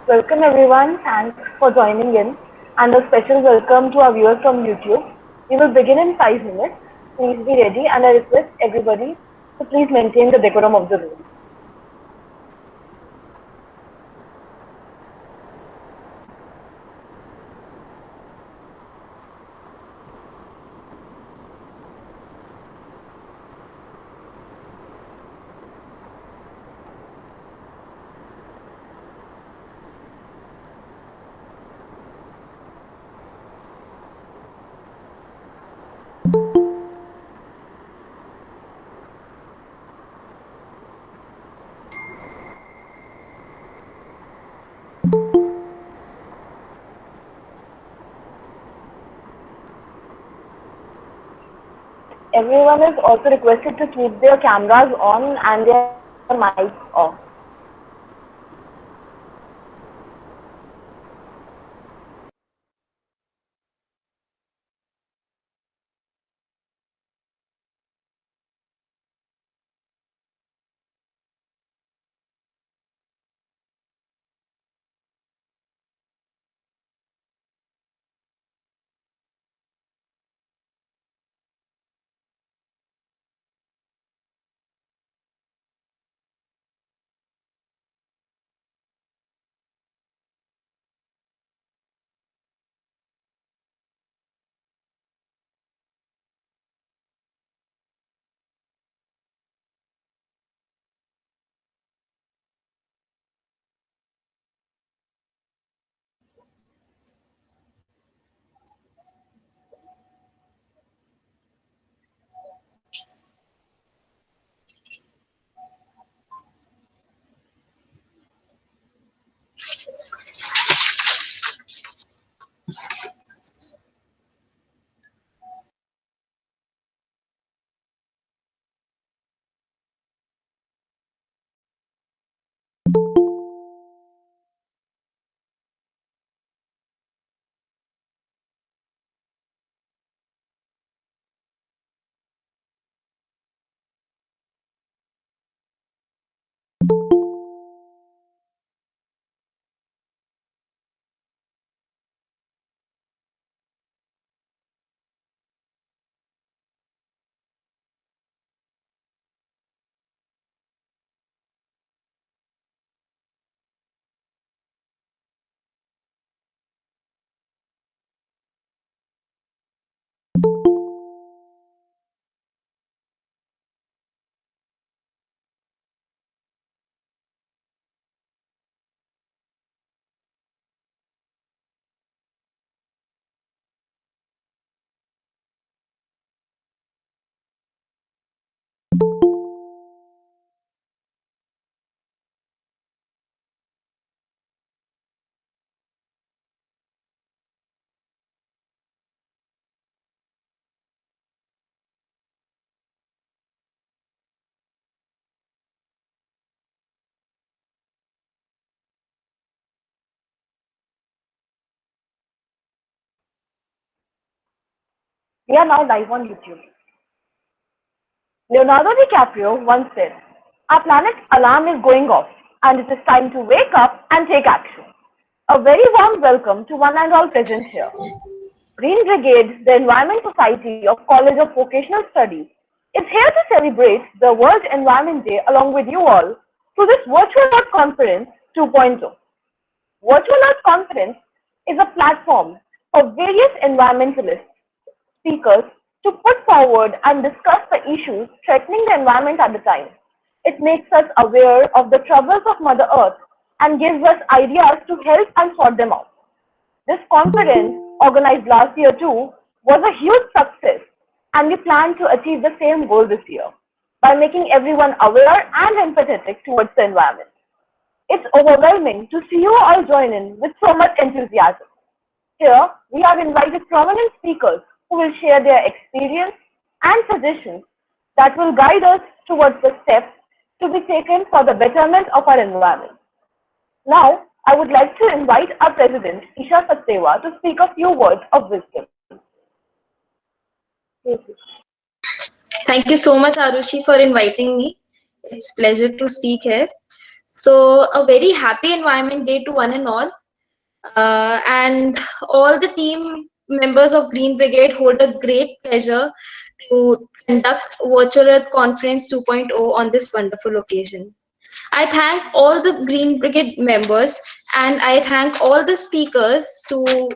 Welcome everyone, thanks for joining in and a special welcome to our viewers from YouTube. We will begin in 5 minutes. Please be ready and I request everybody to please maintain the decorum of the room. Everyone is also requested to keep their cameras on and their mics off. We are now live on YouTube. Leonardo DiCaprio once said, "Our planet's alarm is going off and it is time to wake up and take action." A very warm welcome to one and all present here. Green Brigade, the Environment Society of College of Vocational Studies, is here to celebrate the World Environment Day along with you all through this Virtual Earth Conference 2.0. Virtual Earth Conference is a platform for various environmentalists, speakers to put forward and discuss the issues threatening the environment at the time. It makes us aware of the troubles of Mother Earth and gives us ideas to help and sort them out. This conference, organized last year too, was a huge success and we plan to achieve the same goal this year by making everyone aware and empathetic towards the environment. It's overwhelming to see you all join in with so much enthusiasm. Here, we have invited prominent speakers who will share their experience and suggestions that will guide us towards the steps to be taken for the betterment of our environment. Now, I would like to invite our President, Isha Sachdeva, to speak a few words of wisdom. Thank you. Thank you so much, Arushi, for inviting me. It's a pleasure to speak here. So a very happy Environment Day to one and all. And all the team members of Green Brigade hold a great pleasure to conduct Virtual Earth Conference 2.0 on this wonderful occasion. I thank all the Green Brigade members and I thank all the speakers to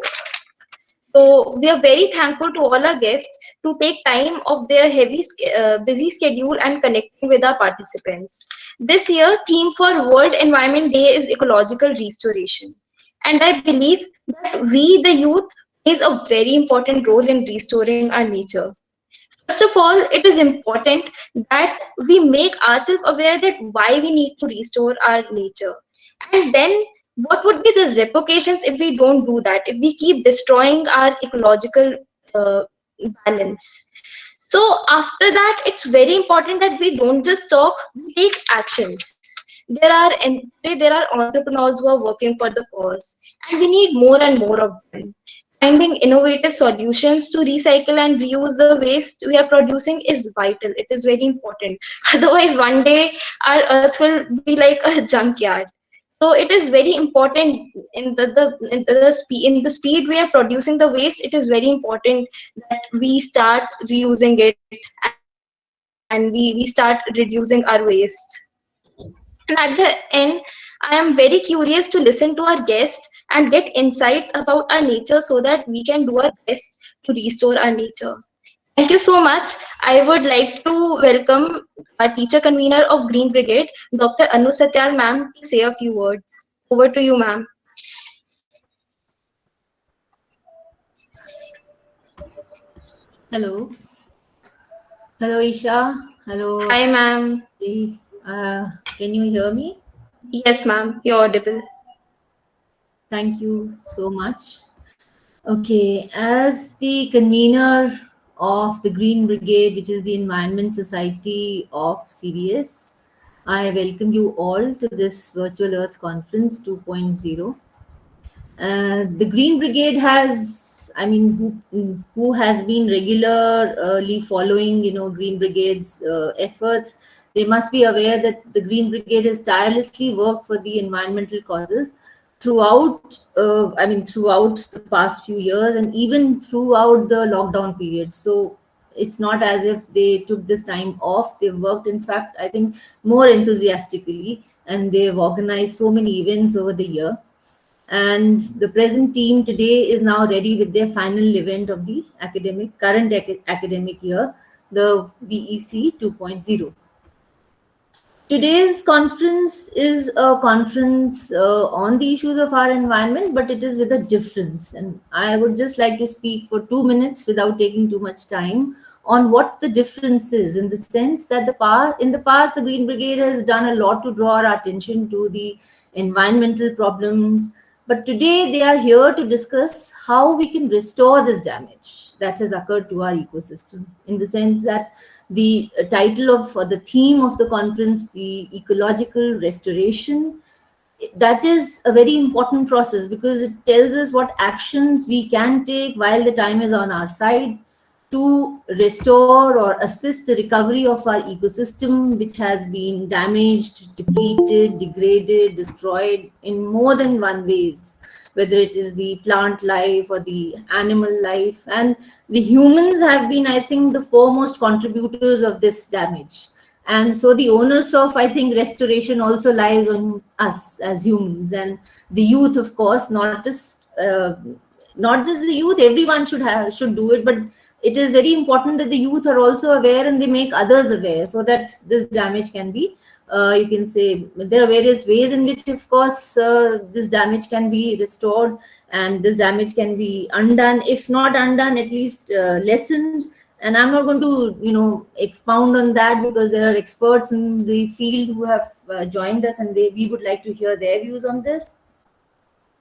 so we are very thankful to all our guests to take time of their busy schedule and connecting with our participants. This year, theme for World Environment Day is ecological restoration. And I believe that we, the youth, plays a very important role in restoring our nature. First of all, it is important that we make ourselves aware that why we need to restore our nature. And then what would be the repercussions if we don't do that, if we keep destroying our ecological uh, balance. So after that, it's very important that we don't just talk, we take actions. Today there are entrepreneurs who are working for the cause, and we need more and more of them. Finding innovative solutions to recycle and reuse the waste we are producing is vital. It is very important. Otherwise, one day our earth will be like a junkyard. So it is very important in the speed we are producing the waste. It is very important that we start reusing it and we start reducing our waste. And at the end, I am very curious to listen to our guests and get insights about our nature so that we can do our best to restore our nature. Thank you so much. I would like to welcome our teacher convener of Green Brigade, Dr. Anu Satyal ma'am, to say a few words. Over to you, ma'am. Hello. Hello, Isha. Hello. Hi, ma'am. Can you hear me? Yes, ma'am. You're audible. Thank you so much. Okay, as the convener of the Green Brigade, which is the Environment Society of CVS, I welcome you all to this Virtual Earth Conference 2.0. The Green Brigade has, I mean, who has been regularly following, Green Brigade's efforts, they must be aware that the Green Brigade has tirelessly worked for the environmental causes throughout the past few years and even throughout the lockdown period. So it's not as if they took this time off. They've worked, in fact, I think more enthusiastically, and they've organized so many events over the year. And the present team today is now ready with their final event of the current academic year, the VEC 2.0. Today's conference is a conference on the issues of our environment, but it is with a difference. And I would just like to speak for 2 minutes without taking too much time on what the difference is, in the sense that in the past, the Green Brigade has done a lot to draw our attention to the environmental problems. But today they are here to discuss how we can restore this damage that has occurred to our ecosystem, in the sense that the title of or the theme of the conference, the ecological restoration, that is a very important process because it tells us what actions we can take while the time is on our side to restore or assist the recovery of our ecosystem, which has been damaged, depleted, degraded, destroyed in more than one ways, whether it is the plant life or the animal life. And the humans have been, I think, the foremost contributors of this damage. And so the onus of, I think, restoration also lies on us as humans and the youth, of course, not just the youth. Everyone should do it, but it is very important that the youth are also aware and they make others aware so that this damage can be, you can say, there are various ways in which, of course, this damage can be restored and this damage can be undone, if not undone, at least lessened. And I'm not going to, expound on that because there are experts in the field who have joined us and we would like to hear their views on this.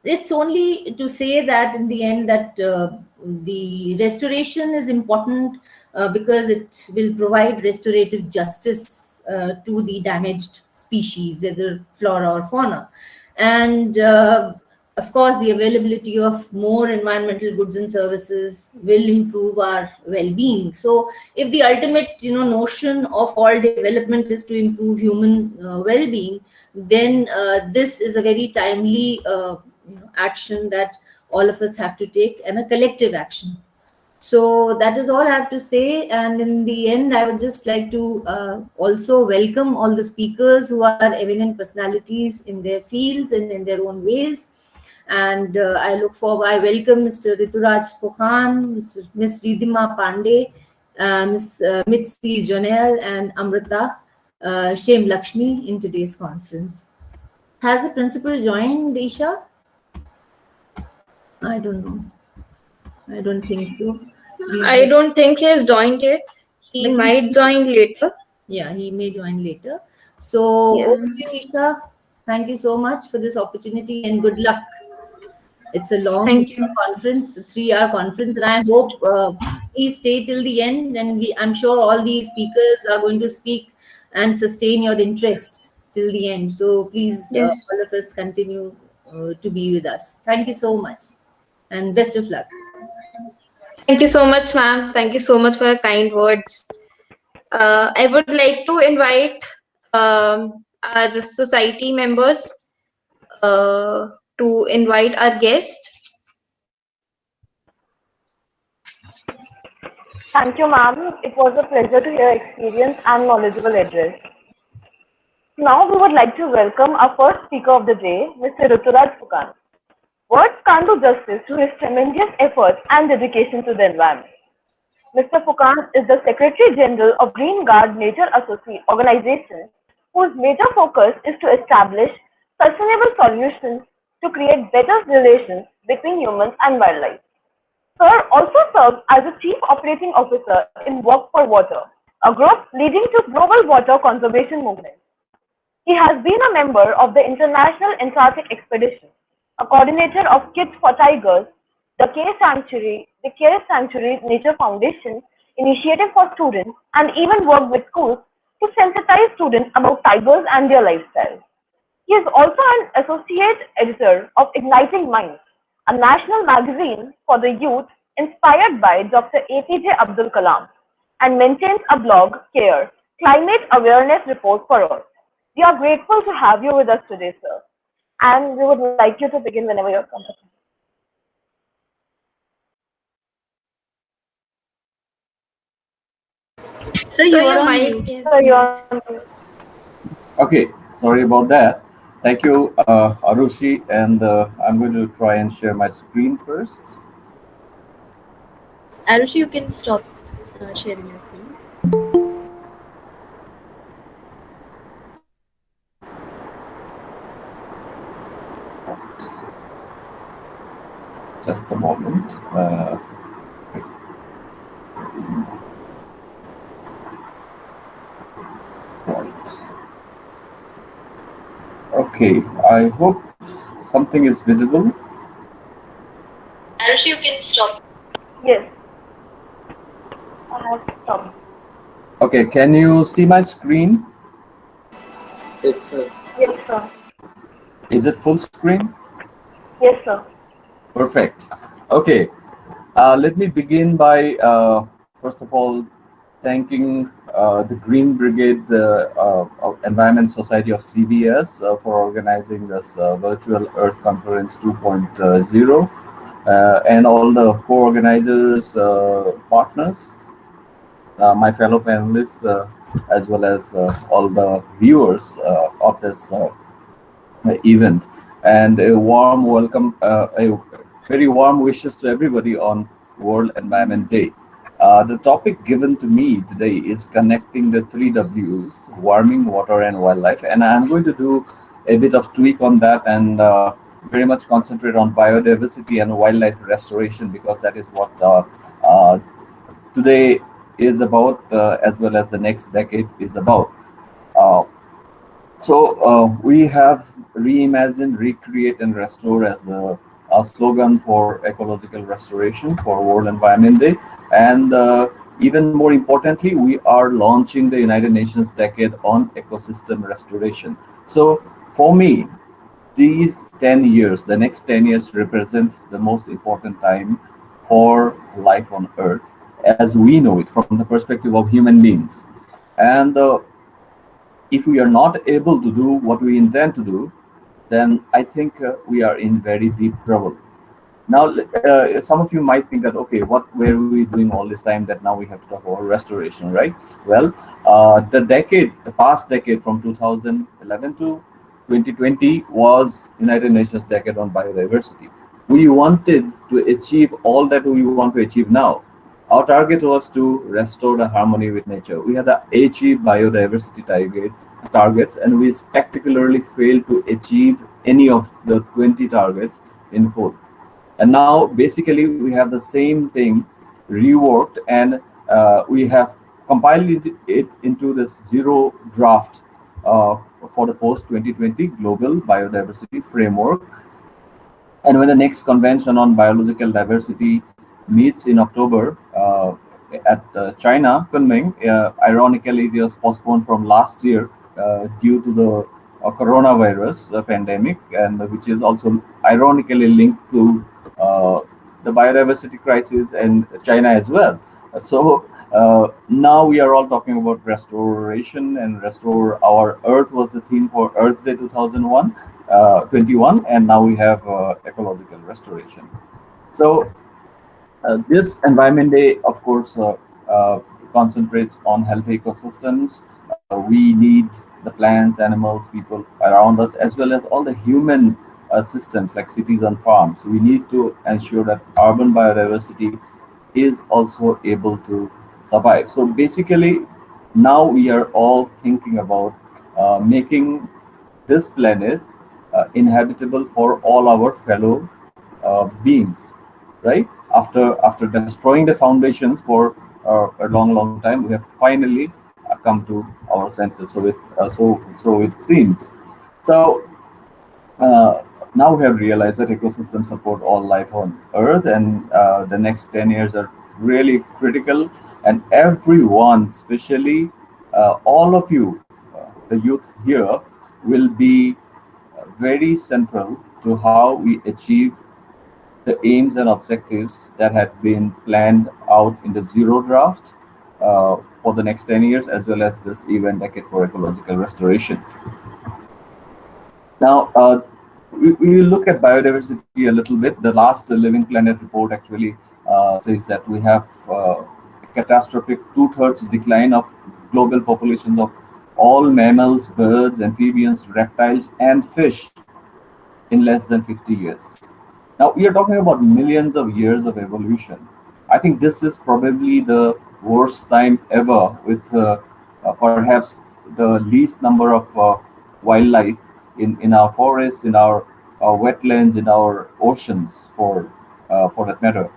It's only to say that in the end that the restoration is important because it will provide restorative justice to the damaged species, whether flora or fauna. And of course, the availability of more environmental goods and services will improve our well-being. So, if the ultimate, notion of all development is to improve human well-being, then this is a very timely, action that all of us have to take, and a collective action. So that is all I have to say. And in the end, I would just like to also welcome all the speakers who are eminent personalities in their fields and in their own ways. And I welcome Mr. Rituraj Pokhan, Miss Ridhima Pandey, Miss Mitzi Jonel, and Amrita Shem Lakshmi in today's conference. Has the principal joined, Isha? I don't know. I don't think so. I don't think he has joined yet. He might join later. Yeah, he may join later. So, over to you, Isha. Thank you so much for this opportunity and good luck. It's a long conference, a 3-hour conference, and I hope please stay till the end. And I'm sure all these speakers are going to speak and sustain your interest till the end. So please, all of us continue to be with us. Thank you so much, and best of luck. Thank you so much, ma'am. Thank you so much for your kind words. I would like to invite our society members to invite our guest. Thank you, ma'am. It was a pleasure to hear experience and knowledgeable address. Now we would like to welcome our first speaker of the day, Mr. Rituraj Pokhan. Words can't do justice to his tremendous efforts and dedication to the environment. Mr. Pokhan is the Secretary General of Green Guard Nature Organization, whose major focus is to establish sustainable solutions to create better relations between humans and wildlife. Sir also serves as a Chief Operating Officer in Work for Water, a group leading to global water conservation movement. He has been a member of the International Antarctic Expedition, a coordinator of Kids for Tigers, the Care Sanctuary Nature Foundation initiative for students, and even worked with schools to sensitize students about tigers and their lifestyle. He is also an associate editor of Igniting Minds, a national magazine for the youth inspired by Dr. APJ Abdul Kalam, and maintains a blog, Care, Climate Awareness Report for Earth. We are grateful to have you with us today, sir, and we would like you to begin whenever you're comfortable. So your mic is... Okay, sorry about that. Thank you, Arushi, and I'm going to try and share my screen first. Arushi, you can stop sharing your screen. Just a moment. Right. Okay, I hope something is visible. Arushi, you can stop. Yes. I have stopped. Okay, can you see my screen? Yes, sir. Yes, sir. Is it full screen? Yes, sir. Perfect. Okay, let me begin by, first of all, thanking the Green Brigade, the Environment Society of CVS for organizing this virtual Earth Conference 2.0 and all the co-organizers, partners, my fellow panelists, as well as all the viewers of this event. And a warm welcome, a very warm wishes to everybody on World Environment Day. The topic given to me today is connecting the 3 Ws, warming, water, and wildlife. And I'm going to do a bit of tweak on that and very much concentrate on biodiversity and wildlife restoration, because that is what today is about, as well as the next decade is about. So we have reimagined, recreate, and restore as the slogan for ecological restoration for World Environment Day. And even more importantly, we are launching the United Nations Decade on Ecosystem Restoration. So for me, these 10 years, the next 10 years represent the most important time for life on Earth as we know it from the perspective of human beings. And if we are not able to do what we intend to do, then I think we are in very deep trouble. Now, some of you might think that, okay, what were we doing all this time that now we have to talk about restoration, right? Well, the past decade from 2011 to 2020 was United Nations Decade on Biodiversity. We wanted to achieve all that we want to achieve now. Our target was to restore the harmony with nature. We had the achieve biodiversity targets, and we spectacularly failed to achieve any of the 20 targets in full. And now basically we have the same thing reworked, and we have compiled it into this zero draft for the post 2020 global biodiversity framework. And when the next convention on biological diversity meets in October at China, Kunming, ironically, it was postponed from last year due to the coronavirus pandemic, and which is also ironically linked to the biodiversity crisis and China as well. So now we are all talking about restoration, and restore our Earth was the theme for Earth Day 2021, and now we have ecological restoration. So this Environment Day, of course, concentrates on healthy ecosystems. We need the plants, animals, people around us, as well as all the human systems like cities and farms. We need to ensure that urban biodiversity is also able to survive. So basically, now we are all thinking about making this planet inhabitable for all our fellow beings, right? After destroying the foundations for a long time, we have finally come to our senses. So it seems. So now we have realized that ecosystems support all life on Earth, and the next 10 years are really critical. And everyone, especially all of you, the youth here, will be very central to how we achieve the aims and objectives that have been planned out in the zero draft for the next 10 years, as well as this event decade for ecological restoration. Now, we will look at biodiversity a little bit. The last Living Planet report actually says that we have a catastrophic 2/3 decline of global populations of all mammals, birds, amphibians, reptiles, and fish in less than 50 years. Now, we are talking about millions of years of evolution. I think this is probably the worst time ever, with perhaps the least number of wildlife in our forests, in our wetlands, in our oceans, for that matter.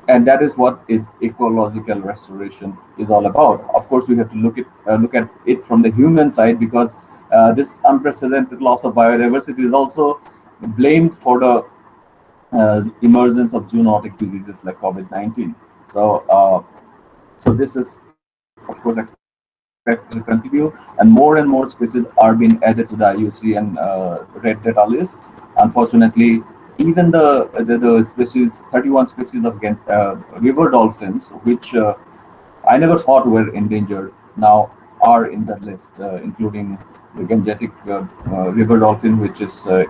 And that is what is ecological restoration is all about. Of course, we have to look at it from the human side, because this unprecedented loss of biodiversity is also blamed for the emergence of zoonotic diseases like COVID-19. So this is, of course, expected to continue, and more species are being added to the IUCN red data list. Unfortunately, even the species, 31 species of river dolphins, which I never thought were endangered, now are in the list, including the Gangetic river dolphin, which is the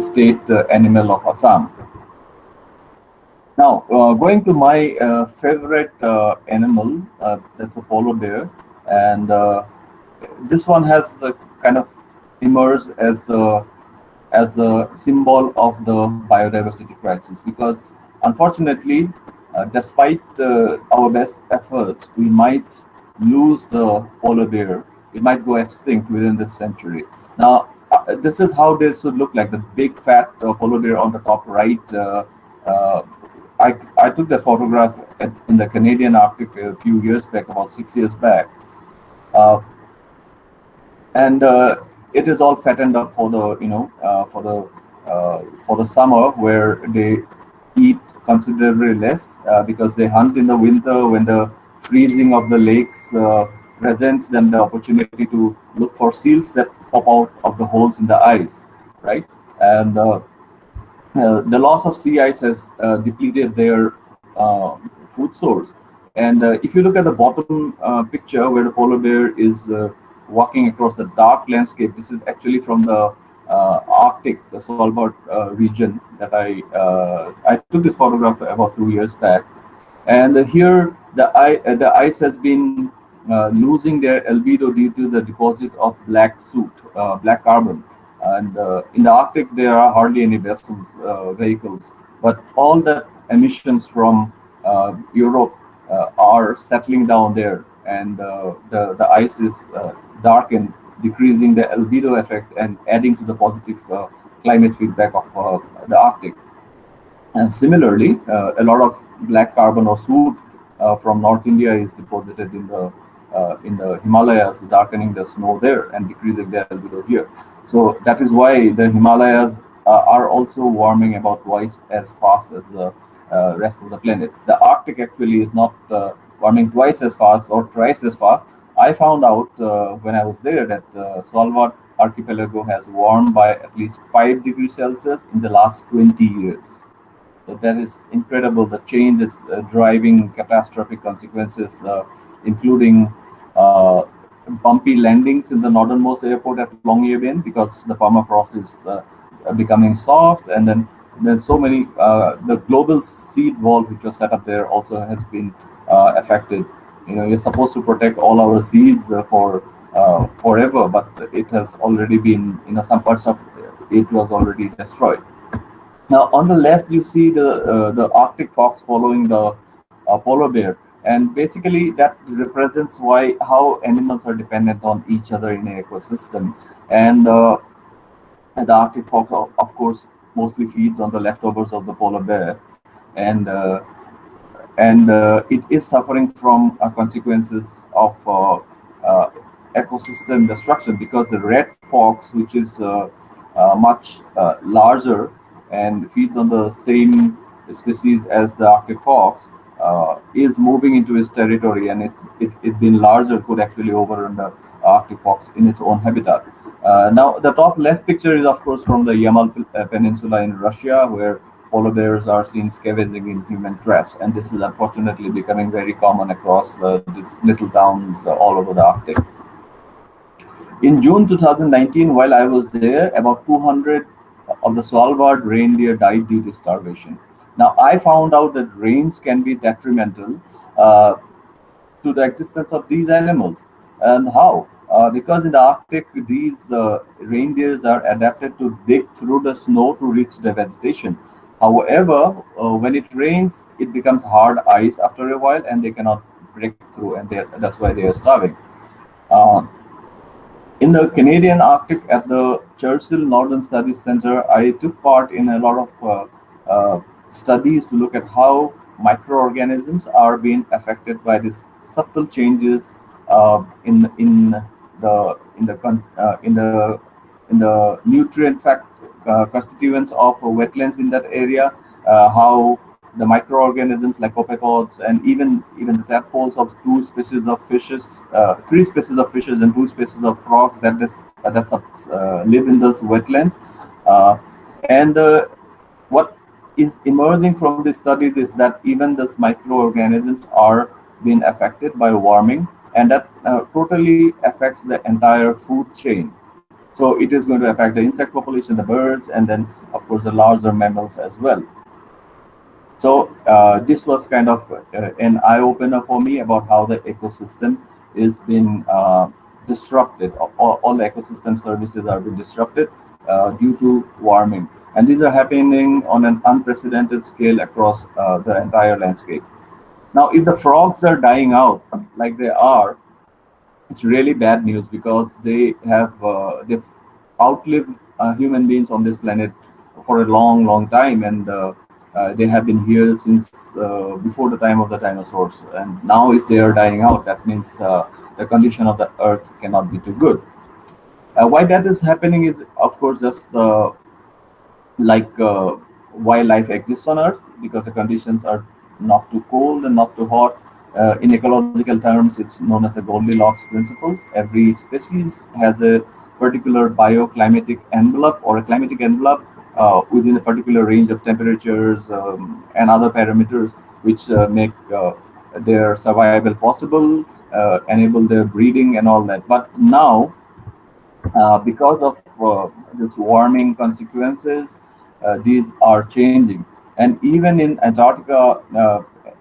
state animal of Assam. Now, going to my favorite animal, that's a polar bear, and this one has kind of emerged as the symbol of the biodiversity crisis, because unfortunately, despite our best efforts, we might lose the polar bear. It might go extinct within this century. Now, this is how they should look like, the big fat polar bear on the top right. I took that photograph in the Canadian Arctic a few years back, about 6 years back. And it is all fattened up for the for the summer, where they eat considerably less because they hunt in the winter when the freezing of the lakes presents them the opportunity to look for seals that pop out of the holes in the ice, right? And the loss of sea ice has depleted their food source. And if you look at the bottom picture where the polar bear is walking across the dark landscape, this is actually from the Arctic, the Svalbard region that I took this photograph about 2 years back. And here the ice has been losing their albedo due to the deposit of black soot, black carbon. And in the Arctic, there are hardly any vehicles, but all the emissions from Europe are settling down there, and the ice is darkened, decreasing the albedo effect and adding to the positive climate feedback of the Arctic. And similarly, a lot of black carbon or soot from North India is deposited in the Himalayas, darkening the snow there and decreasing the albedo here. So that is why the Himalayas are also warming about twice as fast as the rest of the planet. The Arctic actually is not warming twice as fast or thrice as fast. I found out when I was there that Svalbard archipelago has warmed by at least 5 degrees Celsius in the last 20 years. So that is incredible. The change is driving catastrophic consequences, including bumpy landings in the northernmost airport at Longyearbyen because the permafrost is becoming soft, and then there's so many. The global seed vault which was set up there also has been affected. You know, you're supposed to protect all our seeds for forever, but it has already been. You know, some parts of it was already destroyed. Now, on the left, you see the Arctic fox following the polar bear, and basically that represents how animals are dependent on each other in an ecosystem. And the Arctic fox, of course, mostly feeds on the leftovers of the polar bear, and it is suffering from consequences of ecosystem destruction because the red fox, which is much larger and feeds on the same species as the Arctic fox, is moving into its territory, and it being larger could actually overrun the Arctic fox in its own habitat. Now, the top left picture is, of course, from the Yamal Peninsula in Russia, where polar bears are seen scavenging in human trash, and this is unfortunately becoming very common across these little towns all over the Arctic. In June 2019, while I was there, about 200 of the Svalbard reindeer died due to starvation. Now, I found out that rains can be detrimental to the existence of these animals. And how? Because in the Arctic, these reindeers are adapted to dig through the snow to reach the vegetation. However, when it rains, it becomes hard ice after a while, and they cannot break through, and that's why they are starving. Uh, in the Canadian Arctic at the Churchill Northern Studies Center, I took part in a lot of studies to look at how microorganisms are being affected by these subtle changes in the nutrient constituents of wetlands in that area. How the microorganisms like copepods and even the tadpoles of two species of fishes, 3 species of fishes and 2 species of frogs that live in those wetlands. And what is emerging from these studies is that even these microorganisms are being affected by warming, and that totally affects the entire food chain. So it is going to affect the insect population, the birds, and then of course the larger mammals as well. So this was kind of an eye-opener for me about how the ecosystem is being disrupted. All ecosystem services are being disrupted due to warming. And these are happening on an unprecedented scale across the entire landscape. Now, if the frogs are dying out like they are, it's really bad news because they've outlived human beings on this planet for a long, long time, and they have been here since before the time of the dinosaurs. And now, if they are dying out, that means the condition of the Earth cannot be too good. Why that is happening is, of course, just why life exists on Earth, because the conditions are not too cold and not too hot. In ecological terms, it's known as the Goldilocks principles. Every species has a particular bioclimatic envelope or a climatic envelope within a particular range of temperatures and other parameters which make their survival possible, enable their breeding and all that. But now, because of this warming consequences, these are changing. And even in Antarctica,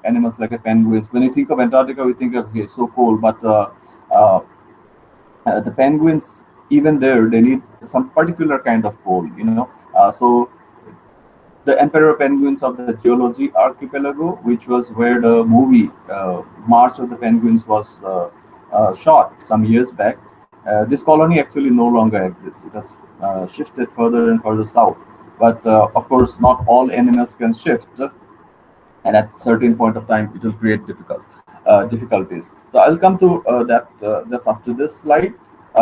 animals like penguins, when you think of Antarctica, we think of, okay, so cold, but uh, the penguins, even there, they need some particular kind of coal, so the emperor penguins of the geology archipelago, which was where the movie March of the Penguins was shot some years back. This colony actually no longer exists. It has shifted further and further south. But of course, not all animals can shift, and at certain point of time, it will create difficulties. So I'll come to that just after this slide.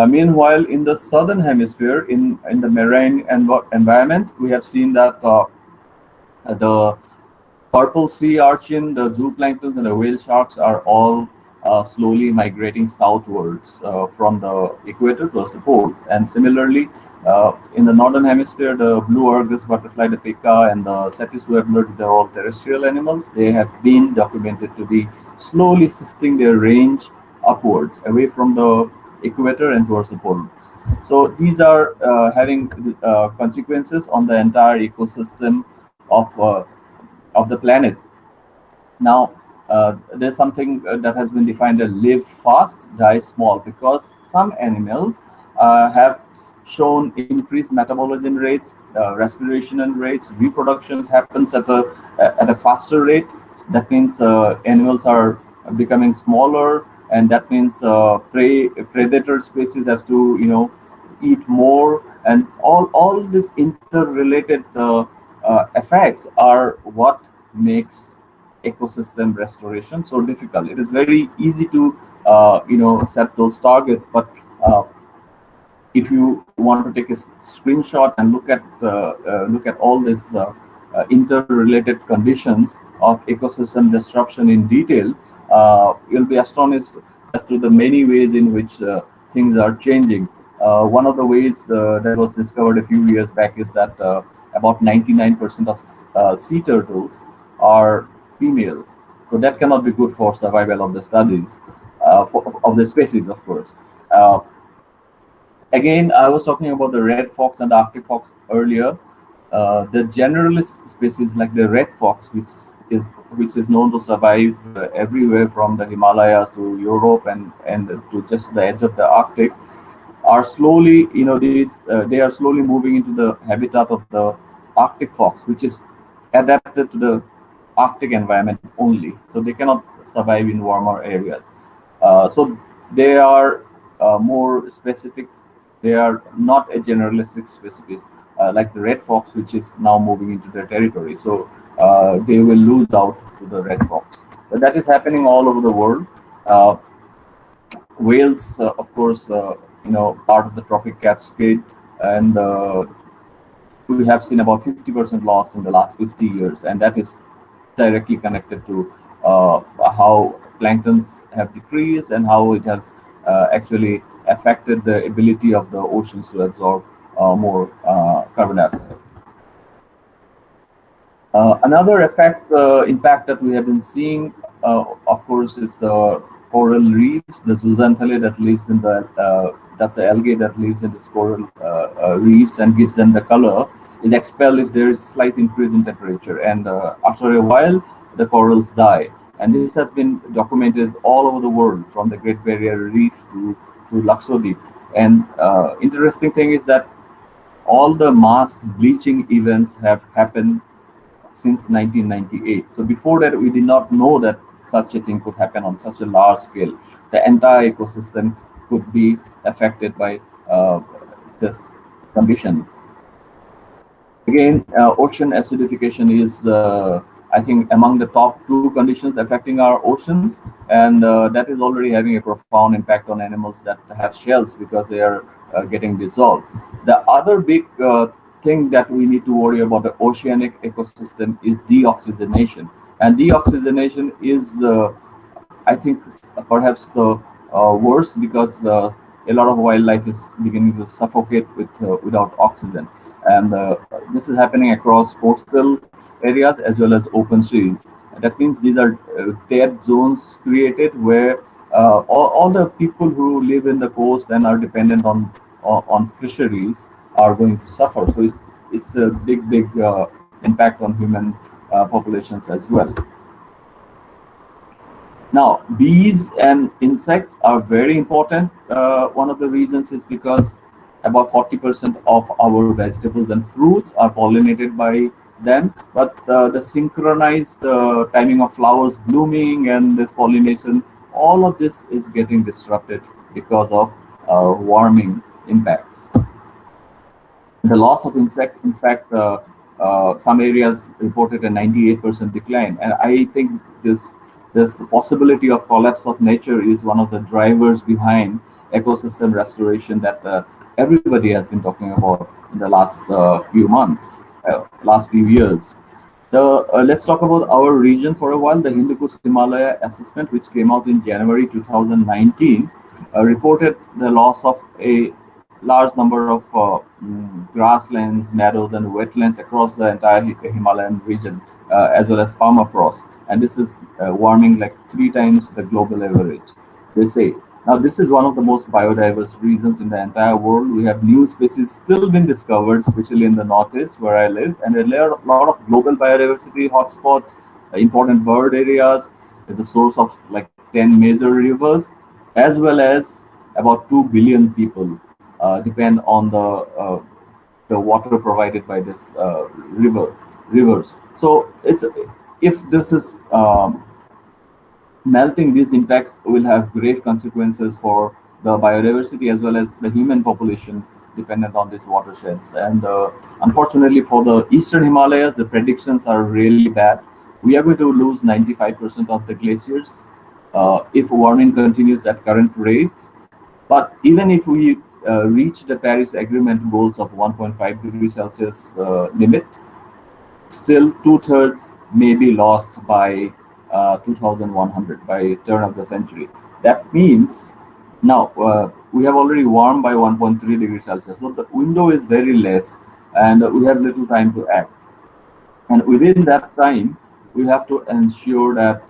Meanwhile, in the southern hemisphere, in the marine environment, we have seen that the purple sea urchin, the zooplanktons, and the whale sharks are all slowly migrating southwards from the equator towards the poles. And similarly, in the northern hemisphere, the blue Argus butterfly, the pica, and the Cetus webbler, these are all terrestrial animals. They have been documented to be slowly shifting their range upwards, away from the equator and towards the poles. So these are having consequences on the entire ecosystem of the planet. Now, there's something that has been defined as live fast, die small, because some animals have shown increased metabolism rates, respiration rates, reproductions happens at a faster rate. That means animals are becoming smaller, and that means predator species have to eat more, and all these interrelated effects are what makes ecosystem restoration so difficult. It is very easy to set those targets, but if you want to take a screenshot and look at all these interrelated conditions of ecosystem disruption in detail, you'll be astonished as to the many ways in which things are changing. One of the ways that was discovered a few years back is that about 99% of sea turtles are females. So that cannot be good for survival of the studies, of the species, of course. Again, I was talking about the red fox and the Arctic fox earlier. The generalist species like the red fox, which is known to survive everywhere from the Himalayas to Europe and to just the edge of the Arctic, are slowly, they are slowly moving into the habitat of the Arctic fox, which is adapted to the Arctic environment only. So they cannot survive in warmer areas. So they are more specific. They are not a generalistic species like the red fox, which is now moving into their territory. So they will lose out to the red fox. But that is happening all over the world. Whales, of course, part of the tropic cascade, and we have seen about 50% loss in the last 50 years, and that is directly connected to how planktons have decreased and how it has actually affected the ability of the oceans to absorb more carbon dioxide. Another impact that we have been seeing, of course, is the coral reefs, the zooxanthellae that lives in the that's the algae that lives in the coral reefs and gives them the color, is expelled if there is slight increase in temperature, and after a while the corals die. And this has been documented all over the world, from the Great Barrier Reef to Lakshadweep. And interesting thing is that all the mass bleaching events have happened since 1998. So before that, we did not know that such a thing could happen on such a large scale. The entire ecosystem could be affected by this condition. Again, ocean acidification is, I think, among the top two conditions affecting our oceans, and that is already having a profound impact on animals that have shells because they are getting dissolved. The other big thing that we need to worry about the oceanic ecosystem is deoxygenation. And deoxygenation is, I think, perhaps the worst, because a lot of wildlife is beginning to suffocate without oxygen, and this is happening across coastal areas as well as open seas. That means these are dead zones created where all the people who live in the coast and are dependent on fisheries are going to suffer. So it's a big impact on human populations as well. Now, bees and insects are very important. One of the reasons is because about 40% of our vegetables and fruits are pollinated by them. But the synchronized timing of flowers blooming and this pollination, all of this is getting disrupted because of warming impacts. The loss of insect, in fact, some areas reported a 98% decline, and I think this possibility of collapse of nature is one of the drivers behind ecosystem restoration that everybody has been talking about in the last few months, last few years. Let's talk about our region for a while. The Hindu Kush Himalaya assessment, which came out in January 2019, reported the loss of a large number of grasslands, meadows, and wetlands across the entire Himalayan region, as well as permafrost. And this is warming like 3 times the global average, they say. Now, this is one of the most biodiverse regions in the entire world. We have new species still been discovered, especially in the northeast where I live, and a lot of global biodiversity hotspots, important bird areas. Is the source of like 10 major rivers, as well as about 2 billion people depend on the water provided by this rivers. So it's if this is melting, these impacts will have grave consequences for the biodiversity as well as the human population dependent on these watersheds. And unfortunately, for the eastern Himalayas, the predictions are really bad. We are going to lose 95% of the glaciers if warming continues at current rates. But even if we reach the Paris Agreement goals of 1.5 degrees Celsius limit, still 2/3 may be lost by 2100, by turn of the century. That means now we have already warmed by 1.3 degrees Celsius. So the window is very less, and we have little time to act. And within that time, we have to ensure that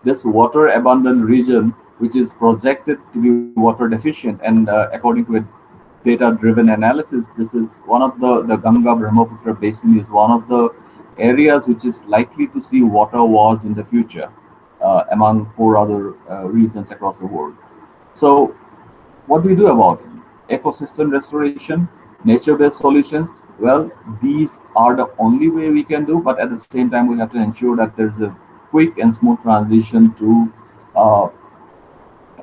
this water abundant region, which is projected to be water deficient, and according to a data driven analysis, this is one of the Ganga Brahmaputra basin is one of the areas which is likely to see water wars in the future among 4 other regions across the world. So, what do we do about it? Ecosystem restoration, nature-based solutions. Well, these are the only way we can do, but at the same time, we have to ensure that there's a quick and smooth transition to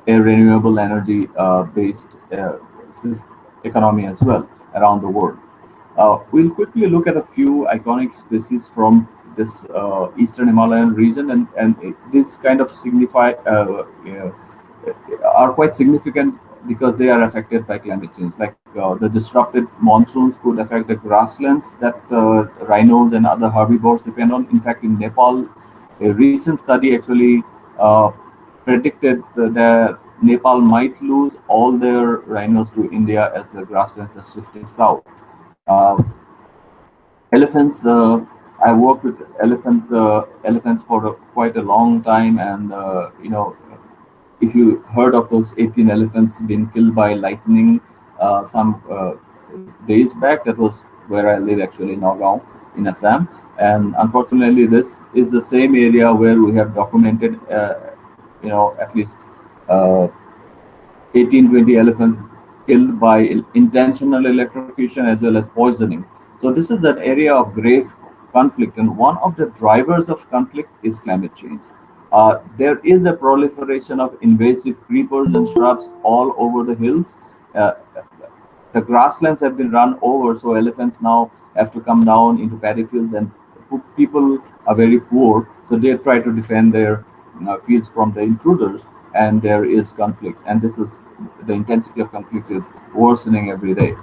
a renewable energy based economy as well around the world. We'll quickly look at a few iconic species from this eastern Himalayan region, and this kind of signify are quite significant because they are affected by climate change. Like the disrupted monsoons could affect the grasslands that rhinos and other herbivores depend on. In fact, in Nepal, a recent study actually predicted that Nepal might lose all their rhinos to India as the grasslands are shifting south. Uh, Elephants. I worked with elephants for quite a long time, and if you heard of those 18 elephants being killed by lightning some days back, that was where I live actually in Nagaon in Assam. And unfortunately, this is the same area where we have documented, at least 18-20 elephants killed by intentional electrocution as well as poisoning. So this is an area of grave conflict, and one of the drivers of conflict is climate change. There is a proliferation of invasive creepers and shrubs all over the hills. Uh, the grasslands have been run over, so elephants now have to come down into paddy fields, and people are very poor, so they try to defend their fields from the intruders, and there is conflict, and this is the intensity of conflict is worsening every day.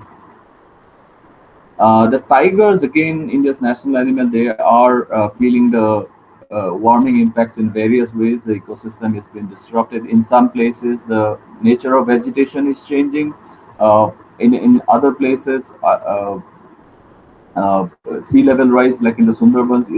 The tigers, again, India's national animal, they are feeling the warming impacts in various ways. The ecosystem has been disrupted. In some places, the nature of vegetation is changing. In other places, sea level rise, like in the Sundarbans,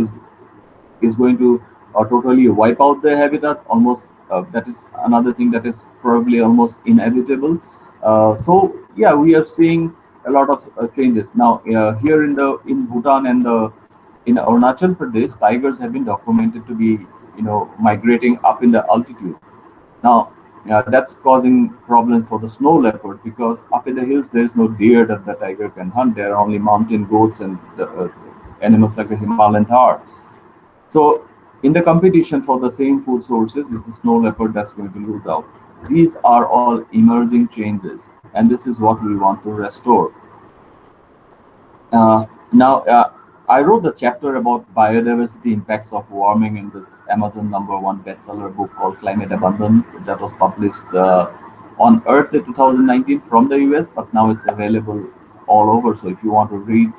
is going to totally wipe out their habitat. Almost that is another thing that is probably almost inevitable. So yeah, we are seeing a lot of changes now here in Bhutan and in Arunachal Pradesh. Tigers have been documented to be migrating up in the altitude. Now, that's causing problems for the snow leopard because up in the hills there is no deer that the tiger can hunt. There are only mountain goats and animals like the Himalayan thar. So, in the competition for the same food sources, is the snow leopard that's going to lose out. These are all emerging changes, and this is what we want to restore. Now, I wrote the chapter about biodiversity impacts of warming in this Amazon #1 bestseller book called Climate Abundant that was published on Earth in 2019 from the US, but now it's available all over. So if you want to read,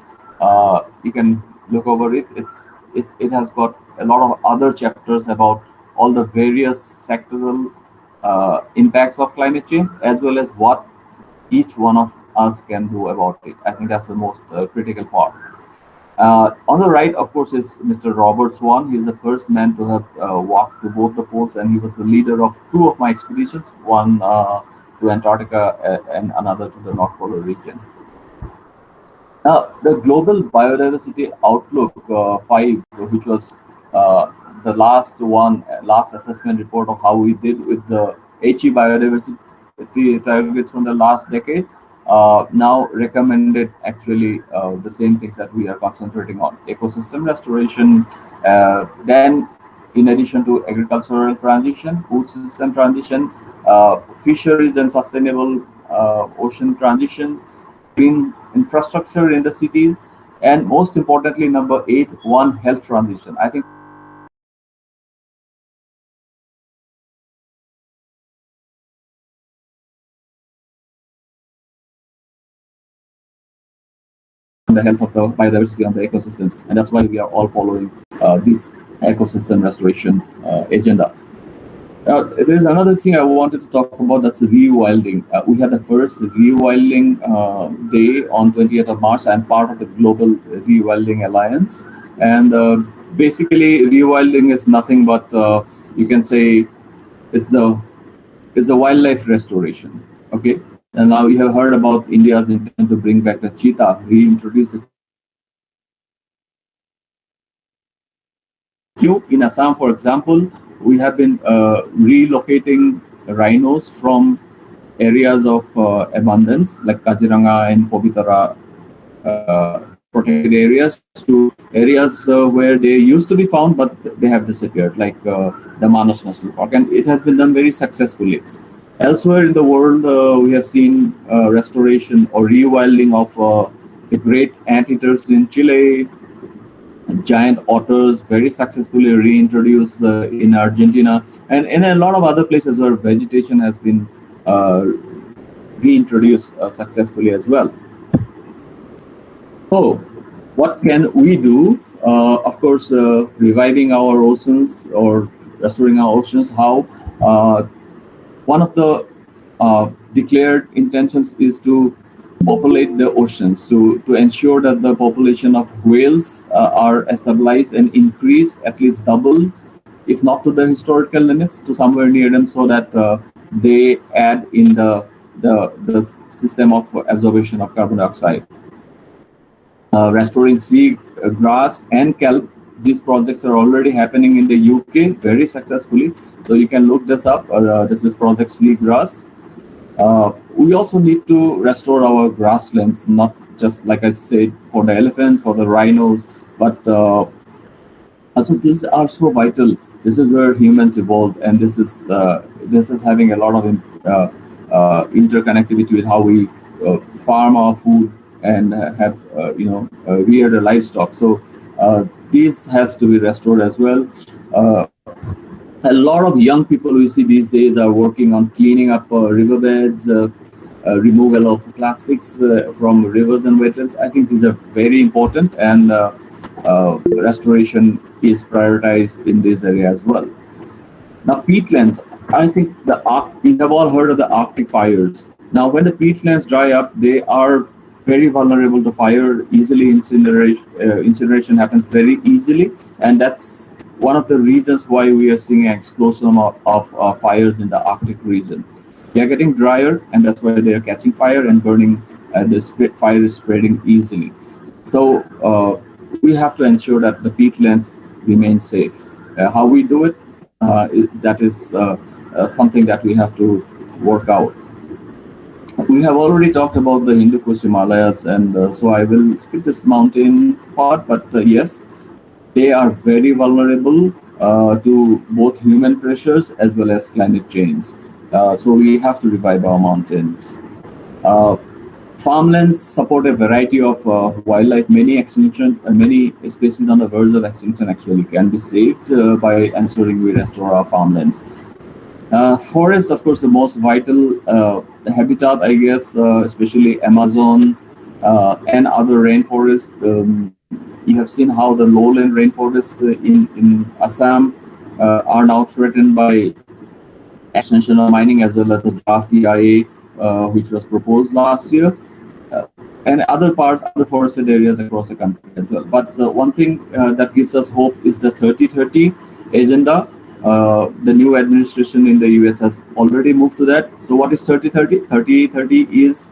you can look over it. It has got a lot of other chapters about all the various sectoral impacts of climate change, as well as what each one of us can do about it. I think that's the most critical part. On the right, of course, is Mr. Robert Swan. He's the first man to have walked to both the poles, and he was the leader of two of my expeditions, one to Antarctica and another to the North Polar region. Now, the Global Biodiversity Outlook 5, which was the last assessment report of how we did with the HE biodiversity targets from the last decade, now recommended actually the same things that we are concentrating on: ecosystem restoration, then in addition to agricultural transition, food system transition, fisheries and sustainable ocean transition, green infrastructure in the cities, and most importantly, number 8, one health transition. I think the health of the biodiversity and the ecosystem, and that's why we are all following this ecosystem restoration agenda. There is another thing I wanted to talk about, that's rewilding. We had the first rewilding day on 20th of March. I'm part of the Global Rewilding Alliance, and basically rewilding is nothing but you can say it's the wildlife restoration. Okay, and now you have heard about India's intent to bring back the cheetah, reintroduce the in Assam, for example. We have been relocating rhinos from areas of abundance like Kaziranga and Povitara protected areas to areas where they used to be found but they have disappeared, like the Manas National Park, and it has been done very successfully. Elsewhere in the world, we have seen restoration or rewilding of the great anteaters in Chile, giant otters very successfully reintroduced in Argentina, and in a lot of other places where vegetation has been reintroduced successfully as well. So, what can we do? Of course, reviving our oceans or restoring our oceans. How? One of the declared intentions is to populate the oceans, to ensure that the population of whales are stabilized and increased at least double, if not to the historical limits, to somewhere near them, so that they add in the system of absorption of carbon dioxide. Restoring sea grass and kelp. These projects are already happening in the UK very successfully. So you can look this up. This is Project Sea Grass. We also need to restore our grasslands, not just, like I said, for the elephants, for the rhinos, but also these are so vital. This is where humans evolved, and this is having a lot of interconnectivity with how we farm our food and have rear the livestock. So this has to be restored as well. A lot of young people we see these days are working on cleaning up riverbeds, removal of plastics from rivers and wetlands. I think these are very important, and restoration is prioritized in this area as well. Now, peatlands, I think we have all heard of the Arctic fires. Now, when the peatlands dry up, they are very vulnerable to fire. Easily incineration happens very easily, and that's one of the reasons why we are seeing an explosion of fires in the Arctic region. They are getting drier, and that's why they are catching fire and burning. Fire is spreading easily. So we have to ensure that the peatlands remain safe. How we do it, that is something that we have to work out. We have already talked about the Hindu Kush Himalayas, and so I will skip this mountain part. But yes, they are very vulnerable to both human pressures as well as climate change. So we have to revive our mountains. Farmlands support a variety of wildlife. Many species on the verge of extinction actually can be saved by ensuring we restore our farmlands. Forests, of course, the most vital habitat, I guess, especially Amazon and other rainforests. You have seen how the lowland rainforests in Assam are now threatened by extension of mining as well as the draft EIA, which was proposed last year, and other forested areas across the country as well. But the one thing that gives us hope is the 30-30 agenda. The new administration in the US has already moved to that. So what is 30-30? 30-30 is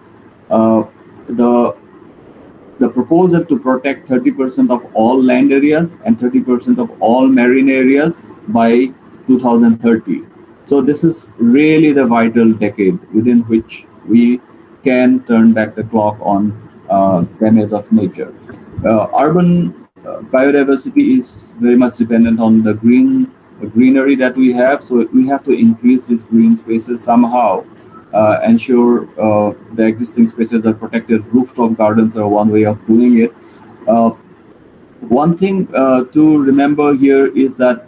the proposal to protect 30% of all land areas and 30% of all marine areas by 2030. So this is really the vital decade within which we can turn back the clock on damage of nature. Urban biodiversity is very much dependent on the greenery that we have. So we have to increase these green spaces somehow, ensure the existing spaces are protected. Rooftop gardens are one way of doing it. One thing to remember here is that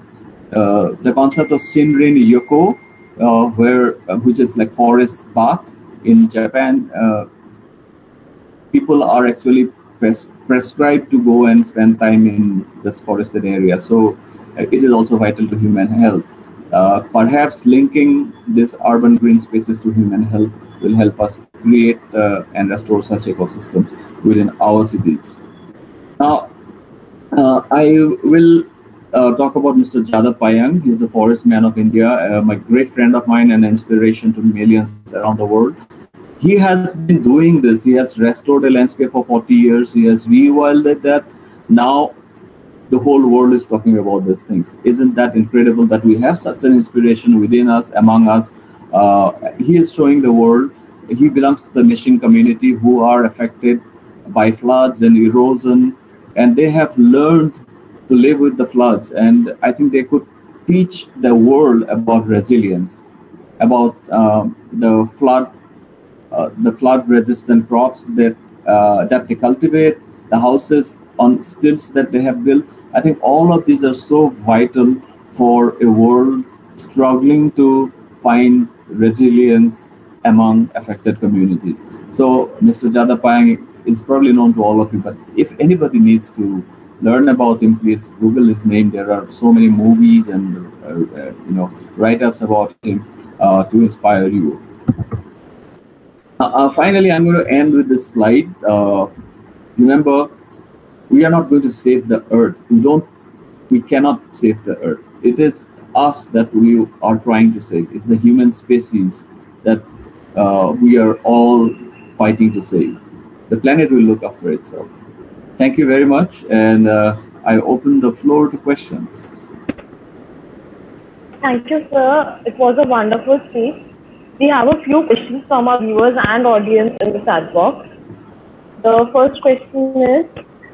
the concept of Shinrin Yoko, which is like forest bath in Japan, people are actually prescribed to go and spend time in this forested area. So it is also vital to human health. Perhaps linking these urban green spaces to human health will help us create and restore such ecosystems within our cities. Now, I will talk about Mr. Jadhav Payang. He's the forest man of India, my great friend of mine and inspiration to millions around the world. He has been doing this. He has restored a landscape for 40 years. He has rewilded that. Now, the whole world is talking about these things. Isn't that incredible that we have such an inspiration within us, among us? He is showing the world. He belongs to the mission community who are affected by floods and erosion, and they have learned to live with the floods. And I think they could teach the world about resilience, about the flood-resistant crops that they cultivate, the houses on stilts that they have built. I think all of these are so vital for a world struggling to find resilience among affected communities. So Mr. Jadhav Payang is probably known to all of you, but if anybody needs to learn about him, please Google his name. There are so many movies and write-ups about him to inspire you. Finally, I'm going to end with this slide. Remember, we are not going to save the earth. We cannot save the earth. It is us that we are trying to save. It's the human species that we are all fighting to save. The planet will look after itself. Thank you very much, and I open the floor to questions. Thank you, sir. It was a wonderful speech. We have a few questions from our viewers and audience in the chat box. The first question is,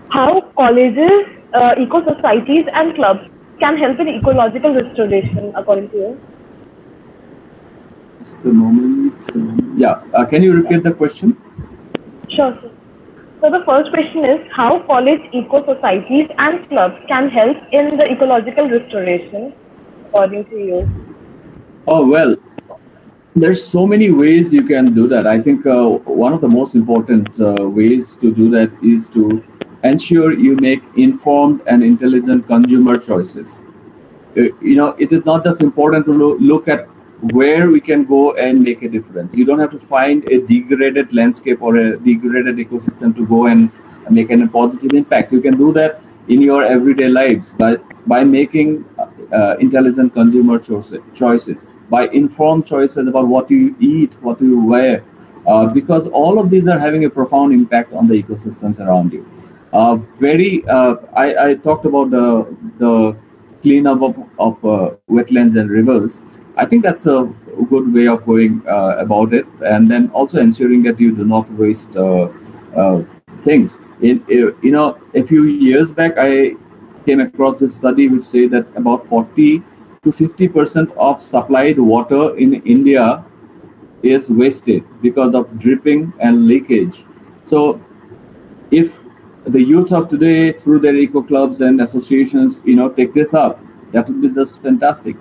how colleges, eco-societies and clubs can help in ecological restoration, according to you? Just a moment. Yeah, can you repeat the question? Sure, sir. So the first question is, how college, eco-societies and clubs can help in the ecological restoration, according to you? Oh, well, there's so many ways you can do that. I think one of the most important ways to do that is to ensure you make informed and intelligent consumer choices. It is not just important to look at where we can go and make a difference. You don't have to find a degraded landscape or a degraded ecosystem to go and make a positive impact. You can do that in your everyday lives by making intelligent consumer choices, by informed choices about what you eat, what you wear, because all of these are having a profound impact on the ecosystems around you. I talked about the cleanup of wetlands and rivers. I think that's a good way of going about it, and then also ensuring that you do not waste things. A few years back, I came across this study which say that about 40 to 50% of supplied water in India is wasted because of dripping and leakage. So if the youth of today, through their eco clubs and associations, take this up, that would be just fantastic.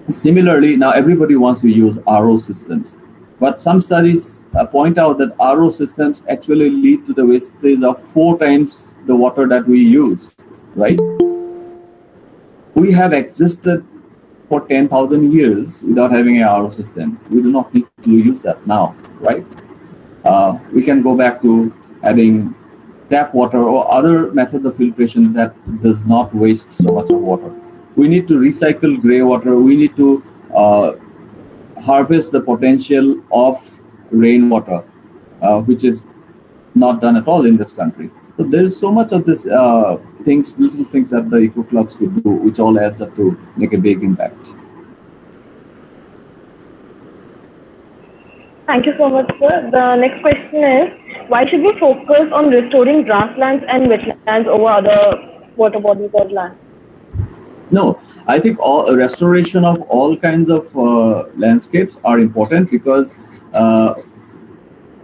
Similarly, now everybody wants to use RO systems, but some studies point out that RO systems actually lead to the wastage of 4 times the water that we use, right? We have existed for 10,000 years without having a RO system. We do not need to use that now, right? We can go back to having tap water or other methods of filtration that does not waste so much of water. We need to recycle grey water. We need to harvest the potential of rainwater, which is not done at all in this country. So there is so much of this little things that the eco clubs could do, which all adds up to make a big impact. Thank you so much, sir. The next question is, why should we focus on restoring grasslands and wetlands over other water bodies or land? No, I think restoration of all kinds of landscapes are important because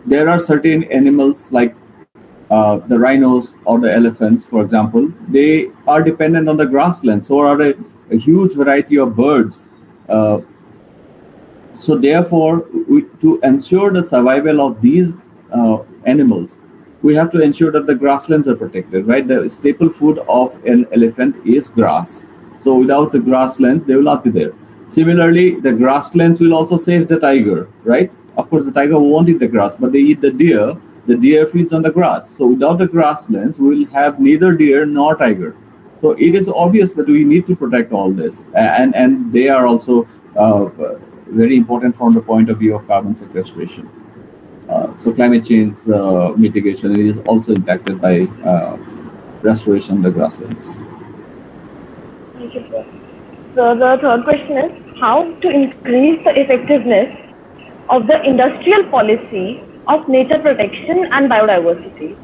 there are certain animals like the rhinos or the elephants, for example. They are dependent on the grasslands. So are a huge variety of birds. So therefore, to ensure the survival of these animals, we have to ensure that the grasslands are protected, right? The staple food of an elephant is grass. So without the grasslands, they will not be there. Similarly, the grasslands will also save the tiger, right? Of course, the tiger won't eat the grass, but they eat the deer. The deer feeds on the grass. So without the grasslands, we will have neither deer nor tiger. So it is obvious that we need to protect all this. And they are also very important from the point of view of carbon sequestration. So climate change mitigation is also impacted by restoration of the grasslands. Thank you, sir. So the third question is, how to increase the effectiveness of the industrial policy of nature protection and biodiversity?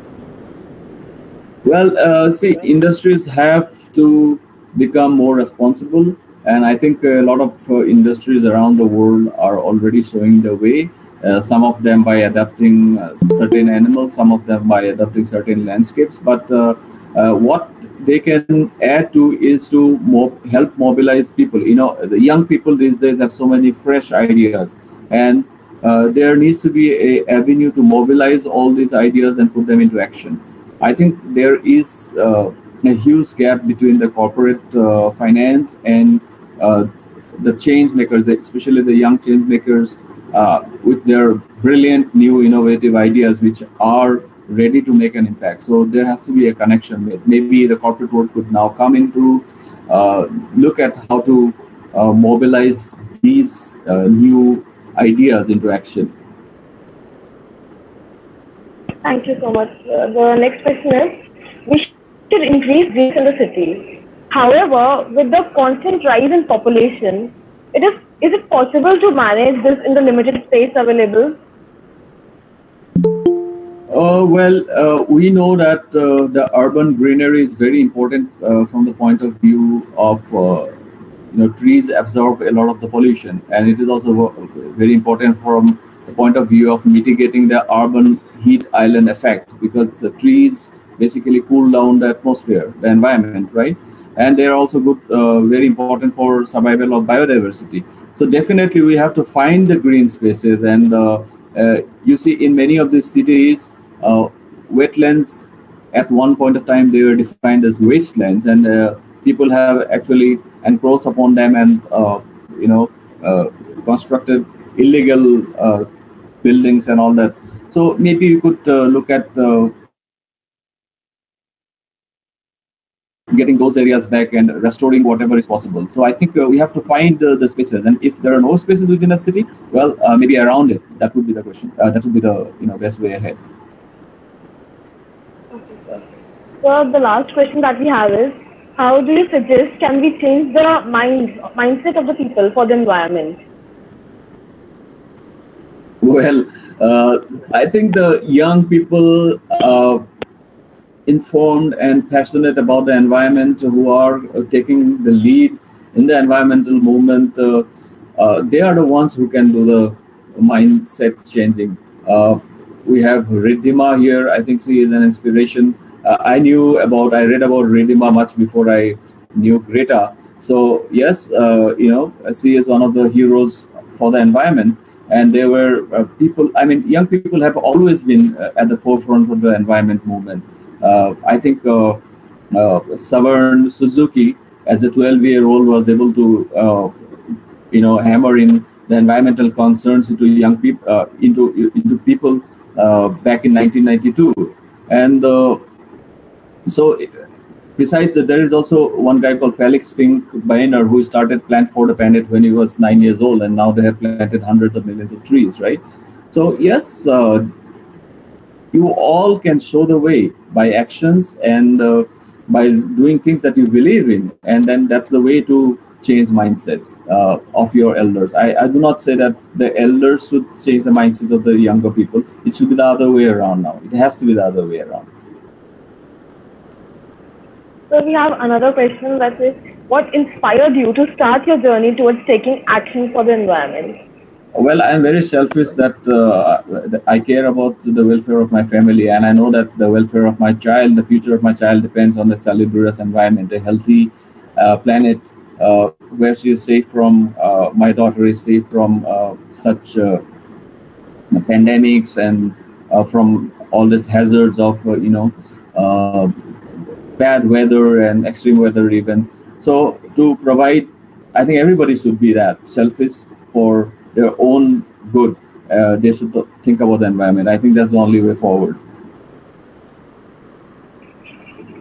Well, see, industries have to become more responsible, and I think a lot of industries around the world are already showing the way. Some of them by adapting certain animals, some of them by adapting certain landscapes. But what they can add to is to help mobilize people. The young people these days have so many fresh ideas, and there needs to be an avenue to mobilize all these ideas and put them into action. I think there is a huge gap between the corporate finance and the change makers, especially the young change makers, with their brilliant new innovative ideas which are ready to make an impact. So there has to be a connection made. Maybe the corporate world could now come into look at how to mobilize these new ideas into action. Thank you so much. The next question is, we should increase green in the city. However, with the constant rise in population, is it possible to manage this in the limited space available? We know that the urban greenery is very important from the point of view of trees absorb a lot of the pollution, and it is also very important from the point of view of mitigating the urban heat island effect, because the trees basically cool down the atmosphere, the environment, right? And they are also good, very important for survival of biodiversity. So definitely we have to find the green spaces, and you see in many of these cities, wetlands, at one point of time, they were defined as wastelands, and people have actually encroached upon them and you know constructed illegal buildings and all that. So maybe you could look at getting those areas back and restoring whatever is possible. So I think we have to find the spaces, and if there are no spaces within a city, well, maybe around it. That would be the question. That would be the best way ahead. Okay, sir. So the last question that we have is, how do you suggest can we change the mindset of the people for the environment? Well, I think the young people informed and passionate about the environment who are taking the lead in the environmental movement, they are the ones who can do the mindset changing. We have Ridhima here. I think she is an inspiration. I read about Ridhima much before I knew Greta. So yes, she is one of the heroes for the environment. And there were people, I mean, young people have always been at the forefront of the environment movement. I think Savern Suzuki, as a 12-year-old, was able to, hammer in the environmental concerns into young people, into people back in 1992. And so, besides that, there is also one guy called Felix Fink Bainer who started Plant for the Planet when he was 9 years old, and now they have planted hundreds of millions of trees, right? So yes, you all can show the way by actions and by doing things that you believe in, and then that's the way to change mindsets of your elders. I do not say that the elders should change the mindsets of the younger people. It should be the other way around now. It has to be the other way around. So we have another question that is, what inspired you to start your journey towards taking action for the environment? Well, I'm very selfish that I care about the welfare of my family, and I know that the welfare of my child, the future of my child, depends on a salubrious environment, a healthy planet where she is safe from, my daughter is safe from such pandemics and from all these hazards of, bad weather and extreme weather events. So to provide, I think everybody should be that selfish for their own good. They should think about the environment. I think that's the only way forward.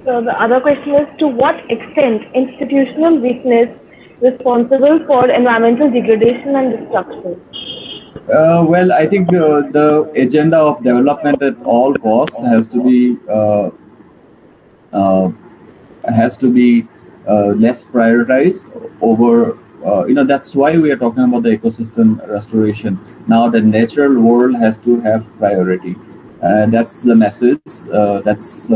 So the other question is, to what extent institutional weakness responsible for environmental degradation and destruction? Well, I think the agenda of development at all costs has to be less prioritized over. That's why we are talking about the ecosystem restoration. Now the natural world has to have priority. That's the message. That's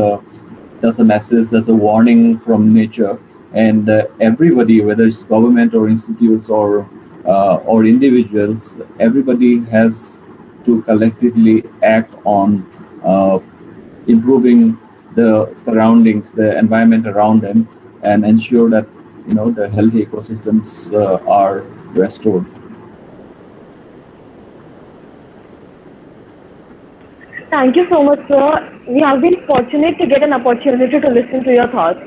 a message. That's a warning from nature. And everybody, whether it's government or institutes or individuals, everybody has to collectively act on improving the surroundings, the environment around them, and ensure that the healthy ecosystems are restored. Thank you so much, sir. We have been fortunate to get an opportunity to listen to your thoughts.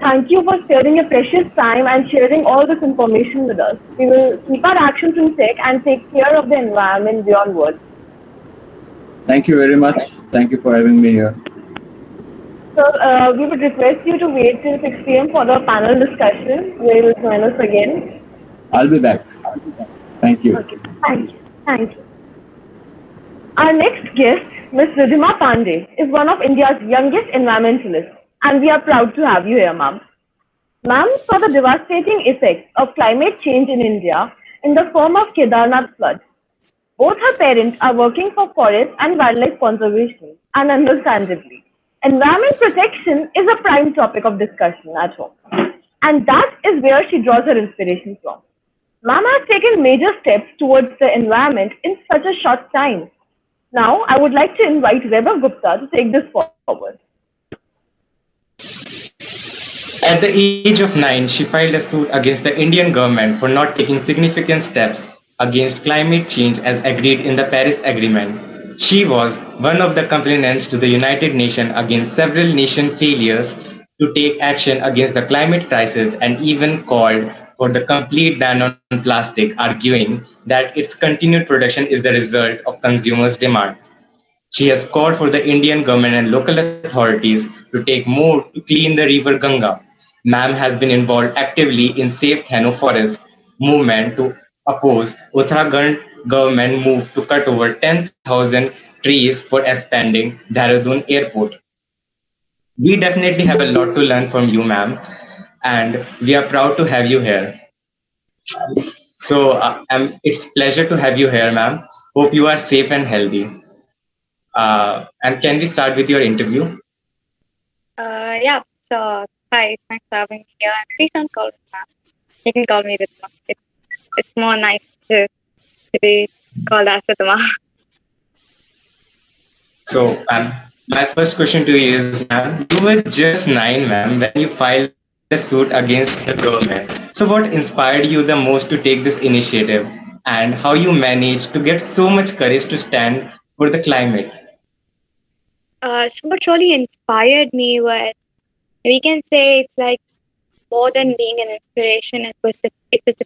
Thank you for sparing your precious time and sharing all this information with us. We will keep our actions in check and take care of the environment beyond words. Thank you very much. Thank you for having me here. So we would request you to wait till 6 p.m. for the panel discussion, where you will join us again. I'll be back. Thank you. Okay. Thank you. Thank you. Our next guest, Ms. Ridhima Pandey, is one of India's youngest environmentalists, and we are proud to have you here, ma'am. Ma'am saw the devastating effects of climate change in India in the form of Kedarnath floods. Both her parents are working for forest and wildlife conservation, and understandably, environment protection is a prime topic of discussion at home. And that is where she draws her inspiration from. Ma'am has taken major steps towards the environment in such a short time. Now, I would like to invite Vaibhav Gupta to take this forward. At the age of 9, she filed a suit against the Indian government for not taking significant steps against climate change as agreed in the Paris Agreement. She was one of the complainants to the United Nations against several nation failures to take action against the climate crisis and even called for the complete ban on plastic, arguing that its continued production is the result of consumers' demand. She has called for the Indian government and local authorities to take more to clean the river Ganga. Ma'am has been involved actively in Safe Thano Forest movement to oppose Uttarakhand government move to cut over 10,000 trees for expanding Dehradun airport. We definitely have a lot to learn from you, ma'am, and we are proud to have you here. So it's pleasure to have you here, ma'am. Hope you are safe and healthy. And can we start with your interview? Yeah, so hi, thanks for having me here. Please don't call me ma'am. You can call me Ritma. It's more nice to be called as Ritma. So, my first question to you is, ma'am, you were just 9, ma'am, when you filed a suit against the government. So, what inspired you the most to take this initiative, and how you managed to get so much courage to stand for the climate? So what really inspired me was, we can say it's like more than being an inspiration, it was the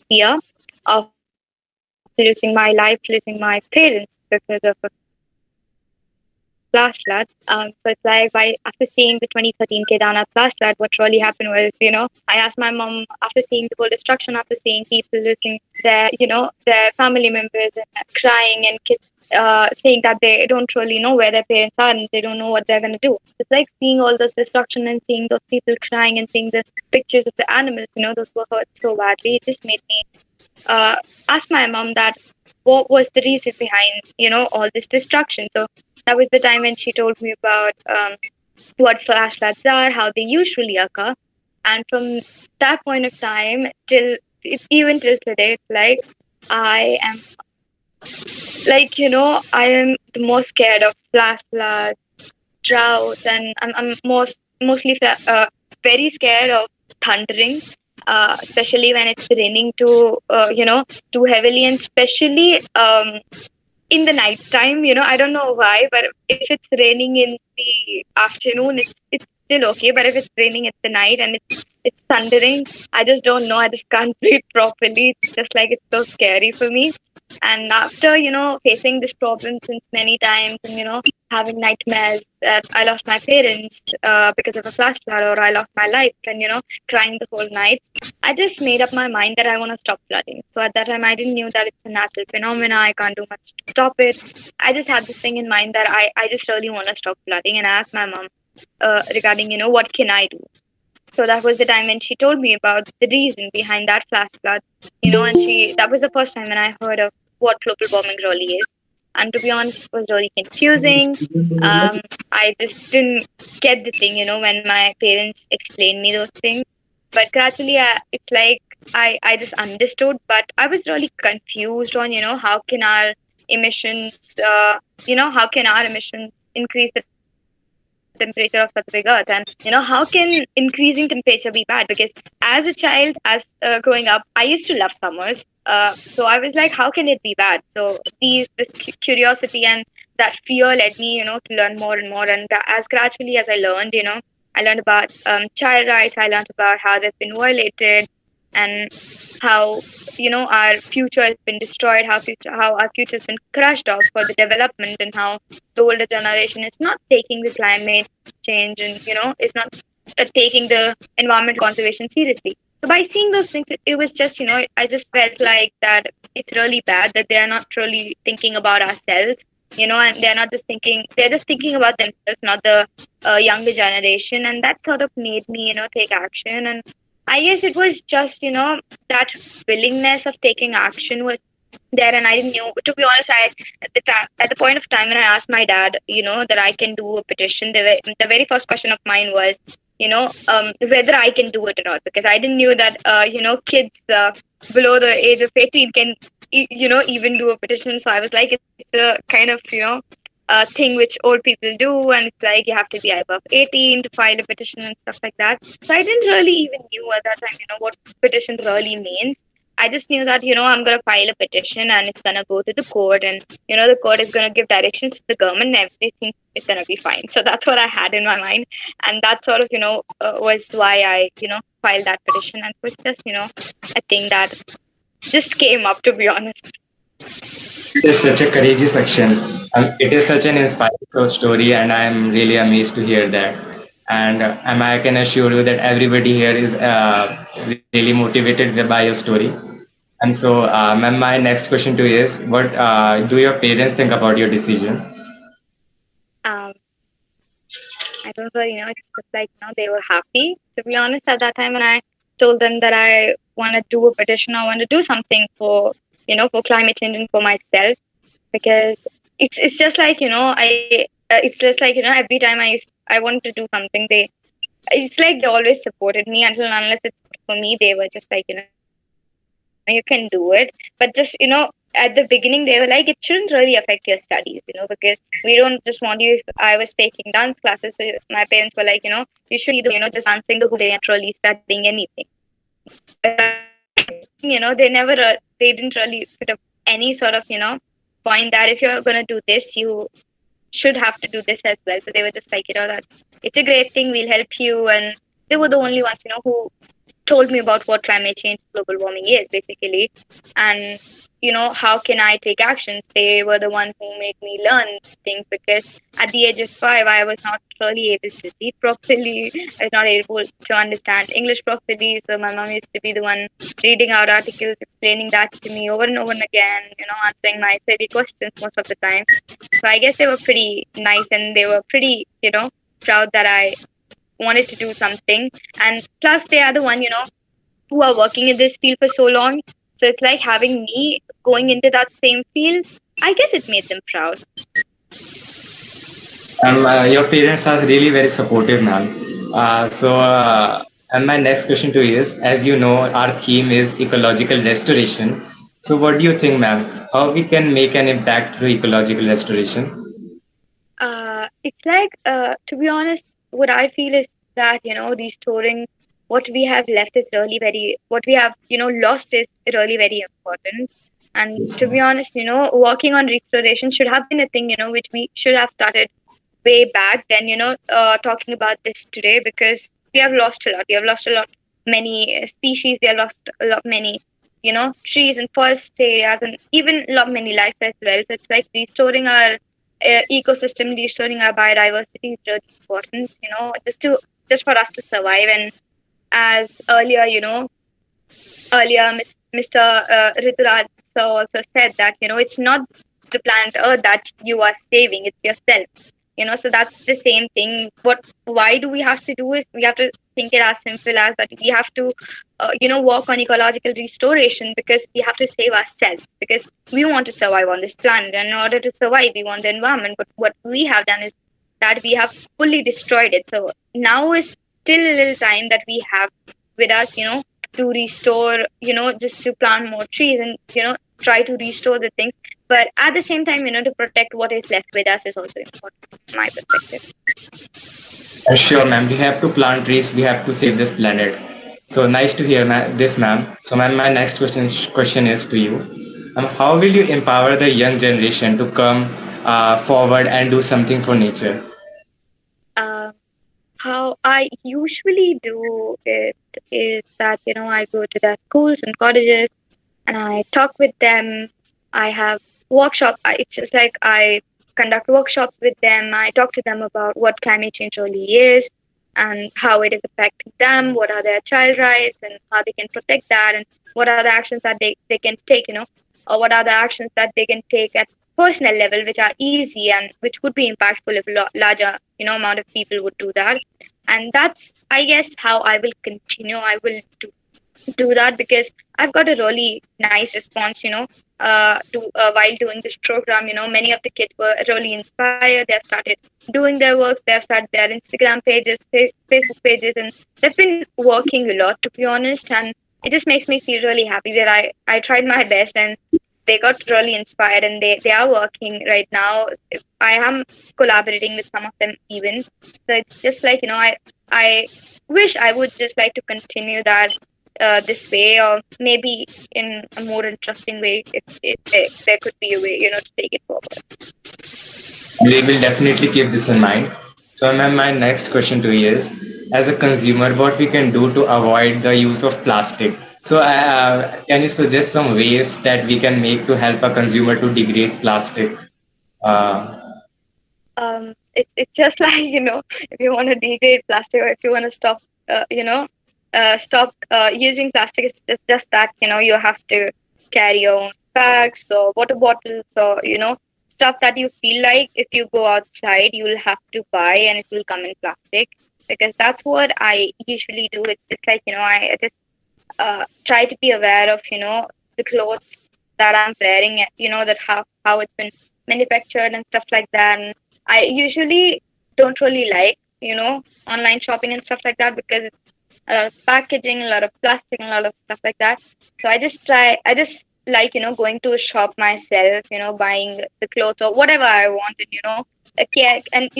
fear of losing my life, losing my parents because of a flash flood. So it's like after seeing the 2013 Kedana flash flood, what really happened was, I asked my mom, after seeing the whole destruction, after seeing people losing their family members and crying, and kids saying that they don't really know where their parents are and they don't know what they're going to do. It's like seeing all this destruction and seeing those people crying and seeing the pictures of the animals, those were hurt so badly. It just made me ask my mom that what was the reason behind, all this destruction. So that was the time when she told me about what flash floods are, how they usually occur. And from that point of time even till today, it's like I am the most scared of flash floods, drought, and I'm mostly very scared of thundering, especially when it's raining too heavily, and especially in the night time. I don't know why, but if it's raining in the afternoon, it's still okay. But if it's raining at the night and it's thundering, I just don't know. I just can't breathe properly. It's just like it's so scary for me. And after, facing this problem since many times and, having nightmares that I lost my parents because of a flash flood, or I lost my life and, crying the whole night, I just made up my mind that I want to stop flooding. So at that time, I didn't knew that it's a natural phenomena. I can't do much to stop it. I just had this thing in mind that I just really want to stop flooding. And I asked my mom regarding, what can I do? So that was the time when she told me about the reason behind that flash flood, and that was the first time when I heard of what global warming really is. And to be honest, it was really confusing. I just didn't get the thing, when my parents explained me those things. But gradually, it's like I just understood, but I was really confused on, how can our emissions, increase the temperature of such big earth, and how can increasing temperature be bad? Because as a child, growing up, I used to love summers, so I was like, how can it be bad? So this curiosity and that fear led me to learn more and more. And as gradually as I learned, I learned about child rights. I learned about how they've been violated, and how our future has been destroyed, how our future has been crushed off for the development, and how the older generation is not taking the climate change and is not taking the environment conservation seriously. So by seeing those things, it was just I just felt like that it's really bad that they are not really thinking about ourselves, and they're just thinking about themselves, not the younger generation. And that sort of made me take action. And I guess it was just, that willingness of taking action was there. And I didn't know, to be honest, at the point of time when I asked my dad, that I can do a petition, the very first question of mine was, whether I can do it or not, because I didn't know that, kids below the age of 18 can, even do a petition. So I was like, it's a kind of, thing which old people do, and it's like you have to be above 18 to file a petition and stuff like that. So I didn't really even knew at that time, what petition really means. I just knew that, I'm going to file a petition and it's going to go to the court, and, the court is going to give directions to the government and everything is going to be fine. So that's what I had in my mind. And that sort of, was why I, filed that petition. And it was just, a thing that just came up, to be honest. It is such a courageous action. It is such an inspiring story, and I am really amazed to hear that. And I can assure you that everybody here is really motivated by your story. And so, ma'am, my next question to you is, what do your parents think about your decision? I don't know, it's just like, they were happy, to be honest, at that time when I told them that I want to do a petition, I want to do something for, for climate change and for myself, because it's just like, it's just like, every time I wanted to do something, it's like they always supported me until and unless it's for me, they were just like, you can do it. But just, at the beginning, they were like, it shouldn't really affect your studies, because we don't just want you. If I was taking dance classes, so my parents were like, you should either, just dancing the whole day and really studying anything. They didn't really put up any sort of, point that if you're going to do this, you should have to do this as well. So they were just like, that it's a great thing, we'll help you. And they were the only ones, who told me about what climate change, global warming is basically. And, how can I take actions? They were the ones who made me learn things, because at the age of 5, I was not really able to read properly. I was not able to understand English properly. So my mom used to be the one reading out articles, explaining that to me over and over and again, answering my silly questions most of the time. So I guess they were pretty nice, and they were pretty, proud that I wanted to do something. And plus they are the one, who are working in this field for so long. So it's like having me going into that same field. I guess it made them proud. Your parents are really very supportive, ma'am. And my next question to you is, as you know, our theme is ecological restoration. So what do you think, ma'am? How we can make an impact through ecological restoration? It's like, to be honest, what I feel is that, restoring what we have left is really very, what we have, lost is really very important. And to be honest, working on restoration should have been a thing, which we should have started way back then, talking about this today, because we have lost a lot. We have lost a lot, many species. We have lost a lot, many, trees and forest areas, and even a lot, many life as well. So it's like restoring our ecosystem, restoring our biodiversity is really important, just for us to survive. And as earlier, Mr. Rituraj also said that, it's not the planet Earth that you are saving, it's yourself. So that's the same thing. Why do we have to do is we have to think it as simple as that we have to, work on ecological restoration, because we have to save ourselves, because we want to survive on this planet. And in order to survive, we want the environment. But what we have done is that we have fully destroyed it. So now is still a little time that we have with us, to restore, just to plant more trees and, try to restore the things. But at the same time, to protect what is left with us is also important, from my perspective. Sure, ma'am. We have to plant trees. We have to save this planet. So nice to hear this, ma'am. So, ma'am, my next question is to you. How will you empower the young generation to come forward and do something for nature? How I usually do it is that, I go to their schools and colleges and I talk with them. I have workshops. It's just like I conduct workshops with them. I talk to them about what climate change really is and how it is affecting them, what are their child rights and how they can protect that, and what are the actions that they can take, or what are the actions that they can take at personal level, which are easy and which would be impactful if larger, amount of people would do that. And that's, I guess, how I will continue. I will do that because I've got a really nice response, while doing this program. Many of the kids were really inspired. They have started doing their works. They have started their Instagram pages, Facebook pages, and they've been working a lot, to be honest. And it just makes me feel really happy that I tried my best and they got really inspired, and they are working right now. I am collaborating with some of them even. So it's just like, I wish I would just like to continue that this way, or maybe in a more interesting way, if there could be a way, to take it forward. We will definitely keep this in mind. So, ma'am, my next question to you is, as a consumer, what we can do to avoid the use of plastic? So, can you suggest some ways that we can make to help a consumer to degrade plastic? Uh, It's just like, if you want to degrade plastic, or if you want to stop, stop using plastic, it's just that, you have to carry your own bags or water bottles, or, stuff that you feel like if you go outside, you will have to buy and it will come in plastic, because that's what I usually do. It's just like, I just try to be aware of, the clothes that I'm wearing, that how it's been manufactured and stuff like that. And I usually don't really like, online shopping and stuff like that, because it's a lot of packaging, a lot of plastic, and a lot of stuff like that. So I just like, going to a shop myself, buying the clothes or whatever I want, and, and,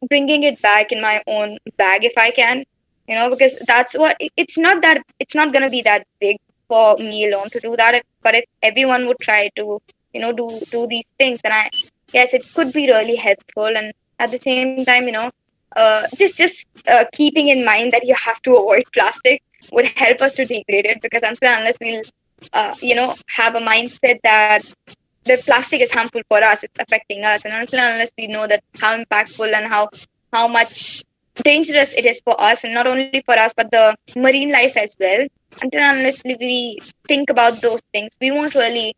bringing it back in my own bag if I can, because that's what, it's not going to be that big for me alone to do that. But if everyone would try to, do these things, then yes, it could be really helpful. And at the same time, just keeping in mind that you have to avoid plastic would help us to degrade it, because unless we'll have a mindset that the plastic is harmful for us, it's affecting us, and unless we know that how impactful and how much dangerous it is for us, and not only for us but the marine life as well, unless we think about those things, we won't really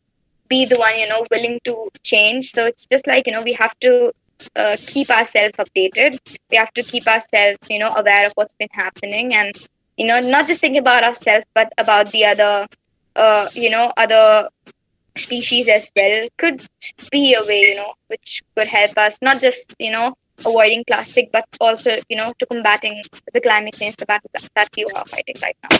be the one willing to change. So it's just like, we have to keep ourselves updated. We have to keep ourselves aware of what's been happening, and not just think about ourselves but about the other other species as well. Could be a way which could help us, not just avoiding plastic, but also to combating the climate change, the battle that you are fighting right now.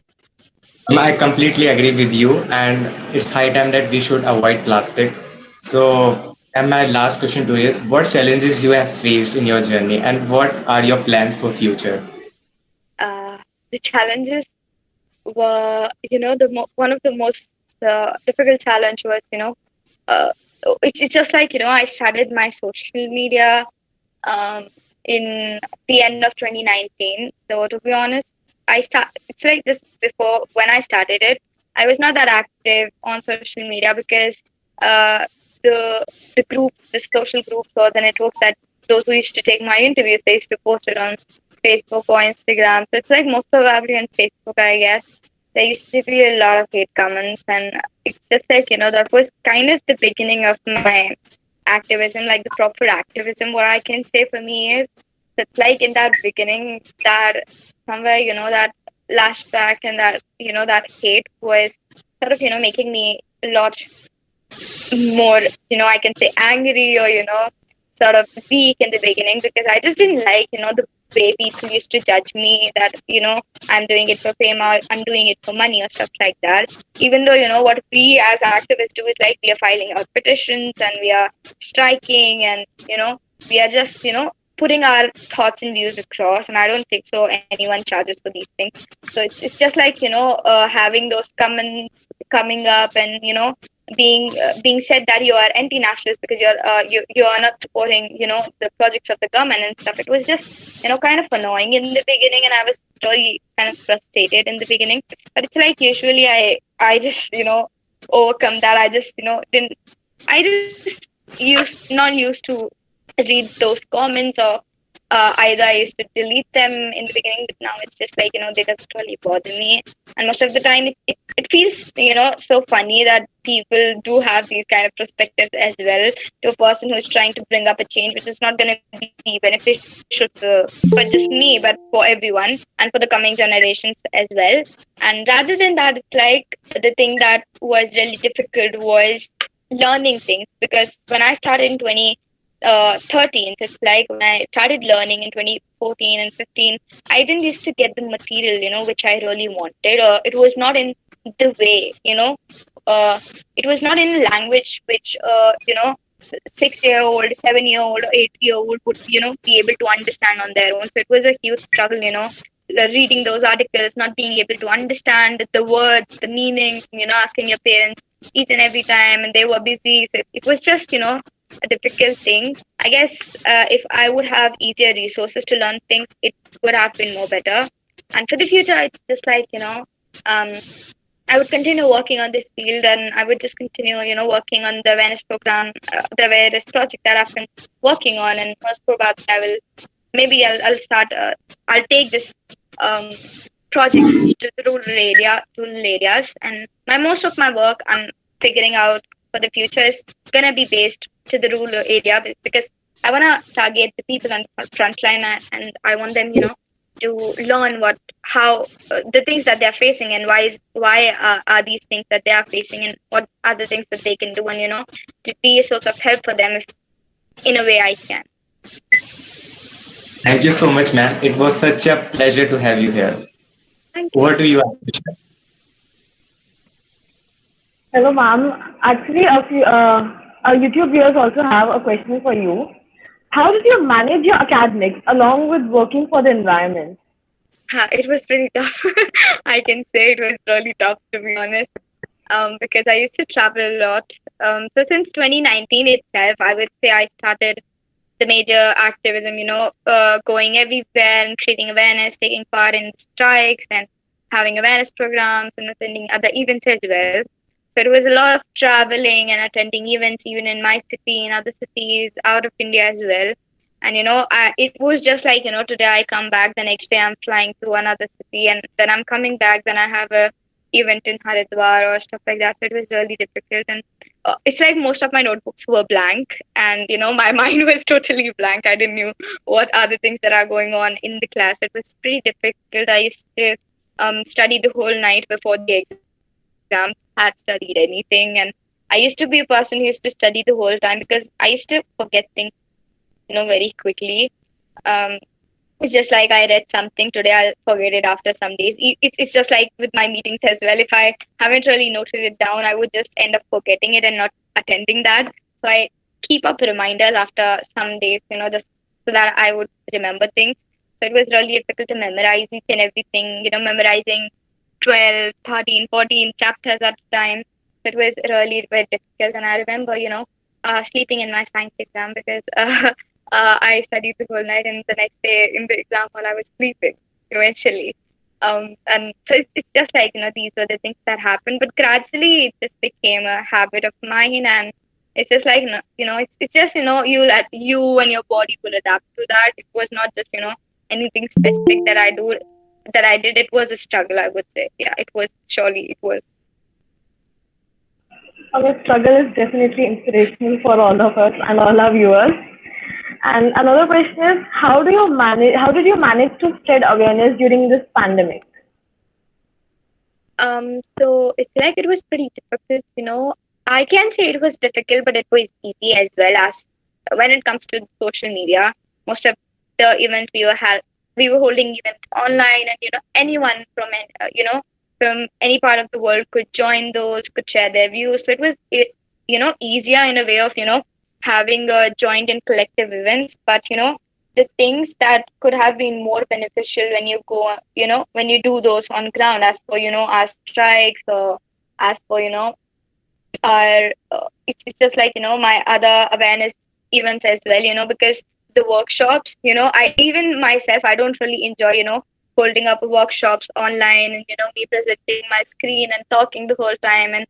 I completely agree with you, and it's high time that we should avoid plastic. So, and my last question to you is, what challenges you have faced in your journey, and what are your plans for future? The challenges were, one of the most difficult challenge was, it's just like, I started my social media in the end of 2019. So to be honest, it's like just before, when I started it, I was not that active on social media, because the group, the social groups or the networks that those who used to take my interviews, they used to post it on Facebook or Instagram. So it's like most probably on Facebook, I guess. There used to be a lot of hate comments, and it's just like, that was kind of the beginning of my activism, like the proper activism. What I can say for me is, it's like in that beginning, that somewhere, that lashback and that, that hate was sort of, making me a lot more, I can say angry, or, sort of weak in the beginning, because I just didn't like, the way people used to judge me, that, I'm doing it for fame, or I'm doing it for money or stuff like that. Even though, what we as activists do is like, we are filing out petitions and we are striking, and, we are just, putting our thoughts and views across. And I don't think so anyone charges for these things. So it's just like, having those coming up, and, being said that you are anti-nationalist because you are not supporting, the projects of the government and stuff. It was just, kind of annoying in the beginning, and I was really kind of frustrated in the beginning. But it's like, usually I just, overcome that. I just, not used to read those comments, or either I used to delete them in the beginning, but now it's just like, they doesn't really bother me. And most of the time it feels, so funny that people do have these kind of perspectives as well, to a person who is trying to bring up a change which is not going to be beneficial for just me, but for everyone and for the coming generations as well. And rather than that, it's like, the thing that was really difficult was learning things, because when I started in 2013, so it's like when I started learning in 2014 and 15, I didn't used to get the material, which I really wanted, or it was not in the way, it was not in language which, 6-year-old, 7-year-old, or 8-year-old would, be able to understand on their own. So it was a huge struggle, reading those articles, not being able to understand the words, the meaning, asking your parents each and every time, and they were busy. So it was just, a difficult thing. I guess if I would have easier resources to learn things, it would have been more better. And for the future, it's just like, I would continue working on this field, and I would just continue, working on the awareness program, the awareness project that I've been working on. And most probably, I'll start. I'll take this project to the rural areas, and most of my work I'm figuring out for the future is gonna be based to the rural area, because I wanna target the people on the front line, and I want them, to learn how the things that they're facing, and why are these things that they are facing, and what are the things that they can do, and to be a source of help for them if in a way I can. Thank you so much, ma'am. It was such a pleasure to have you here. Thank you. Over to you, Akshita. Hello, ma'am. Actually, our YouTube viewers also have a question for you. How did you manage your academics along with working for the environment? It was pretty tough. I can say it was really tough, to be honest, because I used to travel a lot. So since 2019 itself, I would say I started the major activism, going everywhere and creating awareness, taking part in strikes and having awareness programs and attending other events as well. So it was a lot of traveling and attending events, even in my city, in other cities, out of India as well. And, it was just like, today I come back, the next day I'm flying to another city, and then I'm coming back, then I have a event in Haridwar or stuff like that. So it was really difficult. And it's like most of my notebooks were blank, and, my mind was totally blank. I didn't know what are the things that are going on in the class. It was pretty difficult. I used to study the whole night before the exam, had studied anything. And I used to be a person who used to study the whole time, because I used to forget things, very quickly. It's just like I read something today, I'll forget it after some days. It's just like with my meetings as well. If I haven't really noted it down, I would just end up forgetting it and not attending that. So I keep up reminders after some days, so that I would remember things. So it was really difficult to memorize each and everything, memorizing 12, 13, 14 chapters at a time. So it was really very difficult. And I remember, sleeping in my science exam, because I studied the whole night, and the next day in the exam hall I was sleeping eventually. And so it's just like, these are the things that happen. But gradually it just became a habit of mine, and it's just like, it's just, you and your body will adapt to that. It was not just, anything specific that I did. It was a struggle, I would say. Yeah, it was. Our struggle is definitely inspirational for all of us and all our viewers. And another question is, how did you manage to spread awareness during this pandemic? So it's like it was pretty difficult, I can't say it was difficult, but it was easy as well. As when it comes to social media, most of the events we were holding events online, and anyone from from any part of the world could join those, could share their views. So it was easier in a way of having a joint and collective events. But the things that could have been more beneficial when you go, when you do those on ground, as for our strikes, or as for our it's just like my other awareness events as well, because the workshops, I even myself, I don't really enjoy holding up workshops online, and me presenting my screen and talking the whole time, and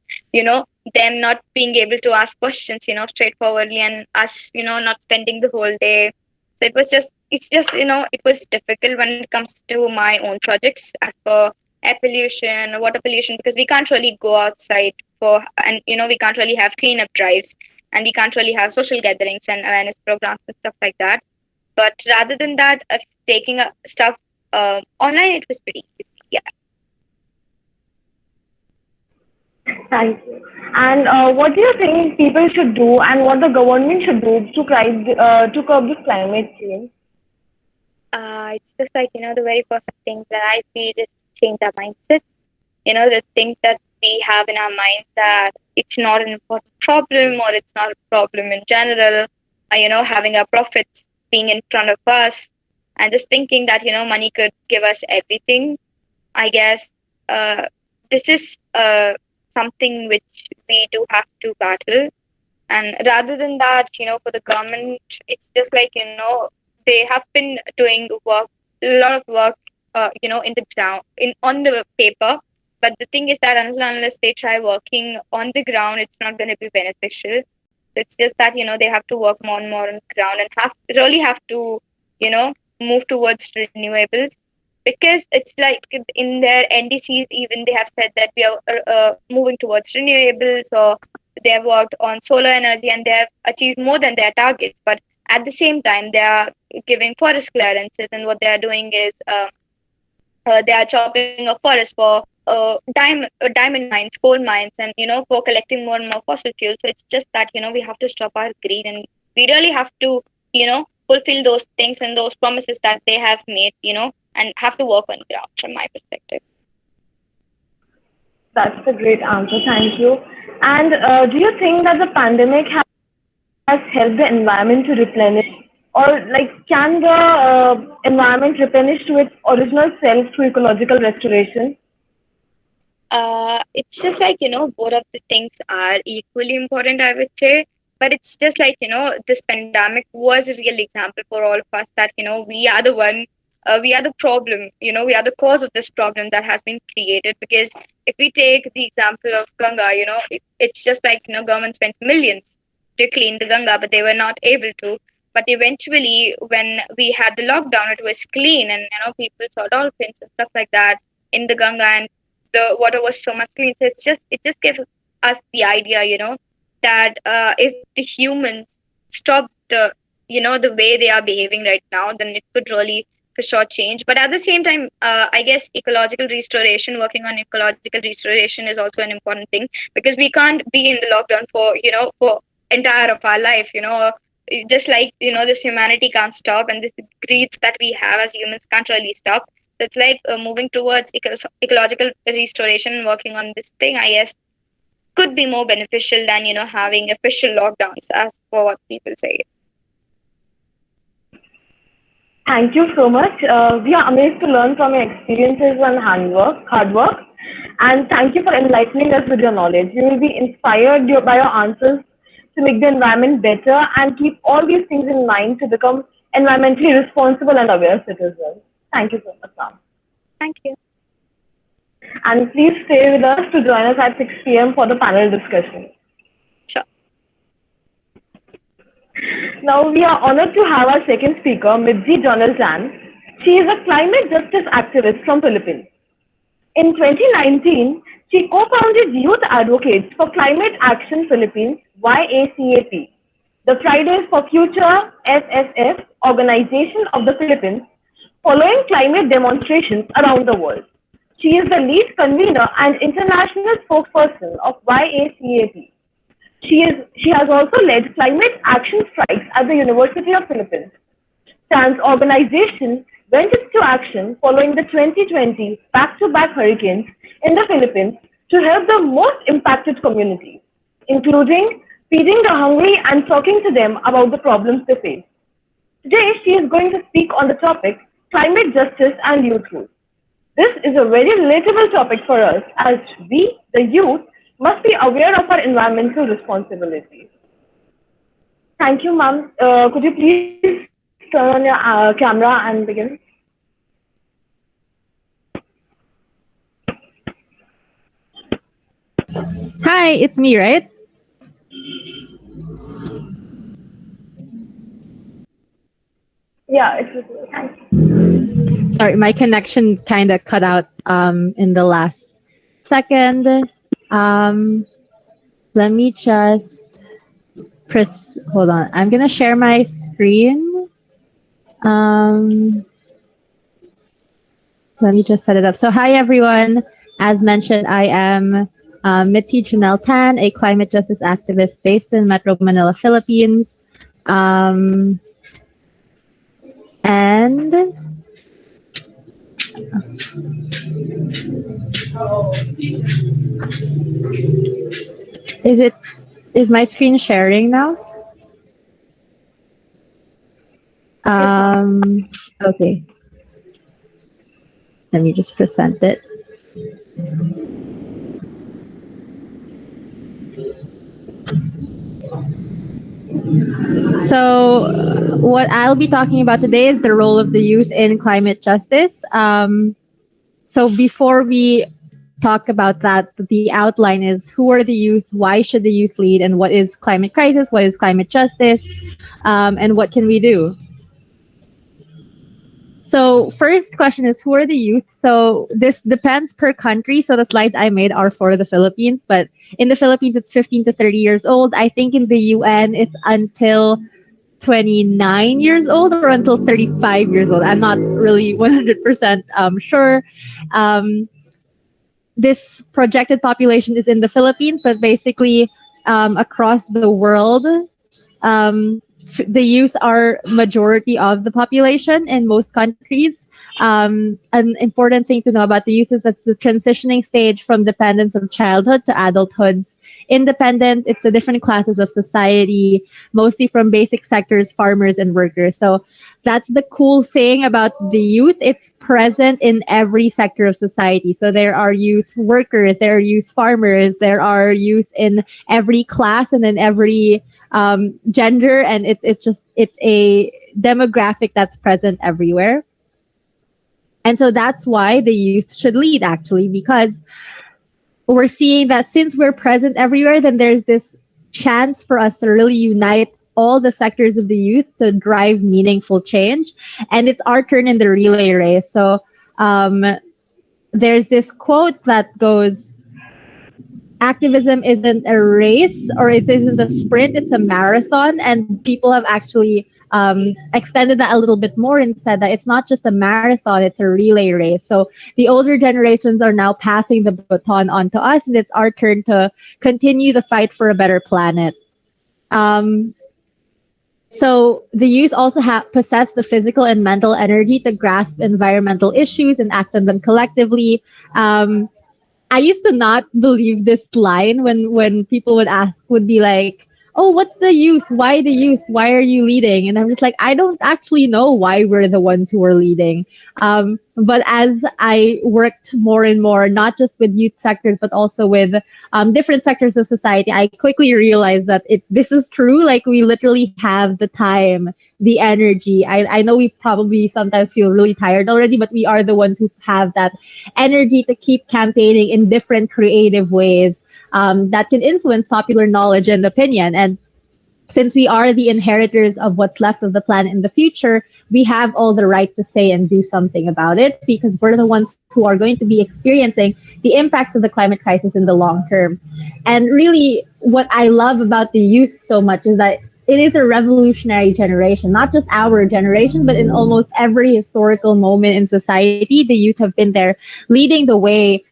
them not being able to ask questions straightforwardly, and us not spending the whole day. So it was just it was difficult when it comes to my own projects, as for air pollution or water pollution, because we can't really go outside and we can't really have cleanup drives, and we can't really have social gatherings and awareness programs and stuff like that. But rather than that, taking stuff online, it was pretty easy. Yeah. Thank you. And what do you think people should do, and what the government should do to curb this climate change? It's just like, the very first thing that I feel is change our mindset. The thing that we have in our minds, that it's not an important problem, or it's not a problem in general. Having our profits being in front of us, and just thinking that, money could give us everything. I guess this is something which we do have to battle. And rather than that, for the government, it's just like, they have been doing work, a lot of work, in the ground, on the paper. But the thing is that unless they try working on the ground, it's not going to be beneficial. It's just that, they have to work more and more on the ground and really have to, move towards renewables. Because it's like in their NDCs, even they have said that we are moving towards renewables, or they have worked on solar energy and they have achieved more than their targets. But at the same time, they are giving forest clearances, and what they are doing is they are chopping a forest for diamond mines, coal mines, and for collecting more and more fossil fuels. So it's just that we have to stop our greed, and we really have to fulfill those things and those promises that they have made, and have to work on ground from my perspective. That's a great answer. Thank you. And do you think that the pandemic has helped the environment to replenish, or can the environment replenish to its original self through ecological restoration? It's just like, both of the things are equally important, I would say. But it's just like, this pandemic was a real example for all of us that, we are the one, we are the problem, we are the cause of this problem that has been created. Because if we take the example of Ganga, it's just like, government spends millions to clean the Ganga, but they were not able to. But eventually, when we had the lockdown, it was clean, and, people saw dolphins and stuff like that in the Ganga, and the water was so much clean. So it just gave us the idea, that if the humans stop the way they are behaving right now, then it could really for sure change. But at the same time, I guess ecological restoration, working on ecological restoration is also an important thing, because we can't be in the lockdown for entire of our life, just like, this humanity can't stop, and this greeds that we have as humans can't really stop. So it's like moving towards ecological restoration and working on this thing, I guess, could be more beneficial than, having official lockdowns, as for what people say. Thank you so much. We are amazed to learn from your experiences and hard work. And thank you for enlightening us with your knowledge. We will be inspired by your answers to make the environment better and keep all these things in mind to become environmentally responsible and aware citizens. Thank you so much, ma'am. Thank you. And please stay with us to join us at 6 p.m. for the panel discussion. Sure. Now, we are honored to have our second speaker, Midji Jonal. She is a climate justice activist from Philippines. In 2019, she co-founded Youth Advocates for Climate Action Philippines, YACAP, the Fridays for Future FFF organization of the Philippines, following climate demonstrations around the world. She is the lead convener and international spokesperson of YACAP. She has also led climate action strikes at the University of Philippines. Chan's organization went into action following the 2020 back-to-back hurricanes in the Philippines to help the most impacted communities, including feeding the hungry and talking to them about the problems they face. Today, she is going to speak on the topic, climate justice and youth rule. This is a very relatable topic for us, as we, the youth, must be aware of our environmental responsibilities. Thank you, ma'am. Could you please turn on your camera and begin? Hi, it's me, right? Yeah, it's thank you. Sorry, my connection kind of cut out in the last second. Let me just press. Hold on. I'm gonna share my screen. Let me just set it up. So, hi everyone. As mentioned, I am Mitzi Janelle Tan, a climate justice activist based in Metro Manila, Philippines. And is my screen sharing now? Okay. Let me just present it. So, what I'll be talking about today is the role of the youth in climate justice. So, before we talk about that, the outline is who are the youth, why should the youth lead, and what is climate crisis, what is climate justice, and what can we do? So first question is who are the youth? So this depends per country. So the slides I made are for the Philippines, but in the Philippines it's 15 to 30 years old. I think in the UN it's until 29 years old or until 35 years old. I'm not really 100% sure. This projected population is in the Philippines, but basically across the world, the youth are majority of the population in most countries. An important thing to know about the youth is that the transitioning stage from dependence of childhood to adulthood's independence. It's the different classes of society, mostly from basic sectors, farmers and workers. So that's the cool thing about the youth. It's present in every sector of society. So there are youth workers, there are youth farmers, there are youth in every class and in every gender, and it's a demographic that's present everywhere. And so that's why the youth should lead, actually, because we're seeing that since we're present everywhere, then there's this chance for us to really unite all the sectors of the youth to drive meaningful change. And it's our turn in the relay race. So there's this quote that goes, activism isn't a race or it isn't a sprint, it's a marathon. And people have actually extended that a little bit more and said that it's not just a marathon, it's a relay race. So the older generations are now passing the baton on to us, and it's our turn to continue the fight for a better planet. So the youth also possess the physical and mental energy to grasp environmental issues and act on them collectively. I used to not believe this line when people would be like, oh, what's the youth? Why the youth? Why are you leading? And I'm just like, I don't actually know why we're the ones who are leading. But as I worked more and more, not just with youth sectors, but also with different sectors of society, I quickly realized that this is true. Like, we literally have the time, the energy. I know we probably sometimes feel really tired already, but we are the ones who have that energy to keep campaigning in different creative ways that can influence popular knowledge and opinion. And since we are the inheritors of what's left of the planet in the future, we have all the right to say and do something about it, because we're the ones who are going to be experiencing the impacts of the climate crisis in the long term. And really, what I love about the youth so much is that it is a revolutionary generation, not just our generation, but in almost every historical moment in society, the youth have been there leading the way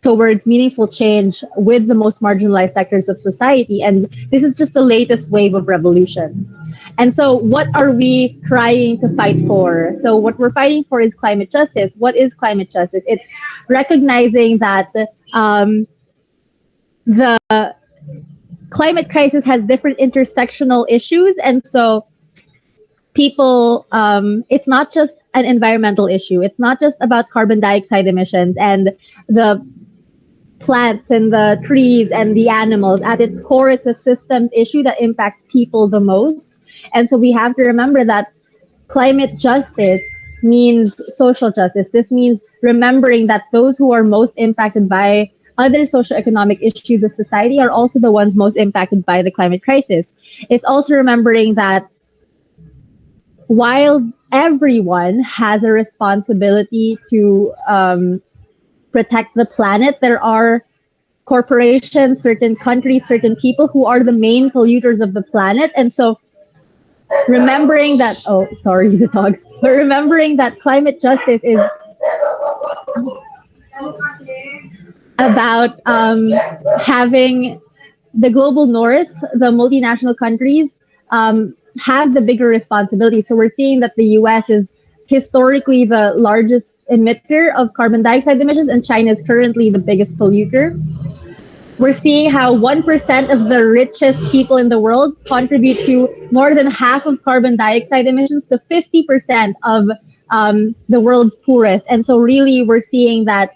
towards meaningful change with the most marginalized sectors of society. And this is just the latest wave of revolutions. And so what are we trying to fight for? So what we're fighting for is climate justice. What is climate justice? It's recognizing that the climate crisis has different intersectional issues. And so people, it's not just an environmental issue. It's not just about carbon dioxide emissions and the plants and the trees and the animals. At its core, it's a systems issue that impacts people the most. And so we have to remember that climate justice means social justice. This means remembering that those who are most impacted by other socioeconomic issues of society are also the ones most impacted by the climate crisis. It's also remembering that while everyone has a responsibility to protect the planet, there are corporations, certain countries, certain people who are the main polluters of the planet. And so remembering that, oh, sorry, the dogs, but remembering that climate justice is about having the global north, the multinational countries, have the bigger responsibility. So we're seeing that the US is historically the largest emitter of carbon dioxide emissions, and China is currently the biggest polluter. we're seeing how 1% of the richest people in the world contribute to more than half of carbon dioxide emissions to 50% of the world's poorest. And so really we're seeing that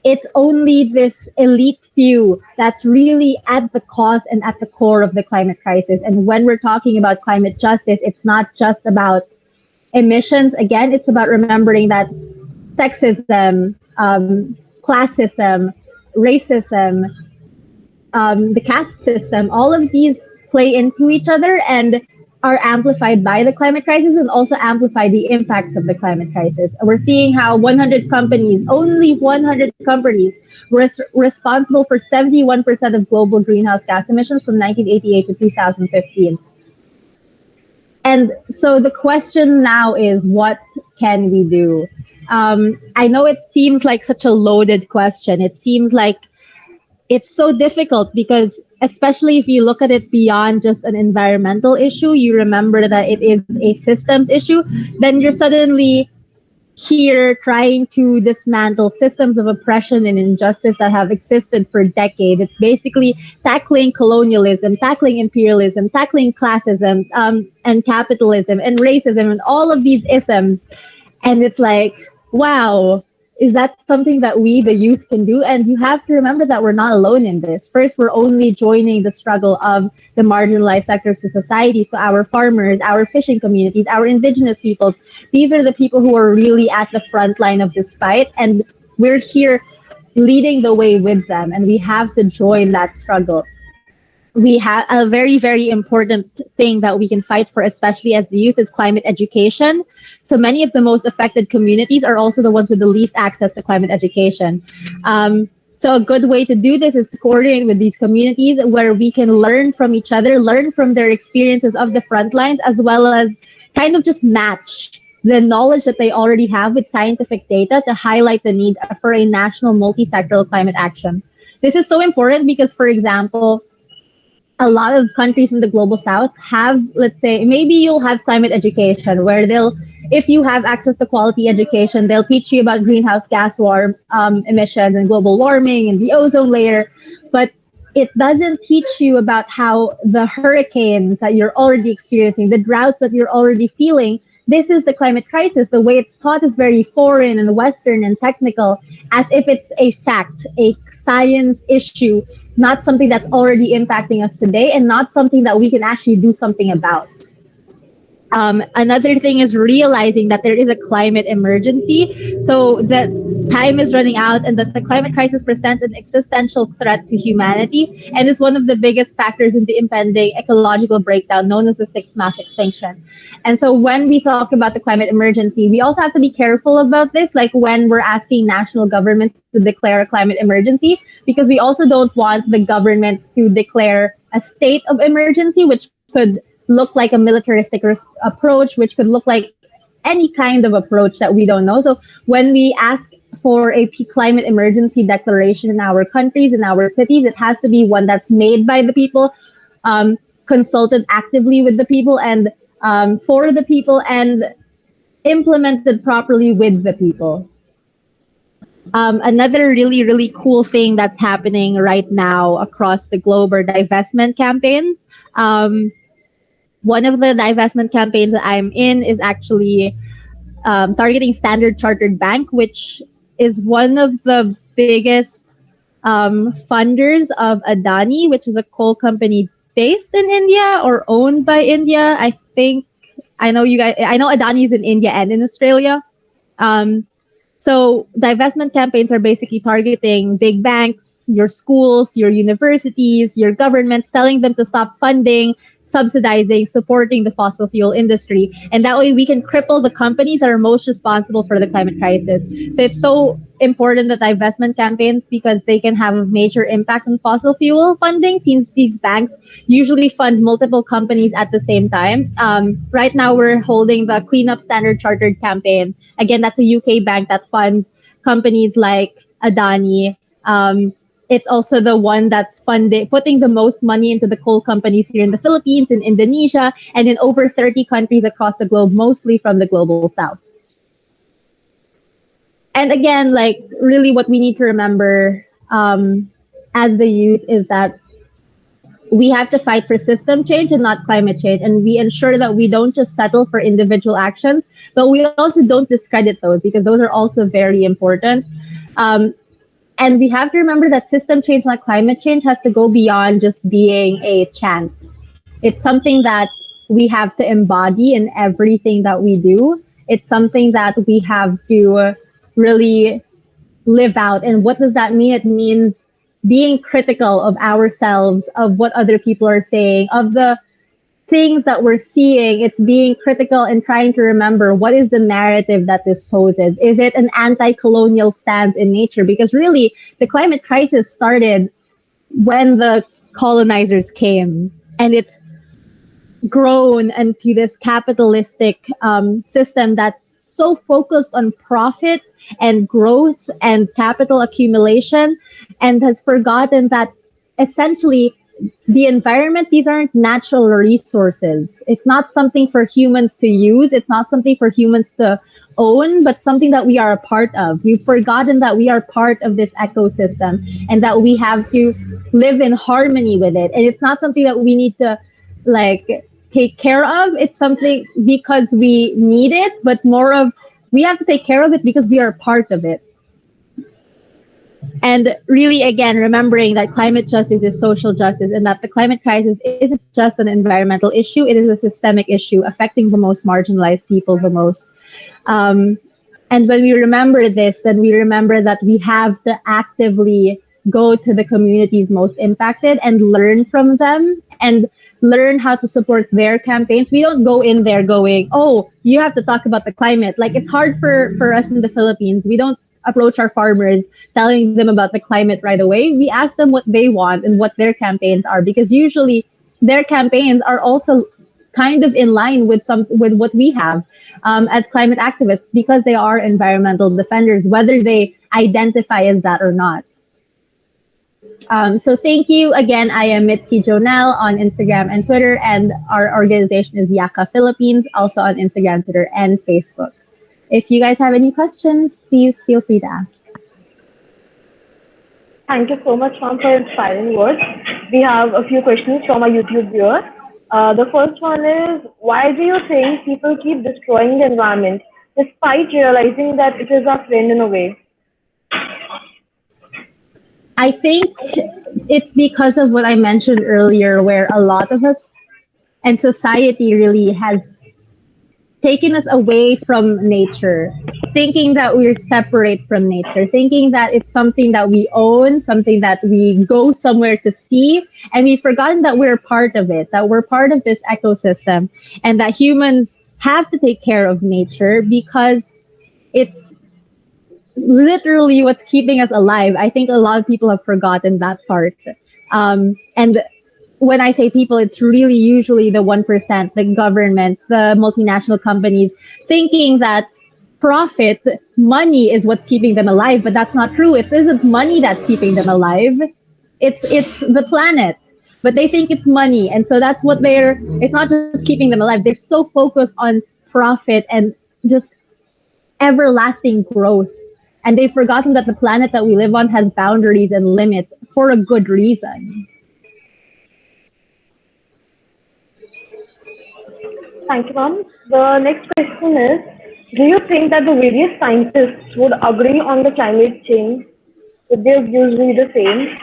it's only this elite few that's really at the cause and at the core of the climate crisis. And when we're talking about climate justice, it's not just about emissions. Again, it's about remembering that sexism, classism, racism, the caste system, all of these play into each other and are amplified by the climate crisis and also amplify the impacts of the climate crisis. We're seeing how 100 companies, only 100 companies, were responsible for 71% of global greenhouse gas emissions from 1988 to 2015. And so the question now is, what can we do? I know it seems like such a loaded question. It seems like it's so difficult because, especially if you look at it beyond just an environmental issue, you remember that it is a systems issue, then you're suddenly here trying to dismantle systems of oppression and injustice that have existed for decades. It's basically tackling colonialism, tackling imperialism, tackling classism, and capitalism and racism and all of these isms. And it's like, wow, is that something that we, the youth, can do? And you have to remember that we're not alone in this. First, we're only joining the struggle of the marginalized sectors of society. So our farmers, our fishing communities, our indigenous peoples, these are the people who are really at the front line of this fight. And we're here leading the way with them. And we have to join that struggle. We have a very, very important thing that we can fight for, especially as the youth, is climate education. So many of the most affected communities are also the ones with the least access to climate education. So a good way to do this is to coordinate with these communities where we can learn from each other, learn from their experiences of the front lines, as well as kind of just match the knowledge that they already have with scientific data to highlight the need for a national multi-sectoral climate action. This is so important because, for example, a lot of countries in the global south have, let's say, maybe you'll have climate education where if you have access to quality education, they'll teach you about greenhouse gas emissions and global warming and the ozone layer. But it doesn't teach you about how the hurricanes that you're already experiencing, the droughts that you're already feeling, this is the climate crisis. The way it's taught is very foreign and Western and technical, as if it's a fact, a science issue, not something that's already impacting us today and not something that we can actually do something about. Another thing is realizing that there is a climate emergency. So that time is running out and that the climate crisis presents an existential threat to humanity and is one of the biggest factors in the impending ecological breakdown known as the sixth mass extinction. And so when we talk about the climate emergency, we also have to be careful about this, like when we're asking national governments to declare a climate emergency, because we also don't want the governments to declare a state of emergency, which could look like a militaristic approach, which could look like any kind of approach that we don't know. So when we ask for a climate emergency declaration in our countries, in our cities, it has to be one that's made by the people, consulted actively with the people and for the people, and implemented properly with the people. Another really, really cool thing that's happening right now across the globe are divestment campaigns. One of the divestment campaigns that I'm in is actually targeting Standard Chartered Bank, which is one of the biggest funders of Adani, which is a coal company based in India or owned by India. I know Adani is in India and in Australia. So divestment campaigns are basically targeting big banks, your schools, your universities, your governments, telling them to stop funding, subsidizing, supporting the fossil fuel industry. And that way we can cripple the companies that are most responsible for the climate crisis. So it's so important that divestment campaigns, because they can have a major impact on fossil fuel funding, since these banks usually fund multiple companies at the same time. Right now we're holding the Clean Up Standard Chartered campaign. Again, that's a UK bank that funds companies like Adani. It's also the one that's putting the most money into the coal companies here in the Philippines, in Indonesia, and in over 30 countries across the globe, mostly from the global south. And again, like really what we need to remember as the youth is that we have to fight for system change and not climate change. And we ensure that we don't just settle for individual actions, but we also don't discredit those because those are also very important. And we have to remember that system change, like climate change, has to go beyond just being a chant. It's something that we have to embody in everything that we do. It's something that we have to really live out. And what does that mean? It means being critical of ourselves, of what other people are saying, of the things that we're seeing. It's being critical and trying to remember what is the narrative that this poses. Is it an anti-colonial stance in nature? Because really, the climate crisis started when the colonizers came, and it's grown into this capitalistic system that's so focused on profit and growth and capital accumulation, and has forgotten that essentially the environment, these aren't natural resources. It's not something for humans to use. It's not something for humans to own, but something that we are a part of. We've forgotten that we are part of this ecosystem and that we have to live in harmony with it. And it's not something that we need to like take care of. It's something because we need it, but more of we have to take care of it because we are a part of it. And really, again, remembering that climate justice is social justice and that the climate crisis isn't just an environmental issue, it is a systemic issue affecting the most marginalized people the most. And when we remember this, then we remember that we have to actively go to the communities most impacted and learn from them and learn how to support their campaigns. We don't go in there going, oh, you have to talk about the climate. Like, it's hard for us in the Philippines. We don't approach our farmers telling them about the climate right away. We ask them what they want and what their campaigns are, because usually their campaigns are also kind of in line with what we have as climate activists, because they are environmental defenders, whether they identify as that or not. So thank you again. I am Mitzi Jonelle on Instagram and Twitter, and our organization is Yaka Philippines, also on Instagram, Twitter, and Facebook. If you guys have any questions, please feel free to ask. Thank you so much, ma'am, for inspiring words. We have a few questions from our YouTube viewers. The first one is, why do you think people keep destroying the environment despite realizing that it is our friend in a way? I think it's because of what I mentioned earlier, where a lot of us and society really has taken us away from nature, thinking that we're separate from nature, thinking that it's something that we own, something that we go somewhere to see, and we've forgotten that we're part of it, that we're part of this ecosystem, and that humans have to take care of nature because it's literally what's keeping us alive. I think a lot of people have forgotten that part. And when I say people, it's really usually the 1%, the governments, the multinational companies, thinking that profit, money is what's keeping them alive, but that's not true. It isn't money that's keeping them alive. It's the planet, but they think it's money. And so that's what it's not just keeping them alive. They're so focused on profit and just everlasting growth. And they've forgotten that the planet that we live on has boundaries and limits for a good reason. Thank you, ma'am. The next question is, do you think that the various scientists would agree on the climate change? Would their views be the same?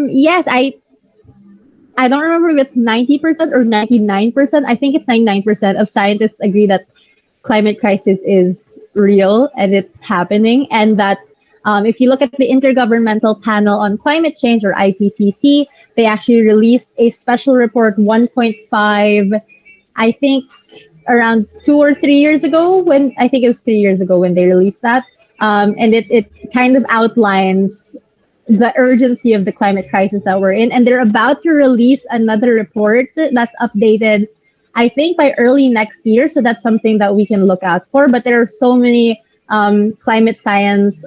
Yes, I don't remember if it's 90% or 99%. I think it's 99% of scientists agree that climate crisis is real and it's happening, and that if you look at the Intergovernmental Panel on Climate Change, or IPCC, they actually released a special report 1.5, I think around 2 or 3 years ago, when I think it was 3 years ago when they released that. And it kind of outlines the urgency of the climate crisis that we're in. And they're about to release another report that's updated, I think, by early next year. So that's something that we can look out for. But there are so many climate science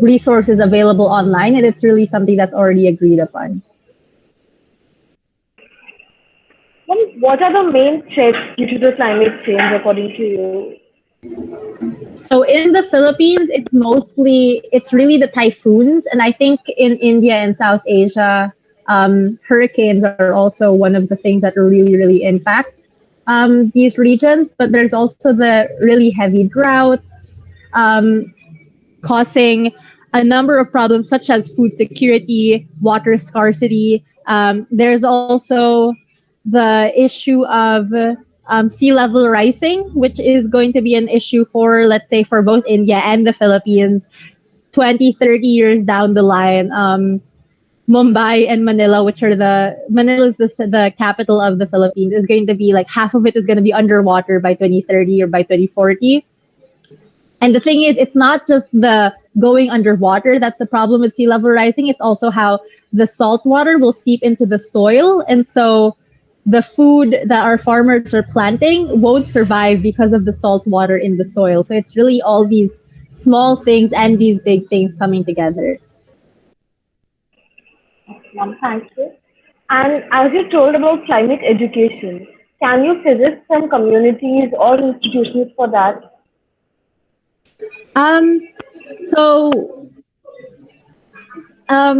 resources available online, and it's really something that's already agreed upon. What are the main threats due to the climate change, according to you? So in the Philippines, it's really the typhoons, and I think in India and South Asia, hurricanes are also one of the things that really impact these regions. But there's also the really heavy droughts, causing a number of problems such as food security, water scarcity. There's also the issue of sea level rising, which is going to be an issue for, let's say, for both India and the Philippines 20, 30 years down the line. Mumbai and Manila, Manila is the capital of the Philippines, is going to be like half of it is going to be underwater by 2030 or by 2040. And the thing is, it's not just the going underwater that's the problem with sea level rising. It's also how the salt water will seep into the soil. And so the food that our farmers are planting won't survive because of the salt water in the soil. So it's really all these small things and these big things coming together. Thank you. And as you told about climate education, can you suggest some communities or institutions for that?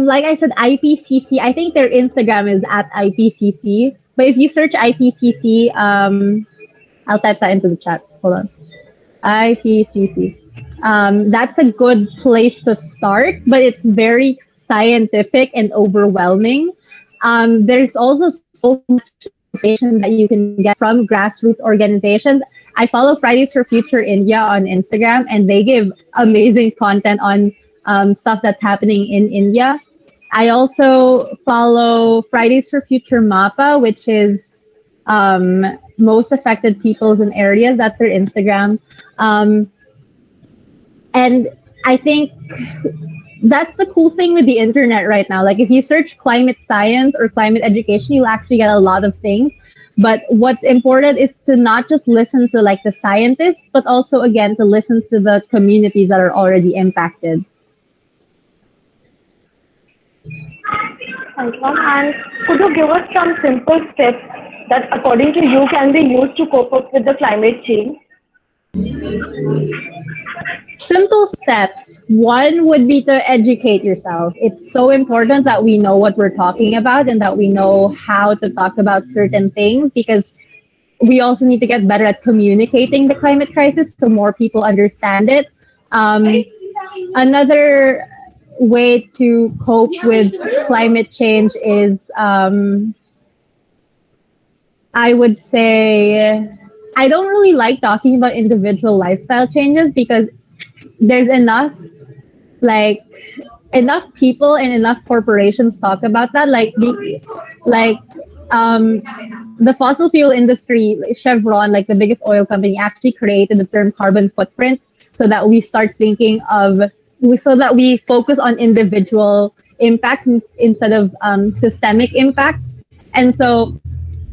Like I said, IPCC, I think their Instagram is at IPCC. But if you search IPCC, I'll type that into the chat. Hold on. IPCC. That's a good place to start, but it's very scientific and overwhelming. There's also so much information that you can get from grassroots organizations. I follow Fridays for Future India on Instagram, and they give amazing content on stuff that's happening in India. I also follow Fridays for Future MAPA, which is most affected peoples and areas. That's their Instagram. And I think that's the cool thing with the internet right now. Like if you search climate science or climate education, you'll actually get a lot of things. But what's important is to not just listen to like the scientists, but also again to listen to the communities that are already impacted. Thank you. And could you give us some simple steps that according to you can be used to cope up with the climate change? Simple steps. One would be to educate yourself. It's so important that we know what we're talking about and that we know how to talk about certain things, because we also need to get better at communicating the climate crisis so more people understand it. Another way to cope with climate change is, I would say, I don't really like talking about individual lifestyle changes because there's enough people and enough corporations talk about that. The fossil fuel industry, Chevron, like the biggest oil company, actually created the term carbon footprint so that we start thinking so that we focus on individual impact instead of systemic impact. And so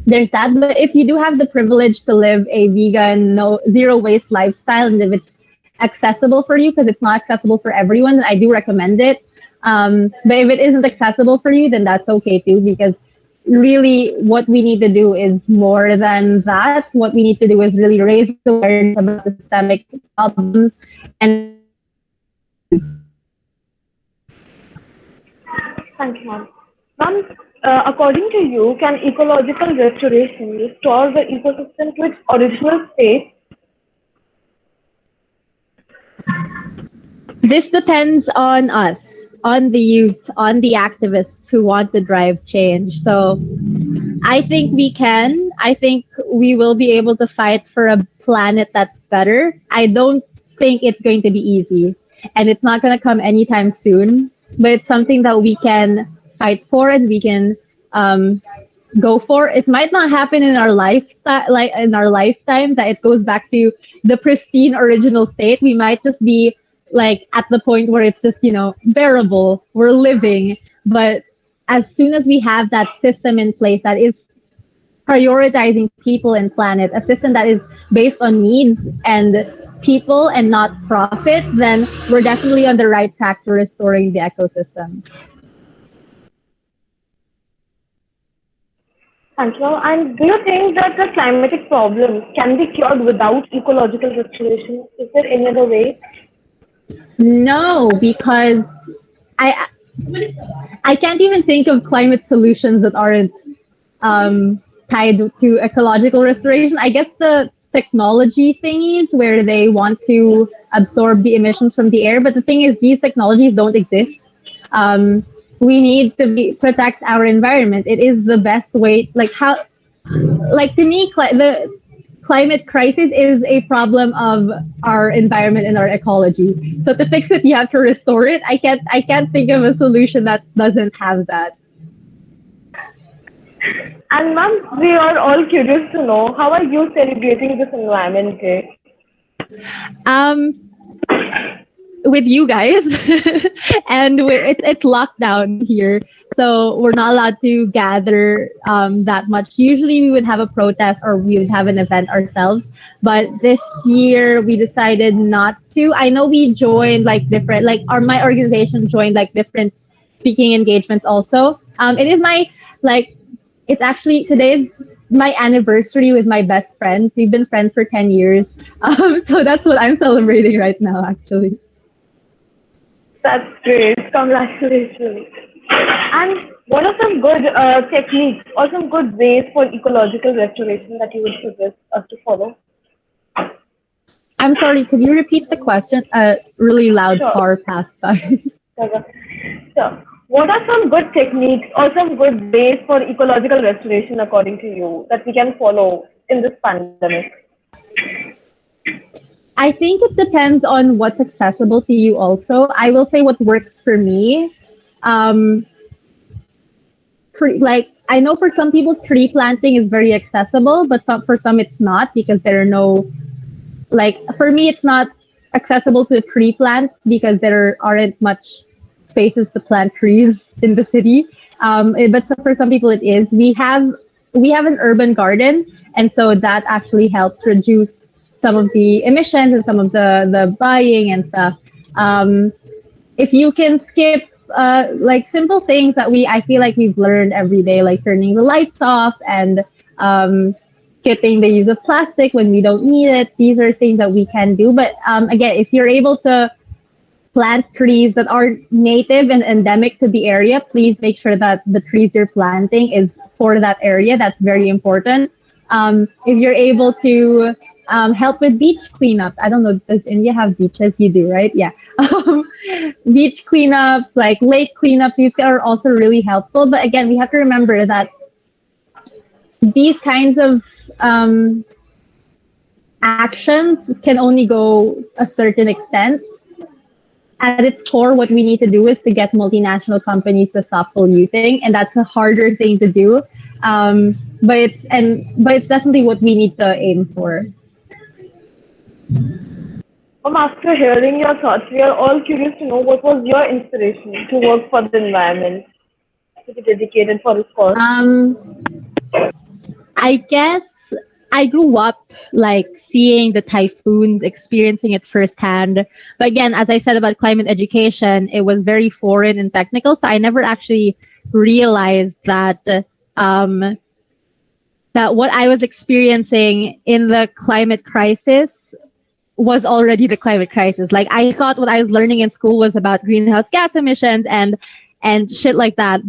there's that. But if you do have the privilege to live a vegan, zero waste lifestyle, and if it's accessible for you, because it's not accessible for everyone, then I do recommend it. But if it isn't accessible for you, then that's okay too, because really what we need to do is more than that. What we need to do is really raise awareness about the systemic problems. And thank you, ma'am. Ma'am, according to you, can ecological restoration restore the ecosystem to its original state? This depends on us, on the youth, on the activists who want to drive change. So I think we can. I think we will be able to fight for a planet that's better. I don't think it's going to be easy, and it's not going to come anytime soon, but it's something that we can fight for and we can go for. It might not happen in our lifestyle, like in our lifetime, that it goes back to the pristine original state. We might just be like at the point where it's just, bearable, we're living. But as soon as we have that system in place that is prioritizing people and planet, a system that is based on needs and people and not profit, then we're definitely on the right track to restoring the ecosystem. Thank you. And do you think that the climatic problems can be cured without ecological restoration? Is there any other way? No, because I I can't even think of climate solutions that aren't tied to ecological restoration. I guess the technology thingies where they want to absorb the emissions from the air, but the thing is, these technologies don't exist. We need to protect our environment. It is the best way. Like to me, the climate crisis is a problem of our environment and our ecology. So to fix it, you have to restore it. I can't think of a solution that doesn't have that. And ma'am, we are all curious to know, how are you celebrating this Environment Day? With you guys, and it's lockdown here, so we're not allowed to gather that much. Usually we would have a protest or we would have an event ourselves, but this year we decided not to. I know we joined like different, my organization joined like different speaking engagements also. It is my it's actually, today is my anniversary with my best friends. We've been friends for 10 years. So that's what I'm celebrating right now, actually. That's great. Congratulations. And what are some good techniques or some good ways for ecological restoration that you would suggest us to follow? I'm sorry, could you repeat the question? Really loud Sure. car passed by. So, what are some good techniques or some good ways for ecological restoration according to you that we can follow in this pandemic? I think it depends on what's accessible to you also. I will say what works for me. I know for some people tree planting is very accessible, but for some it's not, because there are no, for me it's not accessible to tree plant because there aren't much spaces to plant trees in the city. But for some people it is. We have an urban garden, and so that actually helps reduce some of the emissions and some of the buying and stuff. If you can skip simple things that I feel like we've learned every day, like turning the lights off and skipping the use of plastic when we don't need it. These are things that we can do. But again, if you're able to plant trees that are native and endemic to the area, please make sure that the trees you're planting is for that area. That's very important. If you're able to help with beach cleanups, I don't know, does India have beaches? You do, right? Yeah. Beach cleanups, like lake cleanups, these are also really helpful. But again, we have to remember that these kinds of actions can only go a certain extent. At its core, what we need to do is to get multinational companies to stop polluting, and that's a harder thing to do. But it's definitely what we need to aim for. After hearing your thoughts, we are all curious to know, what was your inspiration to work for the environment, to be dedicated for this cause? I guess I grew up seeing the typhoons, experiencing it firsthand. But again, as I said about climate education, it was very foreign and technical. So I never actually realized that that what I was experiencing in the climate crisis was already the climate crisis. I thought what I was learning in school was about greenhouse gas emissions and shit like that.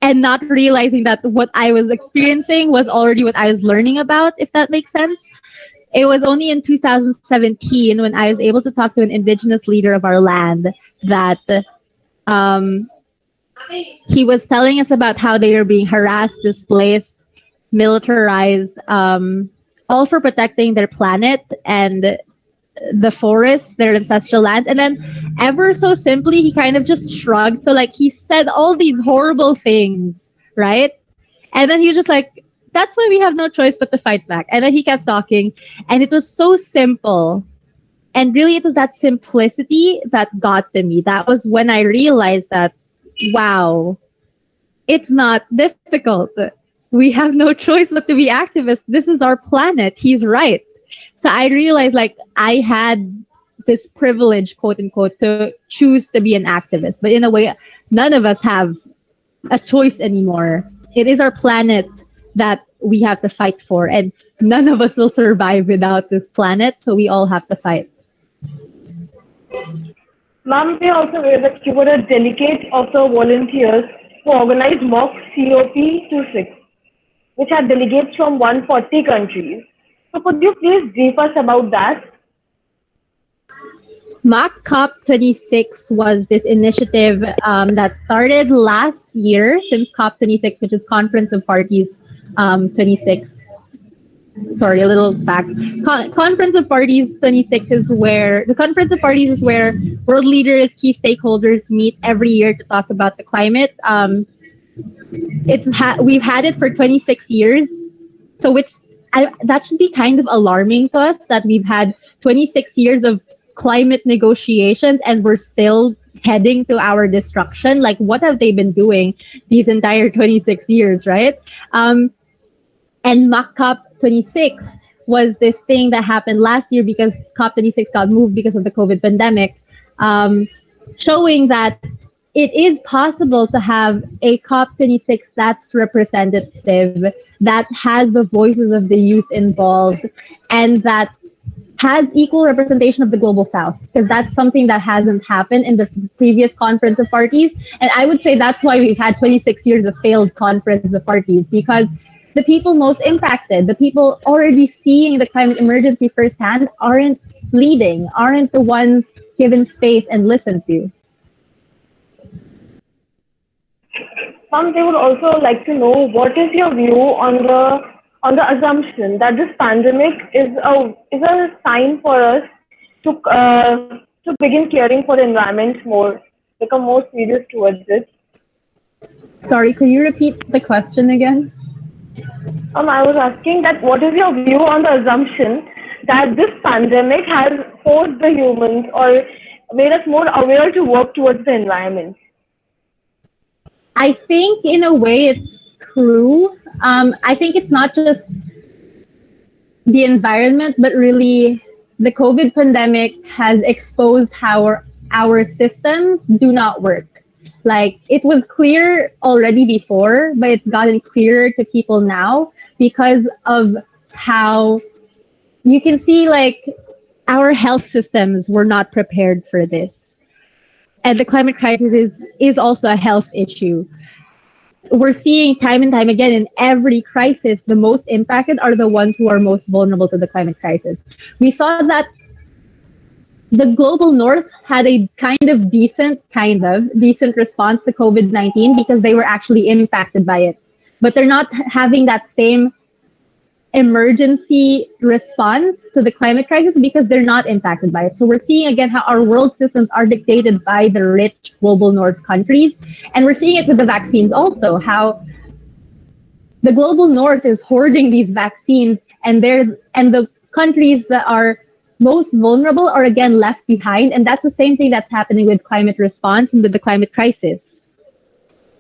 And not realizing that what I was experiencing was already what I was learning about, if that makes sense. It was only in 2017 when I was able to talk to an indigenous leader of our land that he was telling us about how they were being harassed, displaced, militarized, all for protecting their planet and the forests, their ancestral lands. And then ever so simply, he kind of just shrugged. So he said all these horrible things, right? And then he was just that's why we have no choice but to fight back. And then he kept talking, and it was so simple. And really, it was that simplicity that got to me. That was when I realized that, wow, it's not difficult. We have no choice but to be activists. This is our planet. He's right. So I realized I had this privilege, quote unquote, to choose to be an activist. But in a way, none of us have a choice anymore. it is our planet that we have to fight for, and none of us will survive without this planet, so we all have to fight. Ma'am, we also aware that you were a delegate of the volunteers who organized mock COP26, which had delegates from 140 countries. So could you please brief us about that? Mock COP26 was this initiative that started last year, since COP26, which is Conference of Parties 26. Sorry, a little back. Conference of Parties 26 is where world leaders, key stakeholders meet every year to talk about the climate. We've had it for 26 years, so that should be kind of alarming to us that we've had 26 years of climate negotiations and we're still heading to our destruction. Like, what have they been doing these entire 26 years, right? And mock COP26 was this thing that happened last year because COP26 got moved because of the COVID pandemic, showing that it is possible to have a COP26 that's representative, that has the voices of the youth involved, and that has equal representation of the global south, because that's something that hasn't happened in the previous Conference of Parties. And I would say that's why we've had 26 years of failed Conference of Parties, because the people most impacted, the people already seeing the climate emergency firsthand, aren't leading, aren't the ones given space and listened to. Ma'am, they would also like to know, what is your view on the assumption that this pandemic is a sign for us to begin caring for the environment more, become more serious towards it? Sorry, could you repeat the question again? I was asking that what is your view on the assumption that this pandemic has forced the humans or made us more aware to work towards the environment? I think in a way it's true. I think it's not just the environment, but really the COVID pandemic has exposed how our systems do not work. Like, it was clear already before, but it's gotten clearer to people now because of how you can see, like, our health systems were not prepared for this. And the climate crisis is also a health issue. We're seeing time and time again in every crisis, the most impacted are the ones who are most vulnerable to the climate crisis. We saw that the global north had a kind of decent response to COVID-19 because they were actually impacted by it. But they're not having that same emergency response to the climate crisis because they're not impacted by it. So we're seeing again how our world systems are dictated by the rich global north countries. And we're seeing it with the vaccines also, how the global north is hoarding these vaccines, and the countries that are most vulnerable are again left behind. And that's the same thing that's happening with climate response and with the climate crisis.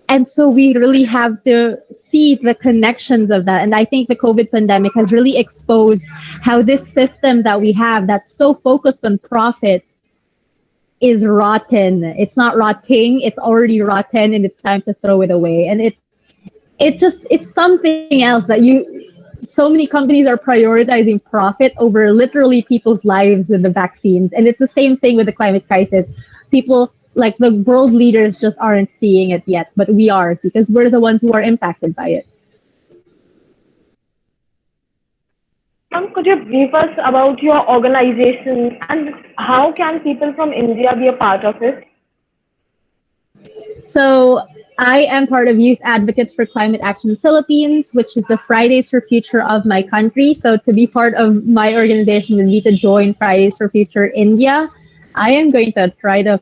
And so we really have to see the connections of that. And I think the COVID pandemic has really exposed how this system that we have that's so focused on profit is rotten. It's not rotting, it's already rotten, and it's time to throw it away. And it's something else that so many companies are prioritizing profit over literally people's lives with the vaccines. And it's the same thing with the climate crisis. People, like the world leaders, just aren't seeing it yet, but we are, because we're the ones who are impacted by it. Could you brief us about your organization and how can people from India be a part of it? So I am part of Youth Advocates for Climate Action Philippines, which is the Fridays for Future of my country. So to be part of my organization would be to join Fridays for Future India. I am going to try to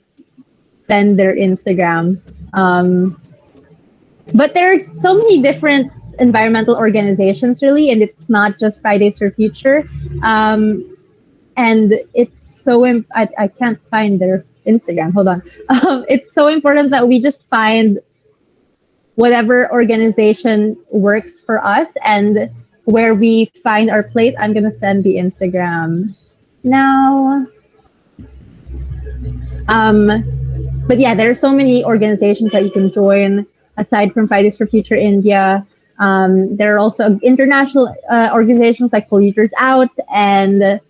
send their Instagram. But there are so many different environmental organizations, really, and it's not just Fridays for Future. And it's so, I can't find their Instagram, hold on. It's so important that we just find whatever organization works for us and where we find our place. I'm gonna send the Instagram now. But yeah, there are so many organizations that you can join. aside from Fridays for Future India. There are also international organizations like Polluters Out and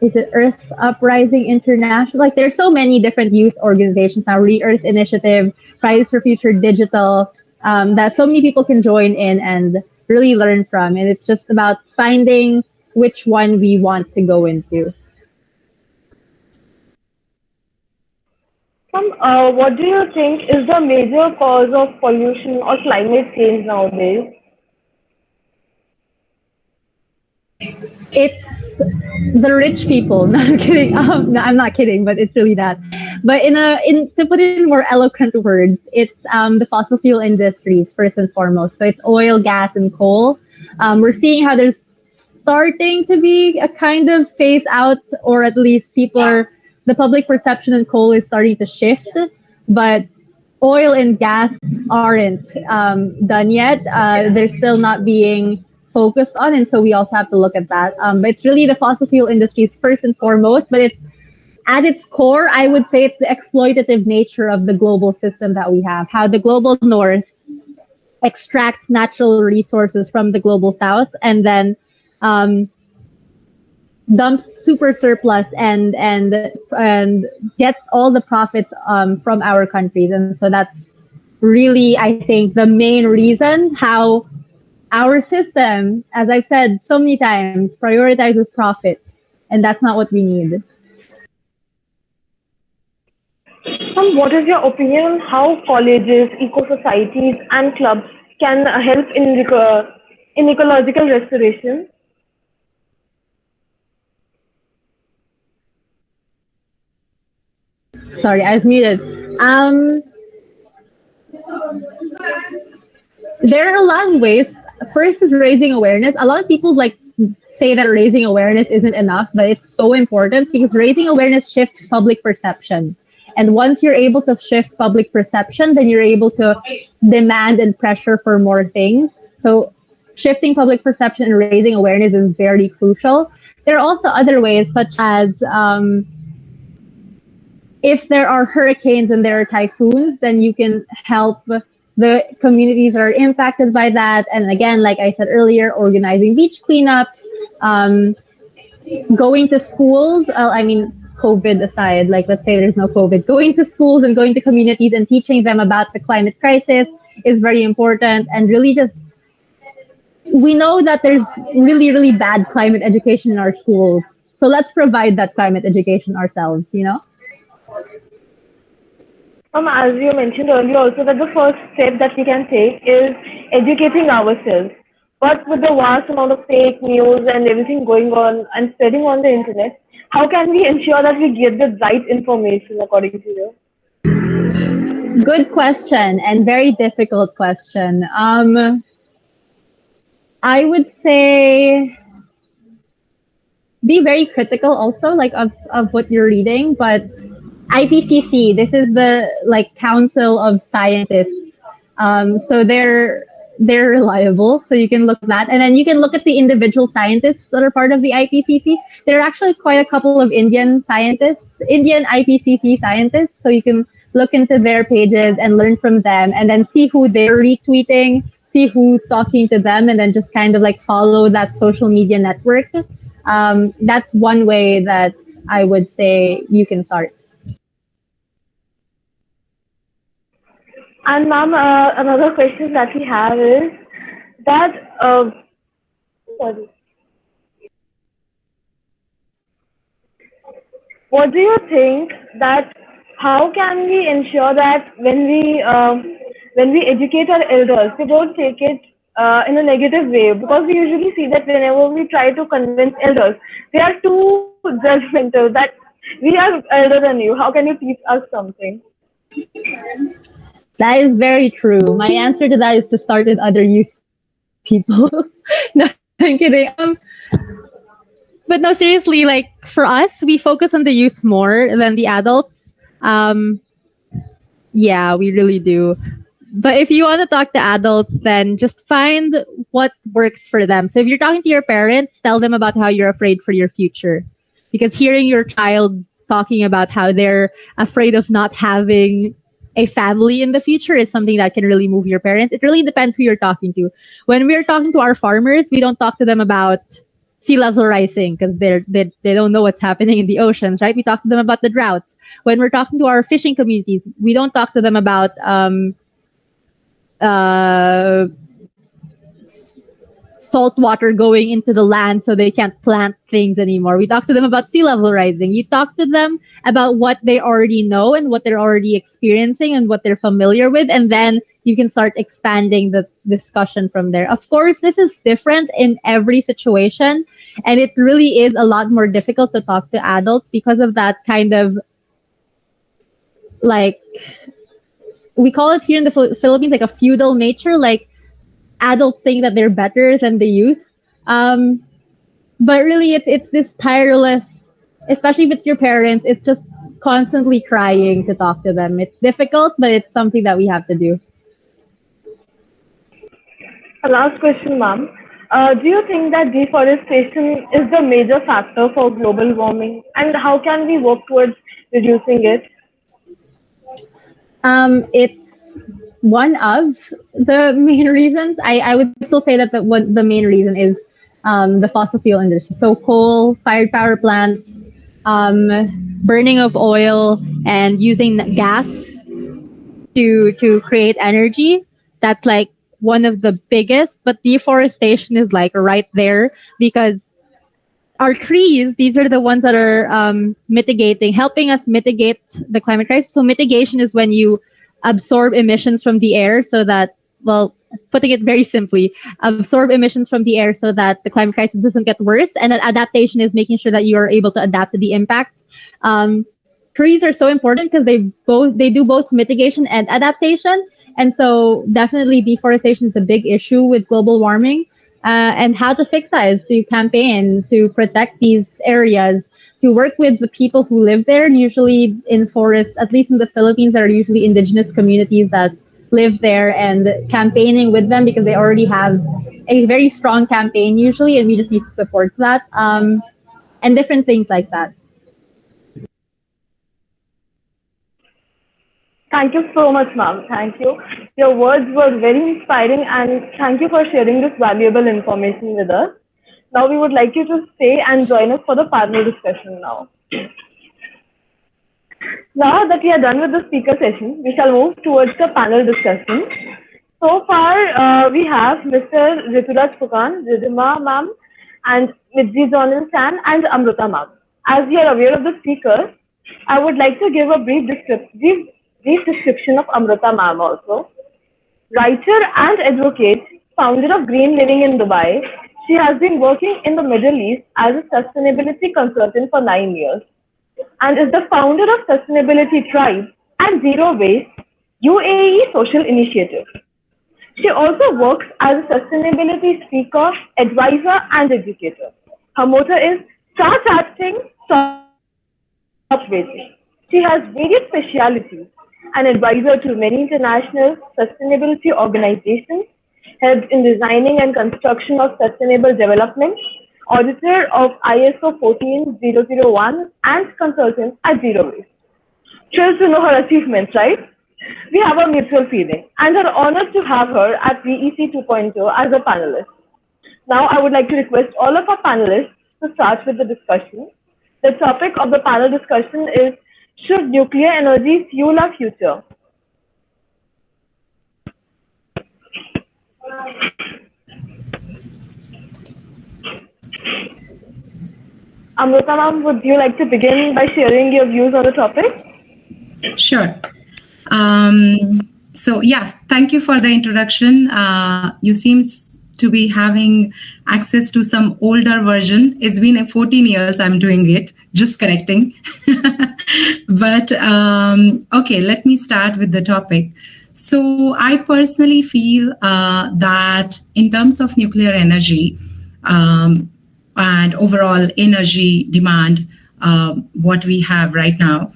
is it Earth Uprising International? Like there's so many different youth organizations now, Re-Earth Initiative, Fridays for Future Digital, that so many people can join in and really learn from. And it's just about finding which one we want to go into. What do you think is the major cause of pollution or climate change nowadays? It's the rich people. No, I'm kidding. No, I'm not kidding, but it's really that. But to put it in more eloquent words, it's the fossil fuel industries first and foremost. So it's oil, gas, and coal. We're seeing how there's starting to be a kind of phase out, or at least the public perception in coal is starting to shift. But oil and gas aren't done yet. They're still not being focused on, and so we also have to look at that. But it's really the fossil fuel industries first and foremost, but it's at its core, I would say it's the exploitative nature of the global system that we have, how the global north extracts natural resources from the global south and then dumps super surplus and gets all the profits from our countries. And so that's really, I think, the main reason how our system, as I've said so many times, prioritizes profit, and that's not what we need. What is your opinion on how colleges, eco-societies, and clubs can help in ecological restoration? Sorry, I was muted. There are a lot of ways. First is raising awareness. A lot of people say that raising awareness isn't enough, but it's so important because raising awareness shifts public perception. And once you're able to shift public perception, then you're able to demand and pressure for more things. So shifting public perception and raising awareness is very crucial. There are also other ways, such as if there are hurricanes and there are typhoons, then you can help the communities that are impacted by that. And again, like I said earlier, organizing beach cleanups, going to schools. COVID aside, let's say there's no COVID, going to schools and going to communities and teaching them about the climate crisis is very important. And really we know that there's really, really bad climate education in our schools. So let's provide that climate education ourselves, As you mentioned earlier also that the first step that we can take is educating ourselves. But with the vast amount of fake news and everything going on and spreading on the internet, how can we ensure that we get the right information according to you? Good question and very difficult question. I would say be very critical also of what you're reading, but IPCC, this is the Council of Scientists. So they're reliable. So you can look at that. And then you can look at the individual scientists that are part of the IPCC. There are actually quite a couple of Indian IPCC scientists. So you can look into their pages and learn from them and then see who they're retweeting, see who's talking to them, and then just kind of follow that social media network. That's one way that I would say you can start. And ma'am, another question that we have is that, what do you think that how can we ensure that when we educate our elders, we don't take it in a negative way? Because we usually see that whenever we try to convince elders, they are too judgmental that we are elder than you. How can you teach us something? That is very true. My answer to that is to start with other youth people. No, I'm kidding. But no, seriously, for us, we focus on the youth more than the adults. Yeah, we really do. But if you want to talk to adults, then just find what works for them. So if you're talking to your parents, tell them about how you're afraid for your future. Because hearing your child talking about how they're afraid of not having a family in the future is something that can really move your parents. It really depends who you're talking to. When we're talking to our farmers, we don't talk to them about sea level rising because they don't know what's happening in the oceans, right? We talk to them about the droughts. When we're talking to our fishing communities, we don't talk to them about salt water going into the land so they can't plant things anymore. We talk to them about sea level rising. You talk to them about what they already know and what they're already experiencing and what they're familiar with, and then you can start expanding the discussion from there. Of course, this is different in every situation, and it really is a lot more difficult to talk to adults because of that kind of, like, we call it here in the Philippines like a feudal nature, like adults think that they're better than the youth. But really it's this tireless, especially if it's your parents, it's just constantly crying to talk to them. It's difficult, but it's something that we have to do. A last question, ma'am. Do you think that deforestation is the major factor for global warming, and how can we work towards reducing it? It's one of the main reasons. I would still say that the main reason is the fossil fuel industry. So coal-fired power plants, burning of oil, and using gas to create energy. That's like one of the biggest, but deforestation is like right there because our trees, these are the ones that are helping us mitigate the climate crisis. So mitigation is when you absorb emissions from the air so that, well, putting it very simply, absorb emissions from the air so that the climate crisis doesn't get worse. And then adaptation is making sure that you are able to adapt to the impacts. Trees are so important because they do both mitigation and adaptation. And so definitely deforestation is a big issue with global warming. And how to fix that is to campaign, to protect these areas, to work with the people who live there. And usually in forests, at least in the Philippines, there are usually indigenous communities that live there, and campaigning with them because they already have a very strong campaign usually, and we just need to support that, and different things like that. Thank you so much, ma'am. Thank you. Your words were very inspiring, and thank you for sharing this valuable information with us. Now we would like you to stay and join us for the panel discussion now. Now that we are done with the speaker session, we shall move towards the panel discussion. So far, we have Mr. Rituraj Pukan, Ridhima ma'am, and Midji Jonal Chan, and Amrita ma'am. As you are aware of the speakers, I would like to give a brief description of Amrita ma'am also. Writer and advocate, founder of Green Living in Dubai, she has been working in the Middle East as a sustainability consultant for 9 years and is the founder of Sustainability Tribe and Zero Waste UAE Social Initiative. She also works as a sustainability speaker, advisor, and educator. Her motto is Start Acting, Stop Waiting. She has various specialities, an advisor to many international sustainability organizations, helped in designing and construction of sustainable development, auditor of ISO 14001, and consultant at Zero Waste. Thrilled to know her achievements, right? We have a mutual feeling and are honored to have her at VEC 2.0 as a panelist. Now I would like to request all of our panelists to start with the discussion. The topic of the panel discussion is, should nuclear energy fuel our future? Amrita ma'am, would you like to begin by sharing your views on the topic? Sure. So yeah, thank you for the introduction. You seem to be having access to some older version. It's been 14 years I'm doing it, just correcting. But okay, let me start with the topic. So I personally feel that in terms of nuclear energy and overall energy demand, what we have right now,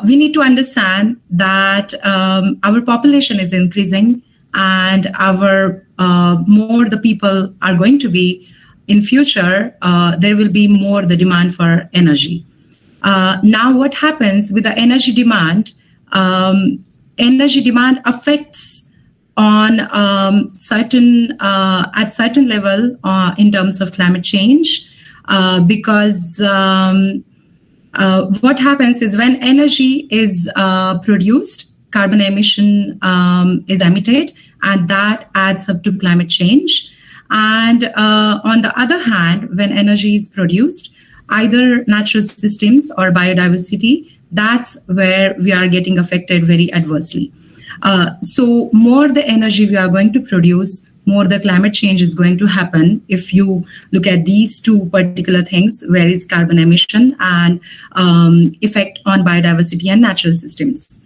we need to understand that our population is increasing, and our more the people are going to be in future, there will be more the demand for energy. Now, what happens with the energy demand? energy demand affects on at certain level in terms of climate change, because what happens is when energy is produced, carbon emission is emitted, and that adds up to climate change. And on the other hand, when energy is produced, either natural systems or biodiversity, that's where we are getting affected very adversely. So more the energy we are going to produce, more the climate change is going to happen. If you look at these two particular things, where is carbon emission and effect on biodiversity and natural systems.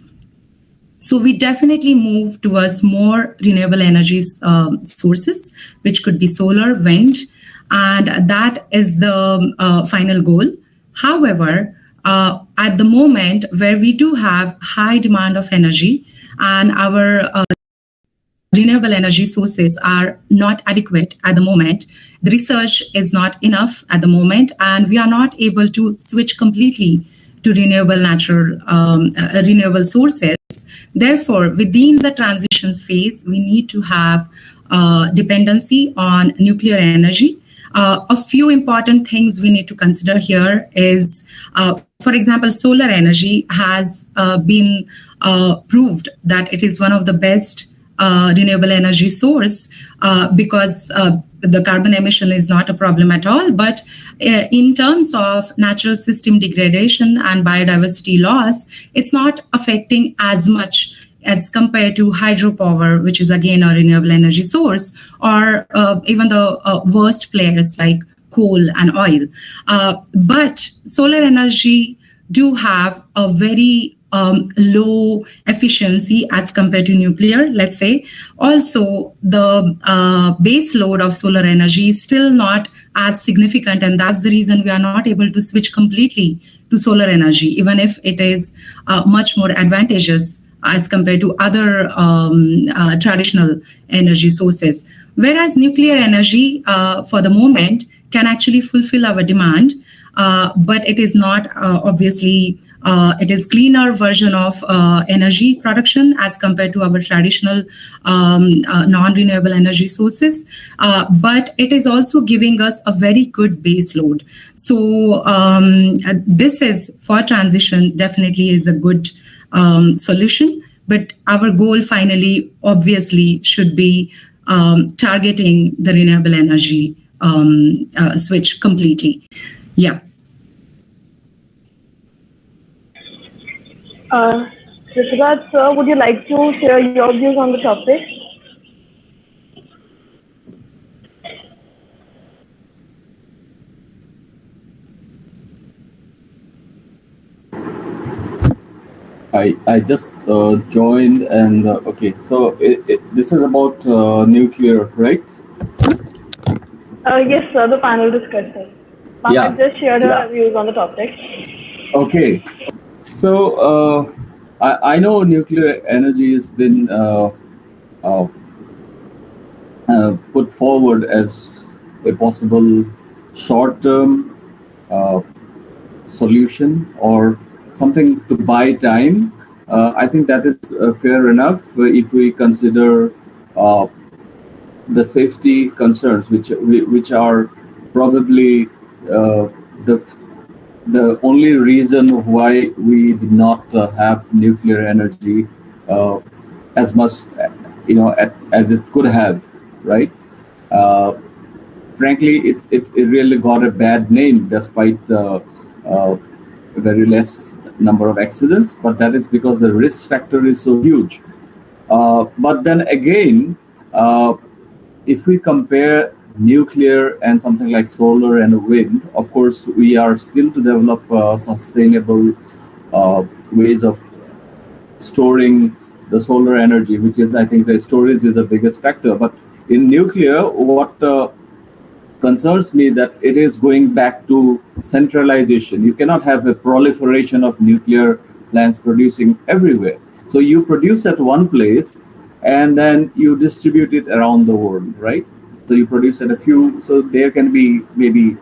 So we definitely move towards more renewable energy sources, which could be solar, wind, and that is the final goal. However, at the moment where we do have high demand of energy and our renewable energy sources are not adequate at the moment, the research is not enough at the moment, and we are not able to switch completely to renewable sources. Therefore, within the transition phase, we need to have dependency on nuclear energy. A few important things we need to consider here is, for example, solar energy has been proved that it is one of the best renewable energy source because the carbon emission is not a problem at all. But in terms of natural system degradation and biodiversity loss, it's not affecting as much as compared to hydropower, which is again a renewable energy source, or even the worst players like coal and oil. But solar energy do have a very low efficiency as compared to nuclear, let's say. Also, the base load of solar energy is still not as significant, and that's the reason we are not able to switch completely to solar energy, even if it is much more advantageous as compared to other traditional energy sources. Whereas nuclear energy, for the moment, can actually fulfill our demand, but it is not obviously. It is cleaner version of energy production as compared to our traditional non-renewable energy sources, but it is also giving us a very good base load. So this is, for transition, definitely is a good solution, but our goal finally obviously should be targeting the renewable energy switch completely. Yeah. Rishiraj, sir, would you like to share your views on the topic? I just joined, and okay, so this is about nuclear, right? Yes, sir, the panel discussion. Yeah. Just shared our views on the topic. Okay, so I know nuclear energy has been put forward as a possible short-term solution or something to buy time. I think that is fair enough if we consider the safety concerns, which are probably the only reason why we did not have nuclear energy as much, as it could have, right? Frankly, it really got a bad name despite very less number of accidents, but that is because the risk factor is so huge. But then again, if we compare nuclear and something like solar and wind, of course, we are still to develop sustainable ways of storing the solar energy, which is, I think, the storage is the biggest factor. But in nuclear, what concerns me that it is going back to centralization. You cannot have a proliferation of nuclear plants producing everywhere. So you produce at one place and then you distribute it around the world, right? So you produce at a few, so there can be maybe,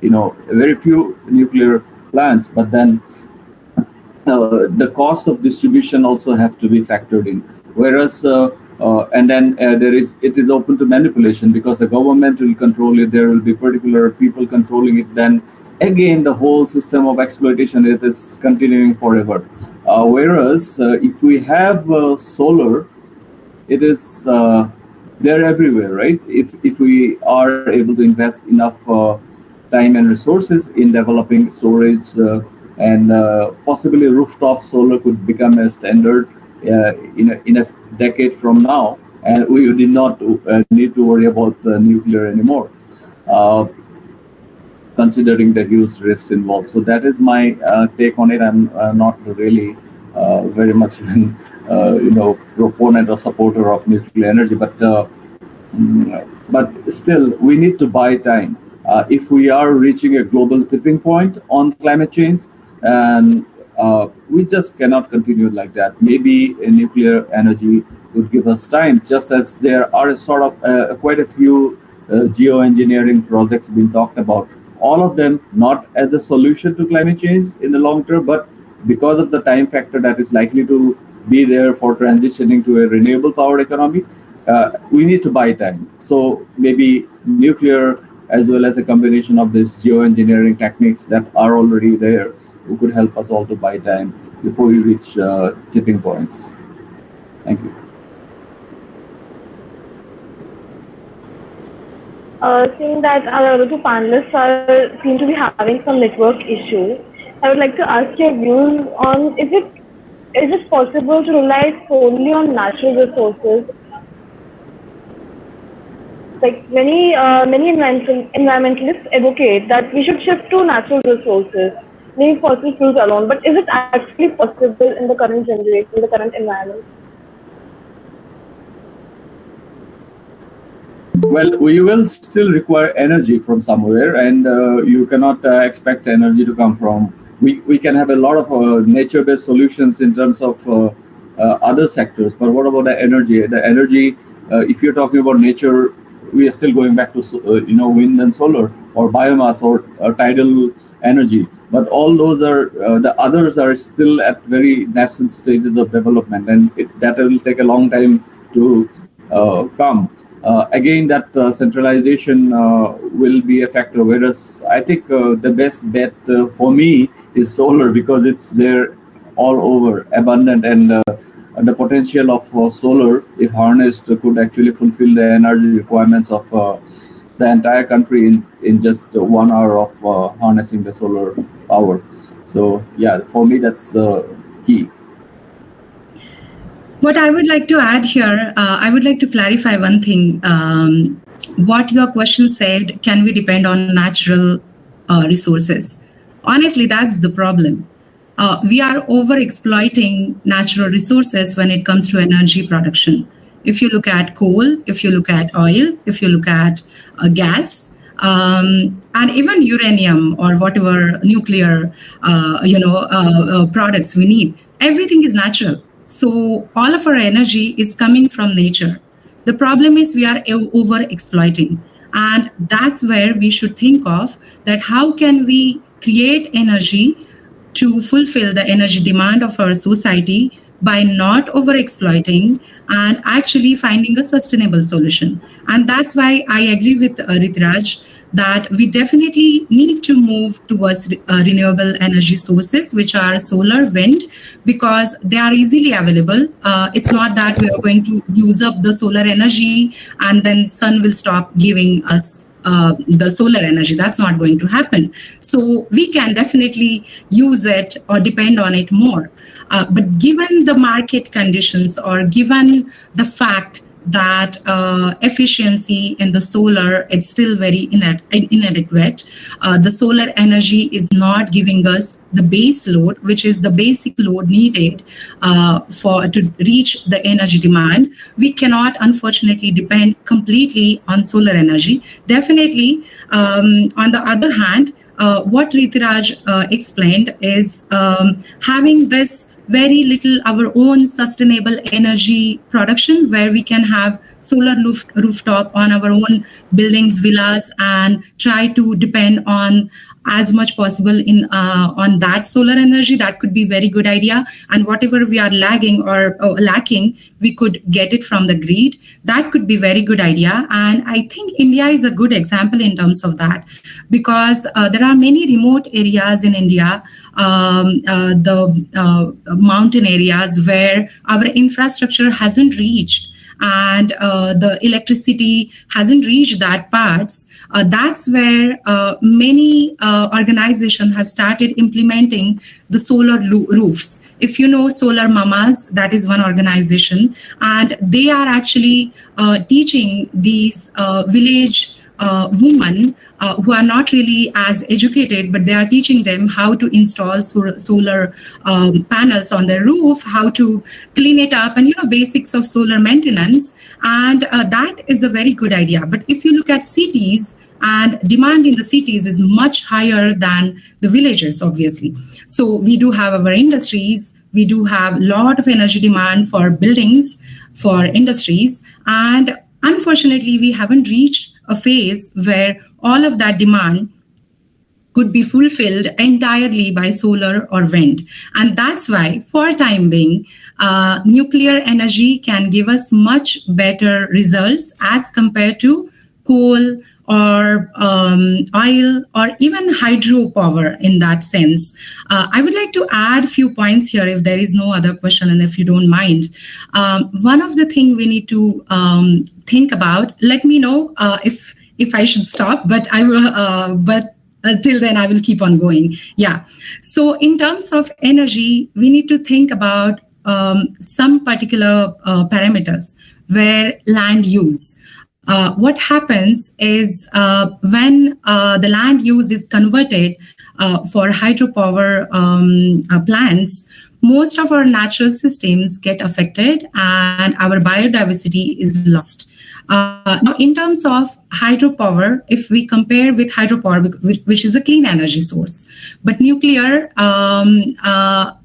very few nuclear plants, but then the cost of distribution also have to be factored in. Whereas, and then it is open to manipulation because the government will control it. There will be particular people controlling it. Then again, the whole system of exploitation, it is continuing forever. Whereas, if we have solar, it is they're everywhere, right? If we are able to invest enough time and resources in developing storage and possibly rooftop solar could become a standard in a decade from now, and we did not need to worry about nuclear anymore, considering the huge risks involved. So that is my take on it. I'm not really very much an proponent or supporter of nuclear energy, but still we need to buy time. If we are reaching a global tipping point on climate change, and we just cannot continue like that. Maybe nuclear energy would give us time, just as there are sort of quite a few geoengineering projects being talked about. All of them not as a solution to climate change in the long term, but because of the time factor that is likely to be there for transitioning to a renewable power economy, we need to buy time. So maybe nuclear, as well as a combination of these geoengineering techniques that are already there, who could help us all to buy time before we reach tipping points. Thank you. Seeing that our other two panelists seem to be having some network issues, I would like to ask your views on is it possible to rely solely on natural resources? Like many environmentalists advocate that we should shift to natural resources, leave fossil fuels alone. But is it actually possible in the current generation, in the current environment? Well, we will still require energy from somewhere, and you cannot expect energy to come from. We can have a lot of nature-based solutions in terms of other sectors, but what about the energy? The energy, if you're talking about nature, we are still going back to wind and solar or biomass or tidal energy. But all those are the others are still at very nascent stages of development, and that will take a long time to come. Again, that centralization will be a factor. Whereas I think the best bet for me is solar, because it's there all over, abundant, and the potential of solar, if harnessed, could actually fulfill the energy requirements of the entire country in just 1 hour of harnessing the solar power. So yeah, for me, that's the key. What I would like to add here, I would like to clarify one thing. What your question said, can we depend on natural resources? Honestly, that's the problem. We are over-exploiting natural resources when it comes to energy production. If you look at coal, if you look at oil, if you look at gas, and even uranium or whatever nuclear, products we need, everything is natural. So all of our energy is coming from nature. The problem is we are over-exploiting. And that's where we should think of that how can we create energy to fulfill the energy demand of our society by not over-exploiting and actually finding a sustainable solution. And that's why I agree with Rituraj that we definitely need to move towards renewable energy sources, which are solar, wind, because they are easily available. It's not that we are going to use up the solar energy and then sun will stop giving us the solar energy. That's not going to happen. So we can definitely use it or depend on it more. But given the market conditions or given the fact that efficiency in the solar is still very inadequate, the solar energy is not giving us the base load, which is the basic load needed to reach the energy demand. We cannot, unfortunately, depend completely on solar energy. Definitely, on the other hand, what Rituraj explained is having this very little our own sustainable energy production, where we can have solar rooftop on our own buildings, villas, and try to depend on as much possible in on that solar energy. That could be very good idea. And whatever we are lagging or lacking, we could get it from the grid. That could be very good idea. And I think India is a good example in terms of that, because there are many remote areas in India, the mountain areas, where our infrastructure hasn't reached, and the electricity hasn't reached that parts. That's where many organizations have started implementing the solar roofs. If you know Solar Mamas, that is one organization, and they are actually teaching these village women who are not really as educated, but they are teaching them how to install solar panels on their roof, how to clean it up, and basics of solar maintenance. And that is a very good idea. But if you look at cities, and demand in the cities is much higher than the villages, obviously. So we do have our industries, we do have a lot of energy demand for buildings, for industries, and unfortunately, we haven't reached a phase where all of that demand could be fulfilled entirely by solar or wind. And that's why, for time being, nuclear energy can give us much better results as compared to coal or oil, or even hydropower in that sense. I would like to add a few points here if there is no other question, and if you don't mind. One of the things we need to think about, let me know if I should stop, but I will, but till then I will keep on going. Yeah. So in terms of energy, we need to think about some particular parameters, where land use. What happens is when the land use is converted for hydropower plants, most of our natural systems get affected and our biodiversity is lost. Now, in terms of hydropower, if we compare with hydropower, which is a clean energy source, but nuclear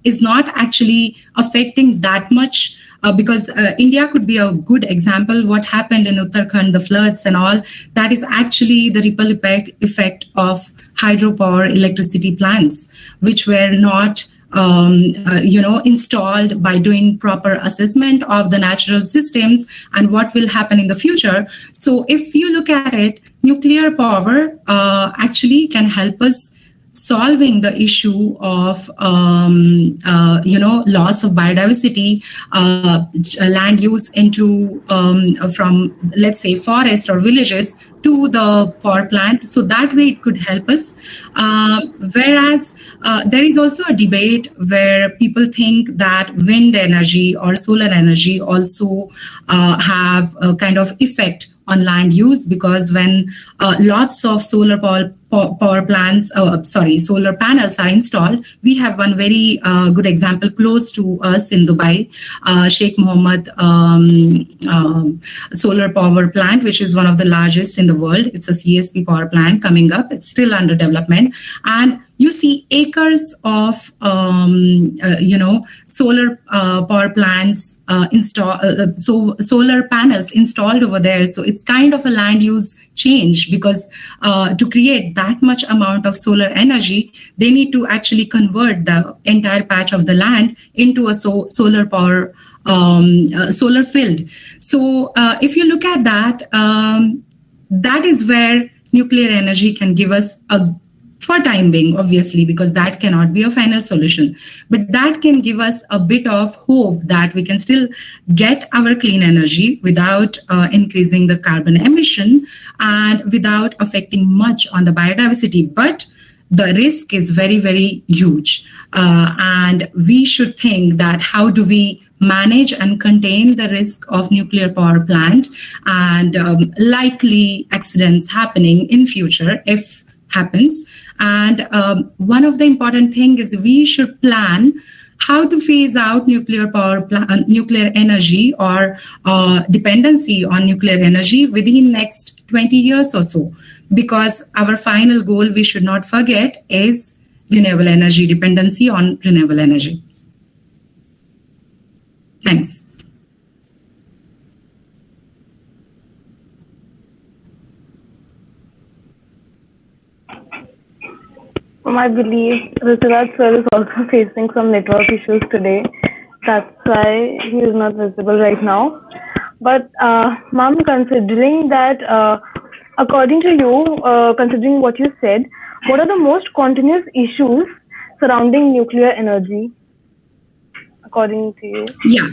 is not actually affecting that much. Because India could be a good example. What happened in Uttarakhand, the floods and all, that is actually the ripple effect of hydropower electricity plants, which were not installed by doing proper assessment of the natural systems and what will happen in the future. So if you look at it, nuclear power actually can help us solving the issue of loss of biodiversity, land use into from, let's say, forest or villages to the power plant. So that way it could help us. Whereas there is also a debate where people think that wind energy or solar energy also have a kind of effect on land use, because when lots of solar power plants, solar panels are installed, we have one very good example close to us in Dubai, Sheikh Mohammed solar power plant, which is one of the largest in the world. It's a CSP power plant coming up. It's still under development. And you see acres of, solar power plants solar panels installed over there. So it's kind of a land use change, because to create that much amount of solar energy, they need to actually convert the entire patch of the land into a solar power solar field. So if you look at that, that is where nuclear energy can give us for time being, obviously, because that cannot be a final solution. But that can give us a bit of hope that we can still get our clean energy without increasing the carbon emission and without affecting much on the biodiversity. But the risk is very, very huge. And we should think that how do we manage and contain the risk of nuclear power plant and likely accidents happening in future if happens. And one of the important things is we should plan how to phase out nuclear energy or dependency on nuclear energy within next 20 years or so, because our final goal, we should not forget, is renewable energy, dependency on renewable energy. Thanks. I believe Rituraj sir is also facing some network issues today. That's why he is not visible right now. But, ma'am, considering that, according to you, considering what you said, what are the most continuous issues surrounding nuclear energy, according to you? Yeah.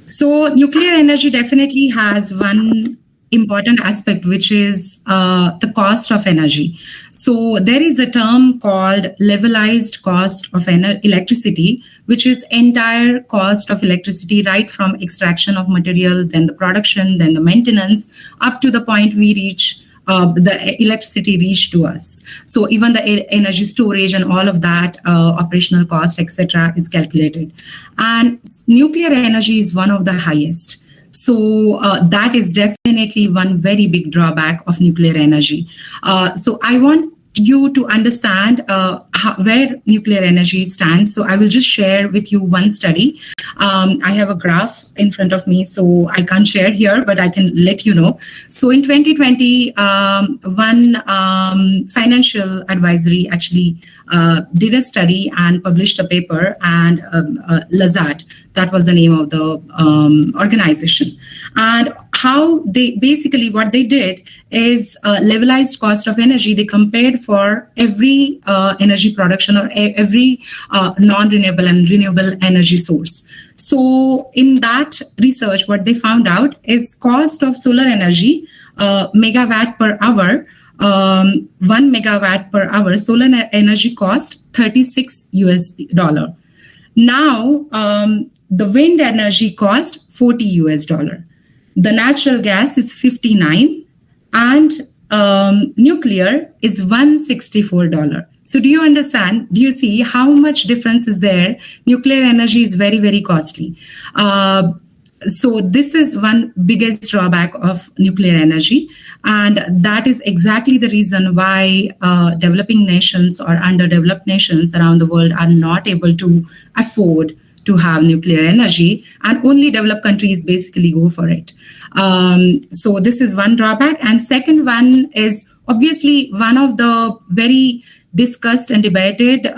So nuclear energy definitely has one important aspect, which is the cost of energy. So there is a term called levelized cost of electricity, which is entire cost of electricity, right from extraction of material, then the production, then the maintenance, up to the point we reach the electricity reach to us. So even the energy storage and all of that, operational cost, etc., is calculated. And nuclear energy is one of the highest. So that is definitely one very big drawback of nuclear energy. So I want you to understand where nuclear energy stands. So I will just share with you one study. I have a graph in front of me, so I can't share here, but I can let you know. So in 2020, one financial advisory actually did a study and published a paper, and Lazard, that was the name of the organization. And how they basically, what they did is levelized cost of energy. They compared for every energy production or every non-renewable and renewable energy source. So in that research, what they found out is cost of solar energy, megawatt per hour, 1 megawatt per hour, solar energy cost $36. Now, the wind energy cost $40. The natural gas is 59, and nuclear is $164. So do you understand? Do you see how much difference is there? Nuclear energy is very, very costly. So this is one biggest drawback of nuclear energy. And that is exactly the reason why developing nations or underdeveloped nations around the world are not able to afford to have nuclear energy, and only developed countries basically go for it. So this is one drawback. And second one is obviously one of the very discussed and debated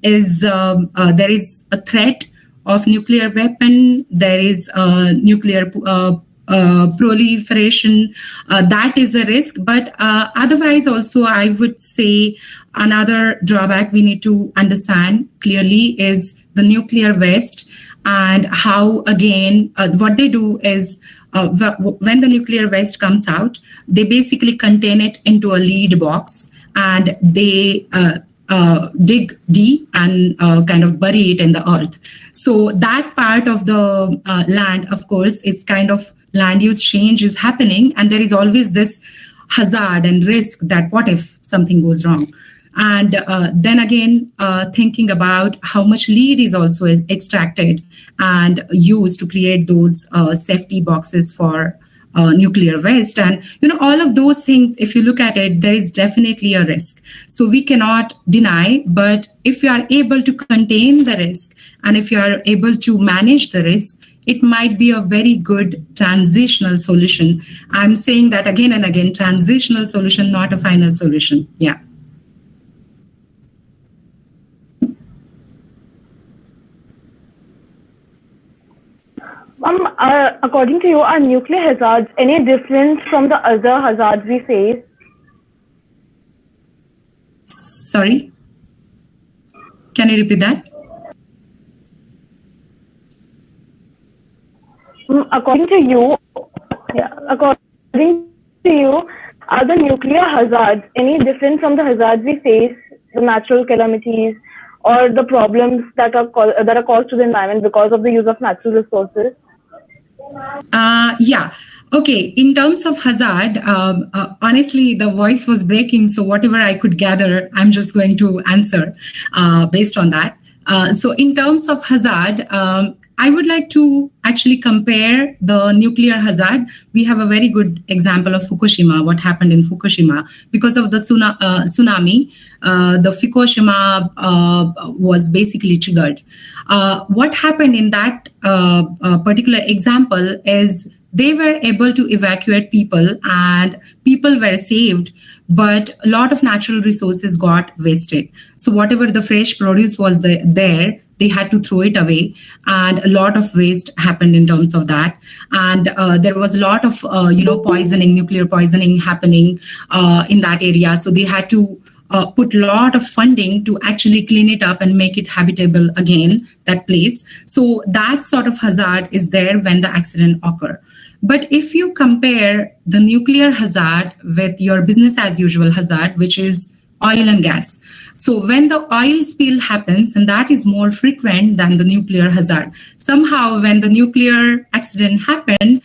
is there is a threat of nuclear weapon. There is nuclear proliferation. That is a risk. But otherwise also, I would say another drawback we need to understand clearly is the nuclear waste, and how, again, what they do is when the nuclear waste comes out, they basically contain it into a lead box, and they dig deep and kind of bury it in the earth. So that part of the land, of course, it's kind of land use change is happening, and there is always this hazard and risk that what if something goes wrong. And then again, thinking about how much lead is also extracted and used to create those safety boxes for nuclear waste. And, all of those things, if you look at it, there is definitely a risk. So we cannot deny, but if you are able to contain the risk, and if you are able to manage the risk, it might be a very good transitional solution. I'm saying that again and again, transitional solution, not a final solution. Yeah. According to you, are nuclear hazards any different from the other hazards we face? Sorry? Can you repeat that? According to you, are the nuclear hazards any different from the hazards we face, the natural calamities, or the problems that are caused to the environment because of the use of natural resources? Yeah. Okay. In terms of hazard, honestly, the voice was breaking. So whatever I could gather, I'm just going to answer based on that. So in terms of hazard, I would like to actually compare the nuclear hazard. We have a very good example of Fukushima, what happened in Fukushima. Because of the tsunami, the Fukushima was basically triggered. What happened in that particular example is they were able to evacuate people and people were saved, but a lot of natural resources got wasted. So whatever the fresh produce was there, they had to throw it away, and a lot of waste happened in terms of that. And there was a lot of poisoning, nuclear poisoning happening in that area. So they had to put a lot of funding to actually clean it up and make it habitable again, that place. So that sort of hazard is there when the accident occur. But if you compare the nuclear hazard with your business as usual hazard, which is oil and gas. So when the oil spill happens, and that is more frequent than the nuclear hazard. Somehow when the nuclear accident happened,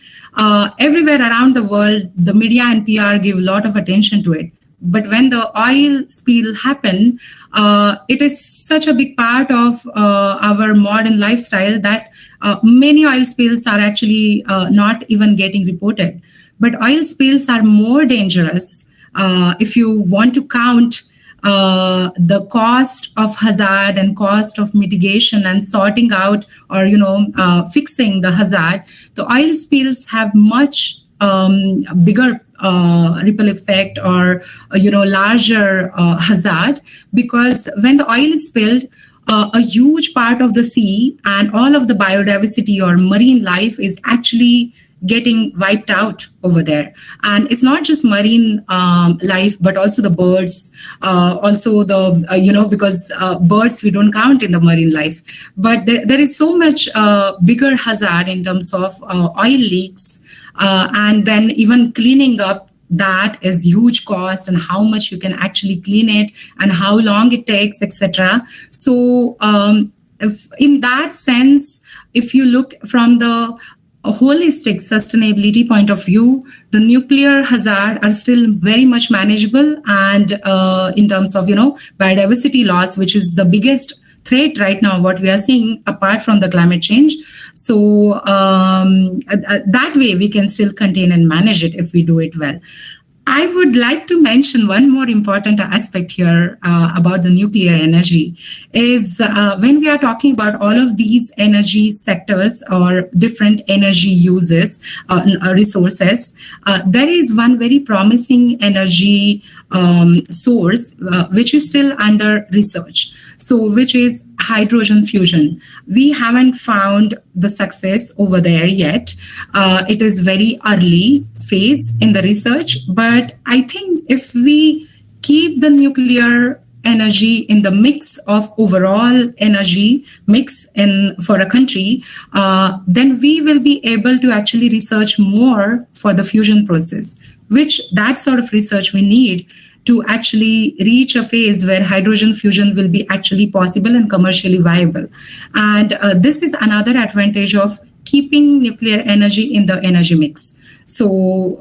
everywhere around the world, the media and PR give a lot of attention to it. But when the oil spill happened, it is such a big part of our modern lifestyle that many oil spills are actually not even getting reported. But oil spills are more dangerous if you want to count the cost of hazard and cost of mitigation and sorting out or fixing the hazard. The oil spills have much bigger ripple effect or larger hazard, because when the oil is spilled, a huge part of the sea and all of the biodiversity or marine life is actually getting wiped out over there. And it's not just marine life, but also the birds, also the, because birds we don't count in the marine life. But there is so much bigger hazard in terms of oil leaks, and then even cleaning up that is huge cost, and how much you can actually clean it and how long it takes, etc. So if in that sense, if you look from the holistic sustainability point of view, the nuclear hazard are still very much manageable. And in terms of biodiversity loss, which is the biggest threat right now, what we are seeing apart from the climate change. So that way we can still contain and manage it if we do it well. I would like to mention one more important aspect here about the nuclear energy is when we are talking about all of these energy sectors or different energy uses, resources, there is one very promising energy source which is still under research. So which is hydrogen fusion. We haven't found the success over there yet. It is very early phase in the research, but I think if we keep the nuclear energy in the mix of overall energy mix for a country, then we will be able to actually research more for the fusion process, which that sort of research we need to actually reach a phase where hydrogen fusion will be actually possible and commercially viable. And this is another advantage of keeping nuclear energy in the energy mix. So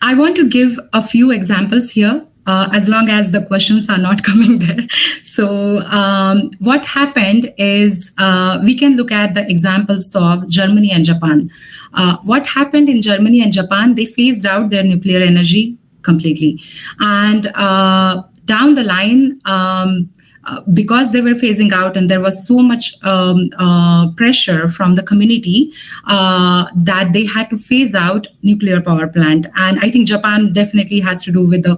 I want to give a few examples here, as long as the questions are not coming there. So what happened is we can look at the examples of Germany and Japan. What happened in Germany and Japan, they phased out their nuclear energy completely. And down the line, because they were phasing out and there was so much pressure from the community that they had to phase out nuclear power plant. And I think Japan definitely has to do with the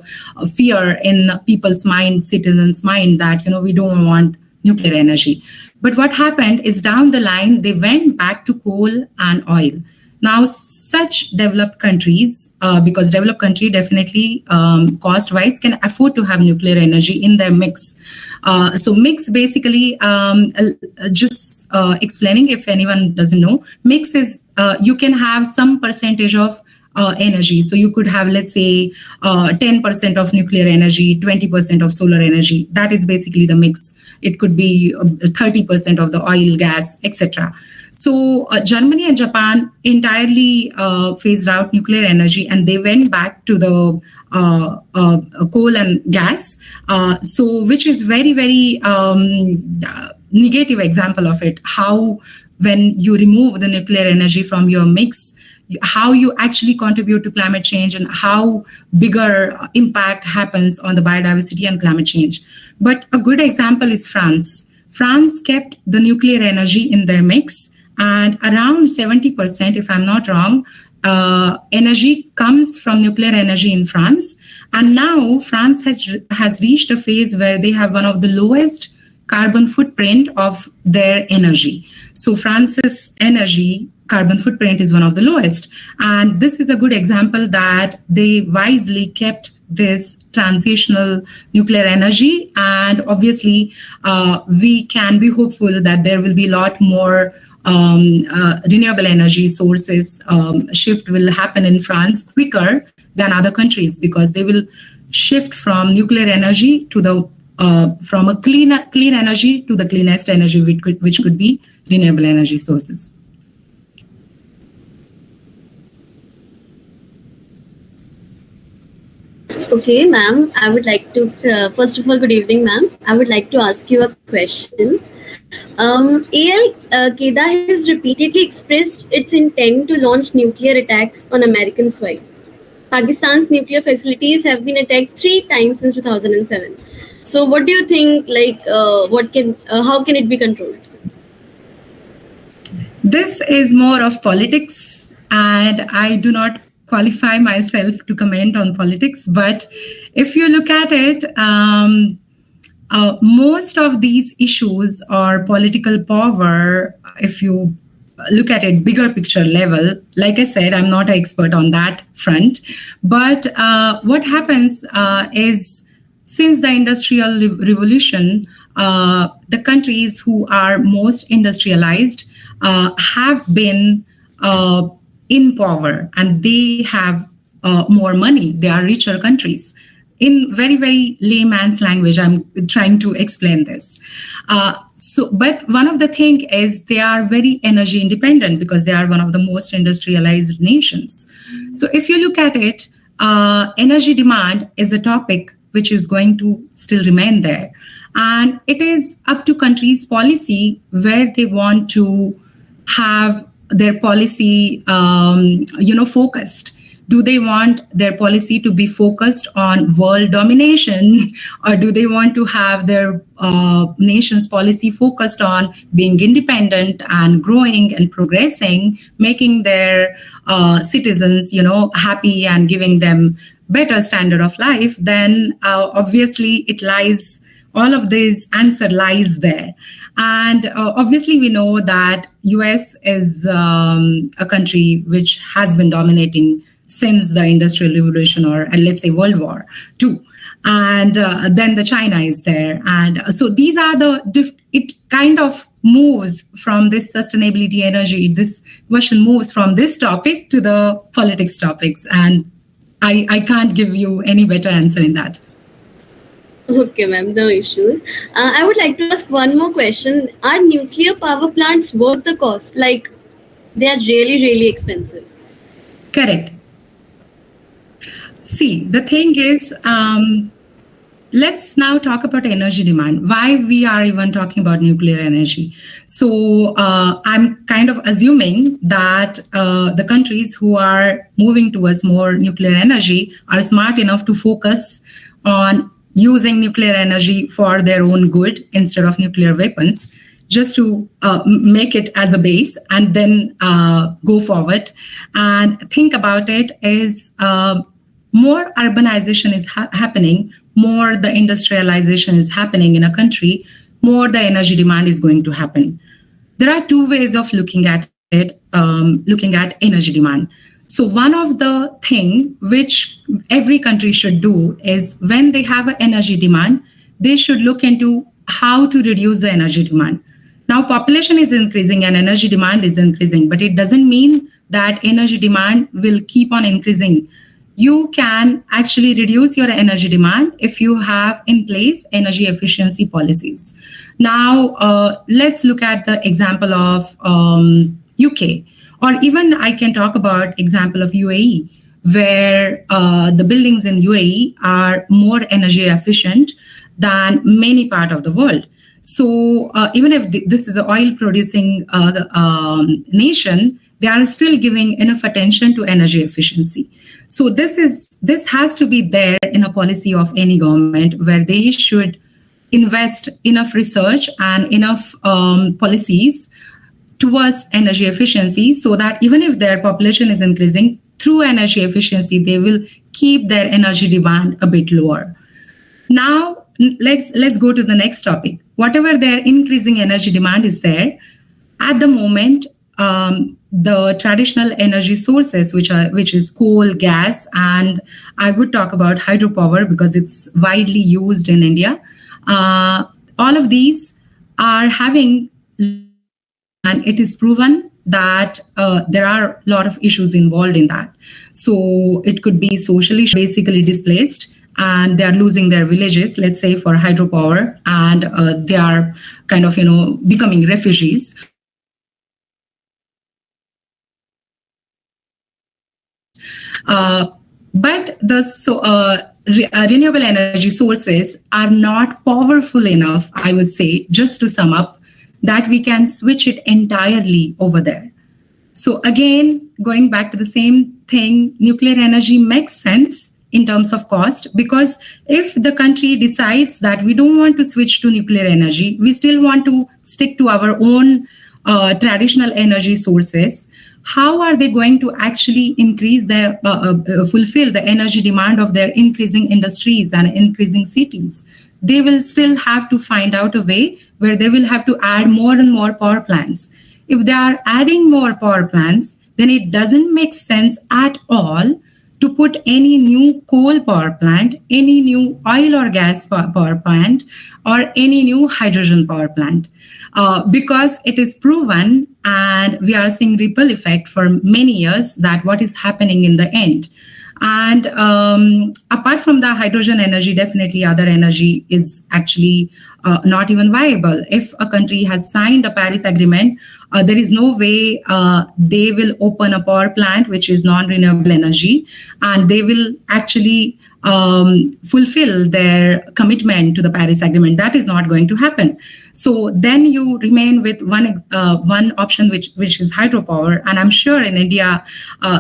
fear in people's mind, citizens' mind, that we don't want nuclear energy. But what happened is down the line, they went back to coal and oil. Now, such developed countries, because developed country definitely cost-wise can afford to have nuclear energy in their mix. So mix basically, just explaining if anyone doesn't know, mix is you can have some percentage of energy. So you could have, let's say, 10% of nuclear energy, 20% of solar energy. That is basically the mix. It could be 30% of the oil, gas, etc. So Germany and Japan entirely phased out nuclear energy and they went back to the coal and gas. So which is very, very negative example of it, how when you remove the nuclear energy from your mix, how you actually contribute to climate change and how bigger impact happens on the biodiversity and climate change. But a good example is France. France kept the nuclear energy in their mix, and around 70%, if I'm not wrong, energy comes from nuclear energy in France. And now France has reached a phase where they have one of the lowest carbon footprint of their energy. So France's energy carbon footprint is one of the lowest. And this is a good example that they wisely kept this transitional nuclear energy. And obviously, we can be hopeful that there will be a lot more renewable energy sources shift will happen in France quicker than other countries, because they will shift from nuclear energy to the from a clean energy to the cleanest energy, which could be renewable energy sources. Okay, ma'am, I would like to, first of all, good evening, ma'am. I would like to ask you a question. Qaeda has repeatedly expressed its intent to launch nuclear attacks on American soil. Pakistan's nuclear facilities have been attacked 3 times since 2007. So what do you think, how can it be controlled? This is more of politics, and I do not qualify myself to comment on politics. But if you look at it, most of these issues are political power. If you look at it bigger picture level, like I said, I'm not an expert on that front. But what happens is, since the Industrial Revolution, the countries who are most industrialized have been in power, and they have more money. They are richer countries. In very, very layman's language, I'm trying to explain this. But one of the things is they are very energy independent because they are one of the most industrialized nations. So if you look at it, energy demand is a topic which is going to still remain there. And it is up to countries' policy where they want to have their policy, focused. Do they want their policy to be focused on world domination, or do they want to have their nation's policy focused on being independent and growing and progressing, making their citizens, happy and giving them better standard of life? Then obviously all of this answer lies there. And obviously we know that US is a country which has been dominating since the Industrial Revolution, or let's say World War II. And then the China is there. And so these are it kind of moves from this sustainability energy, this question moves from this topic to the politics topics. And I can't give you any better answer in that. Okay, ma'am, no issues. I would like to ask one more question. Are nuclear power plants worth the cost? Like, they are really, really expensive. Correct. See, the thing is, let's now talk about energy demand, why we are even talking about nuclear energy. So I'm kind of assuming that the countries who are moving towards more nuclear energy are smart enough to focus on using nuclear energy for their own good instead of nuclear weapons, just to make it as a base and then go forward. And think about it is more urbanization is happening, more the industrialization is happening in a country, more the energy demand is going to happen. There are 2 ways of looking at it, looking at energy demand. So one of the things which every country should do is, when they have an energy demand, they should look into how to reduce the energy demand. Now, population is increasing and energy demand is increasing, but it doesn't mean that energy demand will keep on increasing. You can actually reduce your energy demand if you have in place energy efficiency policies. Now, let's look at the example of UK. Or even I can talk about example of UAE, where the buildings in UAE are more energy efficient than many parts of the world. So even if this is an oil producing nation, they are still giving enough attention to energy efficiency. So this has to be there in a policy of any government, where they should invest enough research and enough policies towards energy efficiency, so that even if their population is increasing, through energy efficiency, they will keep their energy demand a bit lower. Now, let's go to the next topic. Whatever their increasing energy demand is there, at the moment, the traditional energy sources, which is coal, gas, and I would talk about hydropower because it's widely used in India. All of these are having, and it is proven that there are a lot of issues involved in that. So it could be socially basically displaced, and they are losing their villages, let's say, for hydropower, and they are kind of, becoming refugees. But the renewable energy sources are not powerful enough, I would say, just to sum up, that we can switch it entirely over there. So again, going back to the same thing, nuclear energy makes sense in terms of cost, because if the country decides that we don't want to switch to nuclear energy, we still want to stick to our own traditional energy sources, how are they going to actually increase their fulfill the energy demand of their increasing industries and increasing cities? They will still have to find out a way where they will have to add more and more power plants. If they are adding more power plants, then it doesn't make sense at all to put any new coal power plant, any new oil or gas power plant, or any new hydrogen power plant. Because it is proven, and we are seeing ripple effect for many years, that what is happening in the end. And apart from the hydrogen energy, definitely other energy is actually not even viable. If a country has signed a Paris Agreement, there is no way they will open a power plant which is non-renewable energy, and they will actually fulfill their commitment to the Paris Agreement. That is not going to happen. So then you remain with one option, which is hydropower. And I'm sure in India,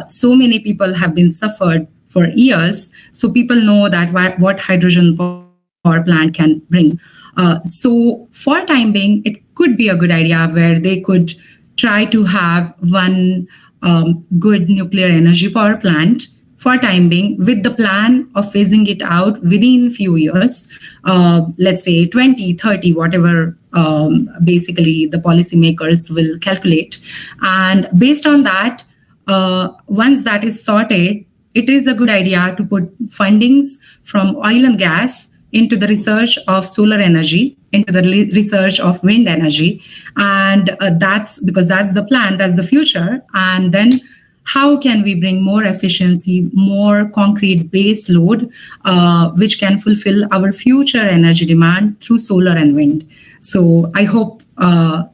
so many people have been suffered for years. So people know that what hydrogen power plant can bring. So for time being, it could be a good idea where they could try to have one good nuclear energy power plant for time being, with the plan of phasing it out within few years, let's say 20, 30, whatever basically the policymakers will calculate. And based on that, once that is sorted, it is a good idea to put fundings from oil and gas into the research of solar energy, into the research of wind energy. And that's because that's the plan, that's the future. And then how can we bring more efficiency, more concrete base load, which can fulfill our future energy demand through solar and wind? So I hope I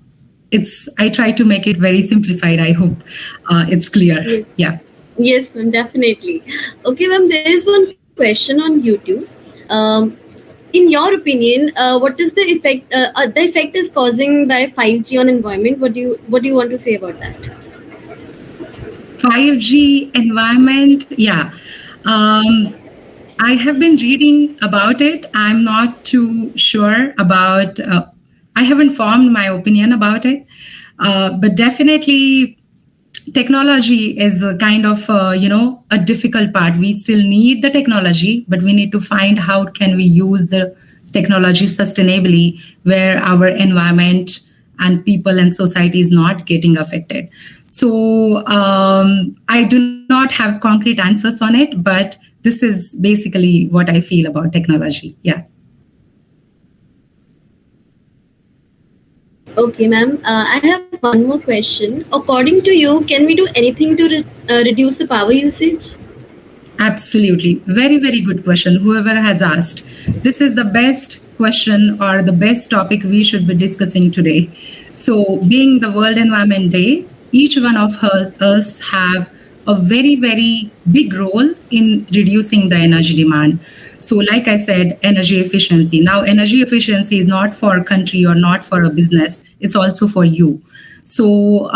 try to make it very simplified. I hope it's clear. Yes. Yeah. Yes, ma'am, definitely. Okay, ma'am, there is one question on YouTube. In your opinion, what is the effect? The effect is causing by 5G on environment. What do you want to say about that? 5G environment, yeah. I have been reading about it. I'm not too sure about. I haven't formed my opinion about it, but definitely. Technology is a kind of, a difficult part. We still need the technology, but we need to find how can we use the technology sustainably where our environment and people and society is not getting affected. So I do not have concrete answers on it, but this is basically what I feel about technology. Yeah. Okay, ma'am. I have one more question. According to you, can we do anything to reduce the power usage? Absolutely. Very, very good question. Whoever has asked. This is the best question or the best topic we should be discussing today. So being the World Environment Day, each one of us have a very, very big role in reducing the energy demand. So like I said, energy efficiency. Now, energy efficiency is not for a country or not for a business. It's also for you. So,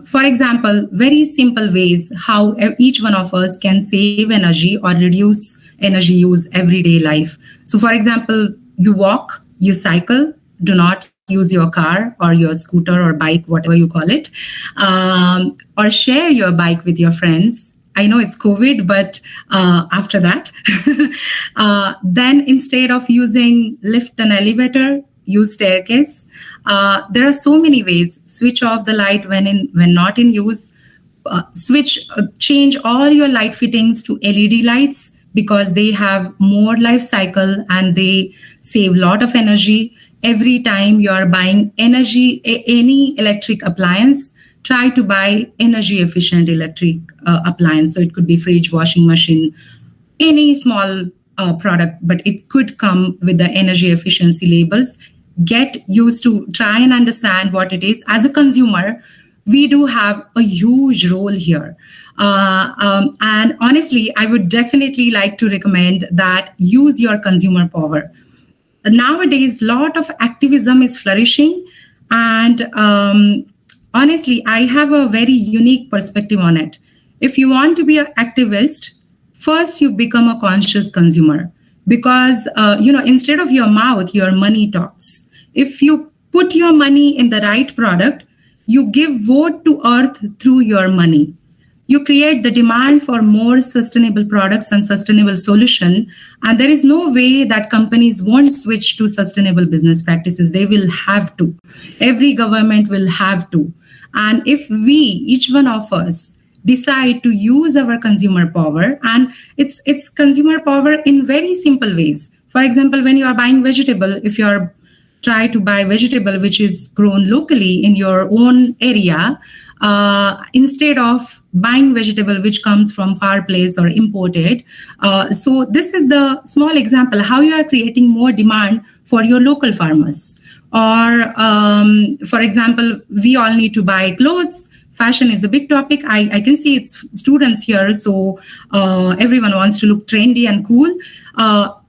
for example, very simple ways how each one of us can save energy or reduce energy use everyday life. So, for example, you walk, you cycle, do not use your car or your scooter or bike, whatever you call it, or share your bike with your friends. I know it's COVID, but after that, then instead of using lift and elevator, use staircase. There are so many ways. Switch off the light when not in use. Change all your light fittings to LED lights because they have more life cycle and they save a lot of energy. Every time you are buying any electric appliance, try to buy energy efficient electric appliance. So it could be fridge, washing machine, any small product, but it could come with the energy efficiency labels. Get used to try and understand what it is. As a consumer, we do have a huge role here. And honestly, I would definitely like to recommend that use your consumer power. Nowadays, a lot of activism is flourishing. And honestly, I have a very unique perspective on it. If you want to be an activist, first you become a conscious consumer because, instead of your mouth, your money talks. If you put your money in the right product, you give vote to earth through your money. You create the demand for more sustainable products and sustainable solution. And there is no way that companies won't switch to sustainable business practices. They will have to. Every government will have to. And if we, each one of us, decide to use our consumer power, and it's consumer power in very simple ways. For example, when you are buying vegetable, if you are try to buy vegetable which is grown locally in your own area, instead of buying vegetable which comes from far place or imported. So this is the small example how you are creating more demand for your local farmers. Or for example, we all need to buy clothes. Fashion is a big topic. I can see it's students here, so everyone wants to look trendy and cool.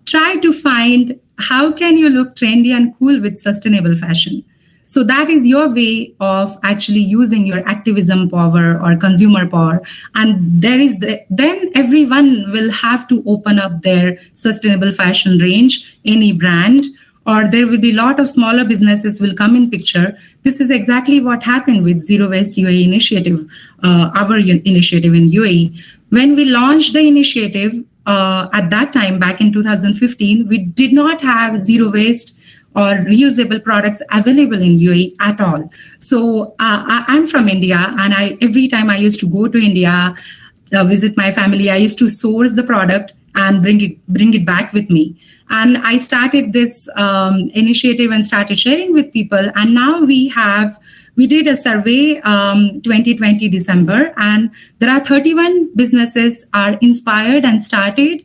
Try to find how can you look trendy and cool with sustainable fashion. So that is your way of actually using your activism power or consumer power. And then everyone will have to open up their sustainable fashion range, any brand, or there will be a lot of smaller businesses will come in picture. This is exactly what happened with Zero Waste UAE initiative, our initiative in UAE. When we launched the initiative, at that time, back in 2015, we did not have zero waste or reusable products available in UAE at all. So I'm from India, and every time I used to go to India, visit my family, I used to source the product and bring it back with me. And I started this initiative and started sharing with people. And now we did a survey 2020 December, and there are 31 businesses are inspired and started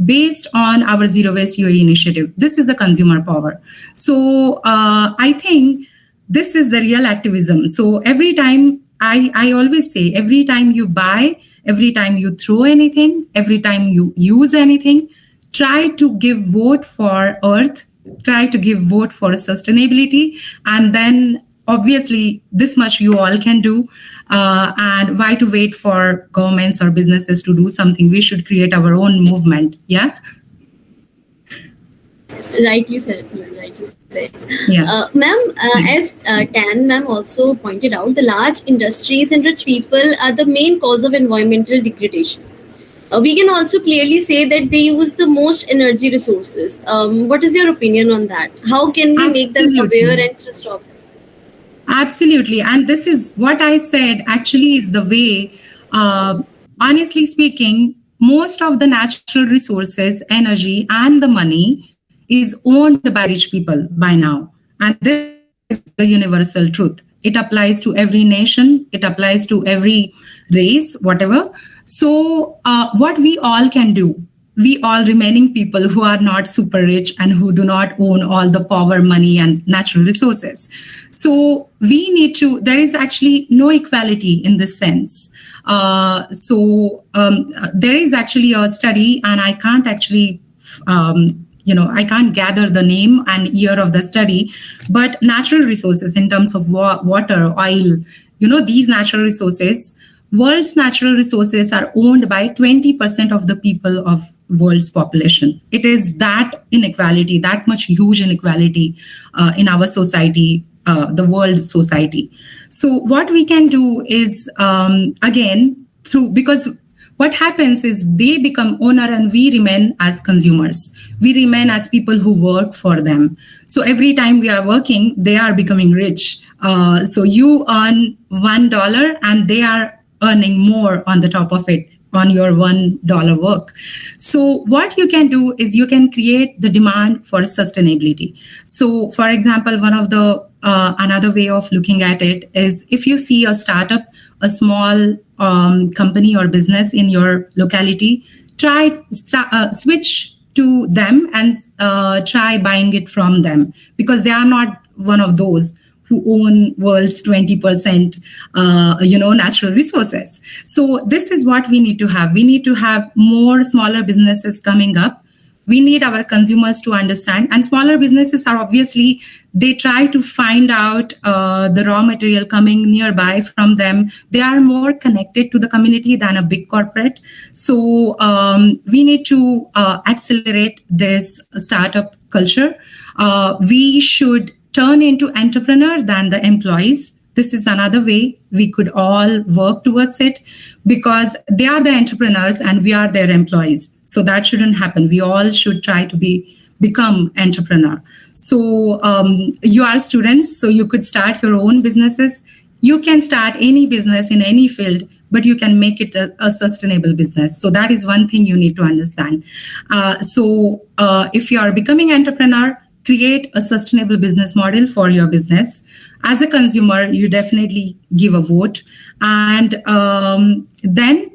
based on our Zero Waste UAE initiative. This is a consumer power. So I think this is the real activism. So every time, I always say, every time you buy, every time you throw anything, every time you use anything, try to give vote for earth, try to give vote for sustainability, and then obviously this much you all can do. And why to wait for governments or businesses to do something? We should create our own movement. Yeah. Rightly said. Yeah. Ma'am, as Tan ma'am also pointed out, the large industries and rich people are the main cause of environmental degradation. We can also clearly say that they use the most energy resources. What is your opinion on that? How can we make them aware and to stop them? Absolutely. And this is what I said actually is the way, honestly speaking, most of the natural resources, energy, and the money is owned by rich people by now. And this is the universal truth. It applies to every nation. It applies to every race, whatever. So what we all can do, we all remaining people who are not super rich and who do not own all the power, money, and natural resources. So we need to, there is actually no equality in this sense. There is actually a study, and I can't actually I can't gather the name and year of the study, but natural resources in terms of water, oil, these natural resources, world's natural resources are owned by 20% of the people of world's population. It is that inequality, that much huge inequality in our society, the world society. So what we can do is, because what happens is they become owner and we remain as consumers. We remain as people who work for them. So every time we are working, they are becoming rich. So you earn $1 and they are earning more on the top of it on your $1 work. So what you can do is you can create the demand for sustainability. So for example, one of the another way of looking at it is if you see a startup, a small company or business in your locality, switch to them and try buying it from them, because they are not one of those who own world's 20% natural resources. So this is what we need to have. We need to have more smaller businesses coming up. We need our consumers to understand, and smaller businesses are obviously, they try to find out the raw material coming nearby from them. They are more connected to the community than a big corporate. So we need to accelerate this startup culture. We should turn into entrepreneur than the employees. This is another way we could all work towards it, because they are the entrepreneurs and we are their employees. So that shouldn't happen. We all should try to become entrepreneur. So you are students, so you could start your own businesses. You can start any business in any field, but you can make it a sustainable business. So that is one thing you need to understand. So if you are becoming entrepreneur, create a sustainable business model for your business. As a consumer, you definitely give a vote. And then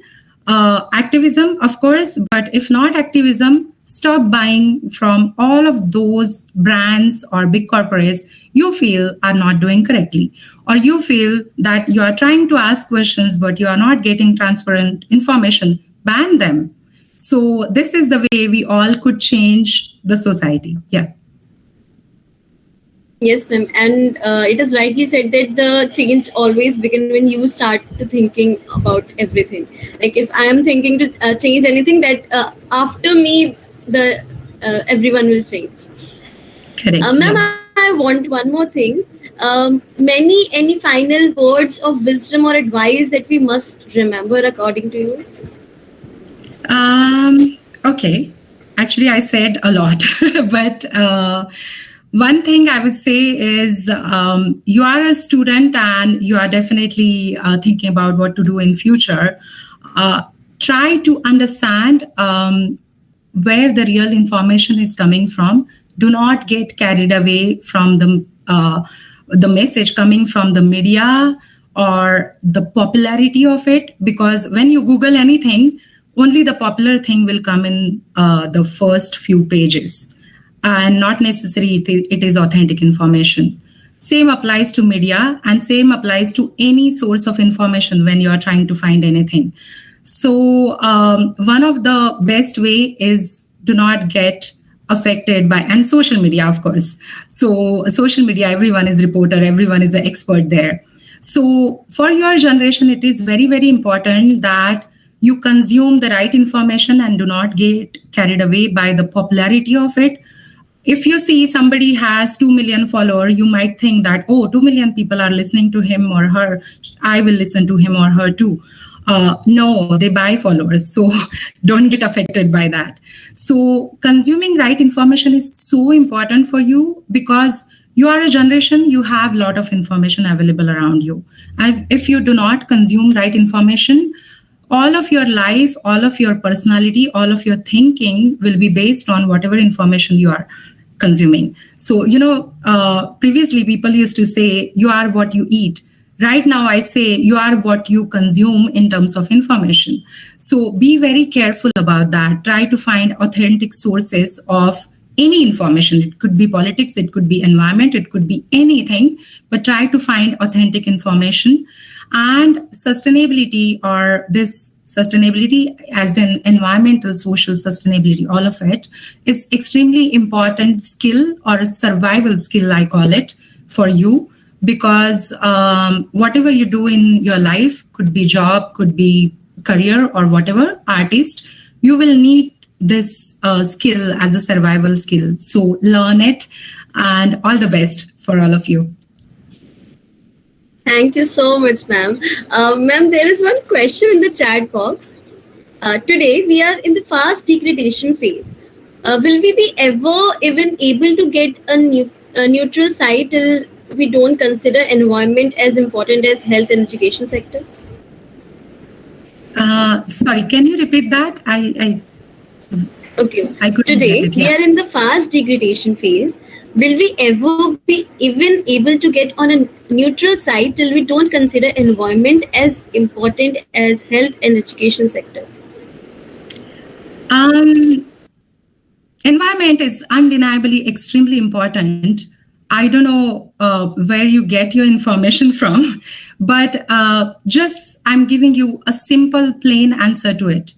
activism, of course, but if not activism, stop buying from all of those brands or big corporates you feel are not doing correctly, or you feel that you are trying to ask questions, but you are not getting transparent information. Ban them. So this is the way we all could change the society. Yeah. Yes, ma'am. And it is rightly said that the change always begins when you start to thinking about everything. Like if I am thinking to change anything, that after me, everyone will change. Correct. Ma'am, I want one more thing. Any final words of wisdom or advice that we must remember according to you? Okay. Actually, I said a lot, but one thing I would say is you are a student and you are definitely thinking about what to do in future. Try to understand where the real information is coming from. Do not get carried away from the message coming from the media or the popularity of it, because when you Google anything, only the popular thing will come in the first few pages. And not necessarily it is authentic information. Same applies to media and same applies to any source of information when you are trying to find anything. So one of the best way is do not get affected by, and social media, of course. So social media, everyone is reporter, everyone is an expert there. So for your generation, it is very, very important that you consume the right information and do not get carried away by the popularity of it. If you see somebody has 2 million followers, you might think that, 2 million people are listening to him or her, I will listen to him or her too. No, they buy followers. So don't get affected by that. So consuming right information is so important for you, because you are a generation, you have a lot of information available around you. And if you do not consume right information, all of your life, all of your personality, all of your thinking will be based on whatever information you are consuming. So, previously people used to say, you are what you eat. Right now, I say you are what you consume in terms of information. So be very careful about that. Try to find authentic sources of any information. It could be politics, it could be environment, it could be anything, but try to find authentic information. And sustainability or this sustainability as in environmental, social sustainability, all of it is extremely important skill or a survival skill, I call it, for you, because whatever you do in your life, could be job, could be career or whatever, artist, you will need this skill as a survival skill. So learn it, and all the best for all of you. Thank you so much, ma'am. Ma'am, there is one question in the chat box. Today, we are in the fast degradation phase. Will we be ever even able to get a neutral site till we don't consider environment as important as health and education sector? Sorry, can you repeat that? Okay. Today, we are in the fast degradation phase. Will we ever be even able to get on a neutral site till we don't consider environment as important as health and education sector? Environment is undeniably extremely important. I don't know where you get your information from, but just I'm giving you a simple, plain answer to it.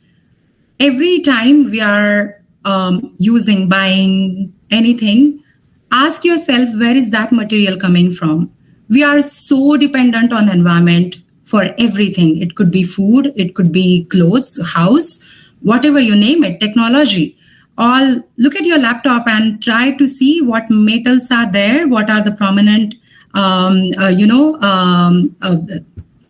Every time we are buying anything, ask yourself, where is that material coming from? We are so dependent on environment for everything. It could be food, it could be clothes, house, whatever you name it, technology. All look at your laptop and try to see what metals are there, what are the prominent,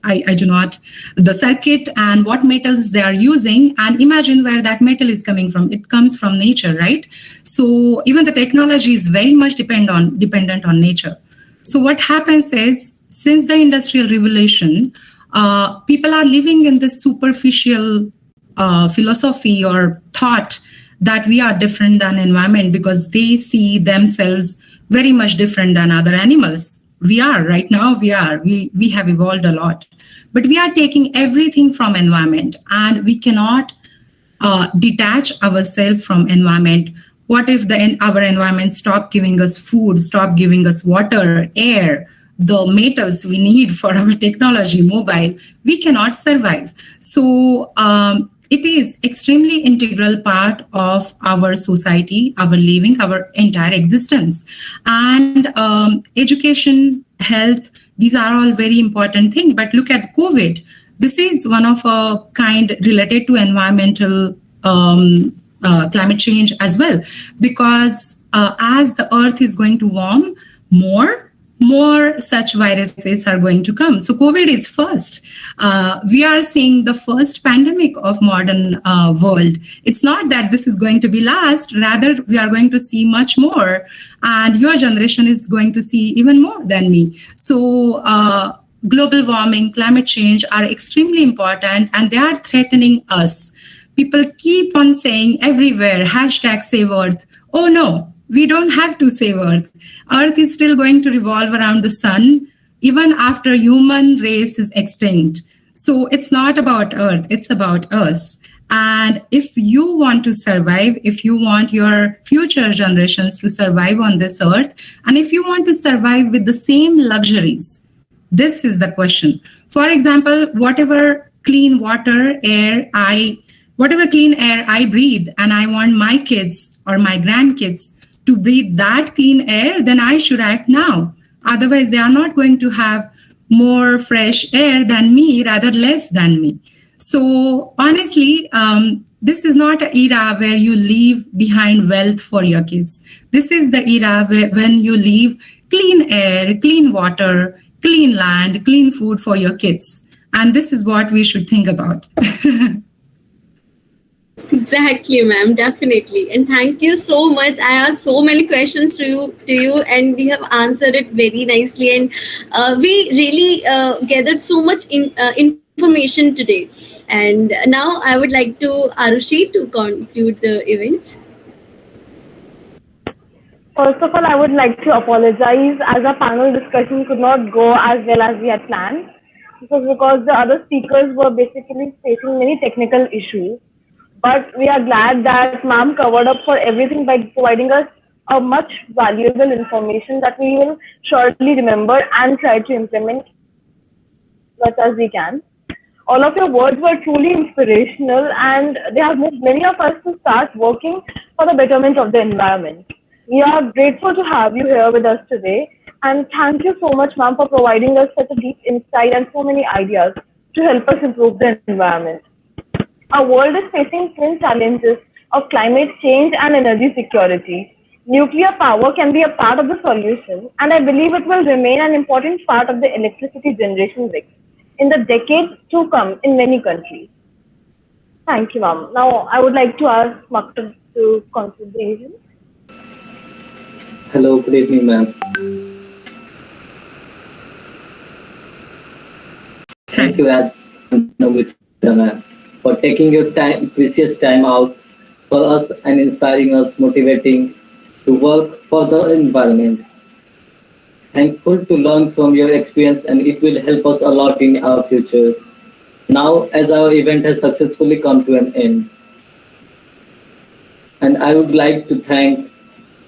I do not, the circuit and what metals they are using, and imagine where that metal is coming from. It comes from nature, right? So even the technology is very much dependent on nature. So what happens is, since the Industrial Revolution, people are living in this superficial philosophy or thought that we are different than environment because they see themselves very much different than other animals. We are right now, we have evolved a lot, but we are taking everything from environment, and we cannot detach ourselves from environment. What if our environment stop giving us food, stop giving us water, air, the metals we need for our technology, mobile? We cannot survive. So it is extremely integral part of our society, our living, our entire existence. And education, health, these are all very important things. But look at COVID. This is one of a kind related to environmental climate change as well, because as the earth is going to warm, more such viruses are going to come. So COVID is first. We are seeing the first pandemic of modern world. It's not that this is going to be last, rather we are going to see much more, and your generation is going to see even more than me. So global warming, climate change are extremely important, and they are threatening us. People keep on saying everywhere, #Save Earth. Oh no, we don't have to save Earth. Earth is still going to revolve around the sun even after human race is extinct. So it's not about Earth, it's about us. And if you want to survive, if you want your future generations to survive on this Earth, and if you want to survive with the same luxuries, this is the question. For example, whatever clean air I breathe, and I want my kids or my grandkids to breathe that clean air, then I should act now. Otherwise, they are not going to have more fresh air than me, rather less than me. So honestly, this is not an era where you leave behind wealth for your kids. This is the era when you leave clean air, clean water, clean land, clean food for your kids. And this is what we should think about. Exactly, ma'am, definitely. And thank you so much. I asked so many questions to you, and we have answered it very nicely. And we really gathered so much information today. And now I would like to Arushi to conclude the event. First of all, I would like to apologize as our panel discussion could not go as well as we had planned. This was because the other speakers were basically facing many technical issues. But we are glad that ma'am covered up for everything by providing us a much valuable information that we will surely remember and try to implement as much as we can. All of your words were truly inspirational, and they have moved many of us to start working for the betterment of the environment. We are grateful to have you here with us today, and thank you so much, ma'am, for providing us such a deep insight and so many ideas to help us improve the environment. Our world is facing twin challenges of climate change and energy security. Nuclear power can be a part of the solution, and I believe it will remain an important part of the electricity generation mix in the decades to come in many countries. Thank you, ma'am. Now, I would like to ask Maktab to conclude the event. Hello, good evening, ma'am. Thank you, ma'am, for taking your time, precious time out for us and inspiring us, motivating to work for the environment. Thankful to learn from your experience, and it will help us a lot in our future. Now, as our event has successfully come to an end, and I would like to thank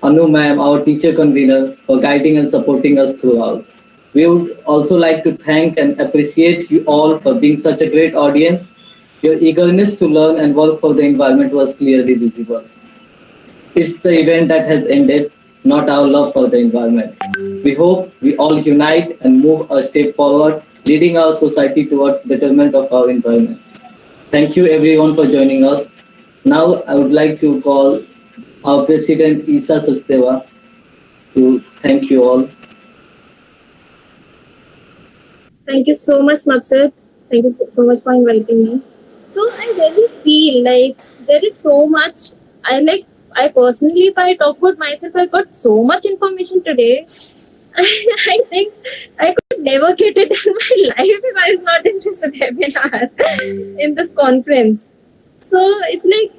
Anu ma'am, our teacher convener, for guiding and supporting us throughout. We would also like to thank and appreciate you all for being such a great audience. Your eagerness to learn and work for the environment was clearly visible. It's the event that has ended, not our love for the environment. We hope we all unite and move a step forward, leading our society towards betterment of our environment. Thank you everyone for joining us. Now I would like to call our President Isa Sachdeva to thank you all. Thank you so much, Maksud. Thank you so much for inviting me. So I really feel like there is so much. I personally, if I talk about myself, I got so much information today. I think I could never get it in my life if I was not in this webinar, in this conference. So it's like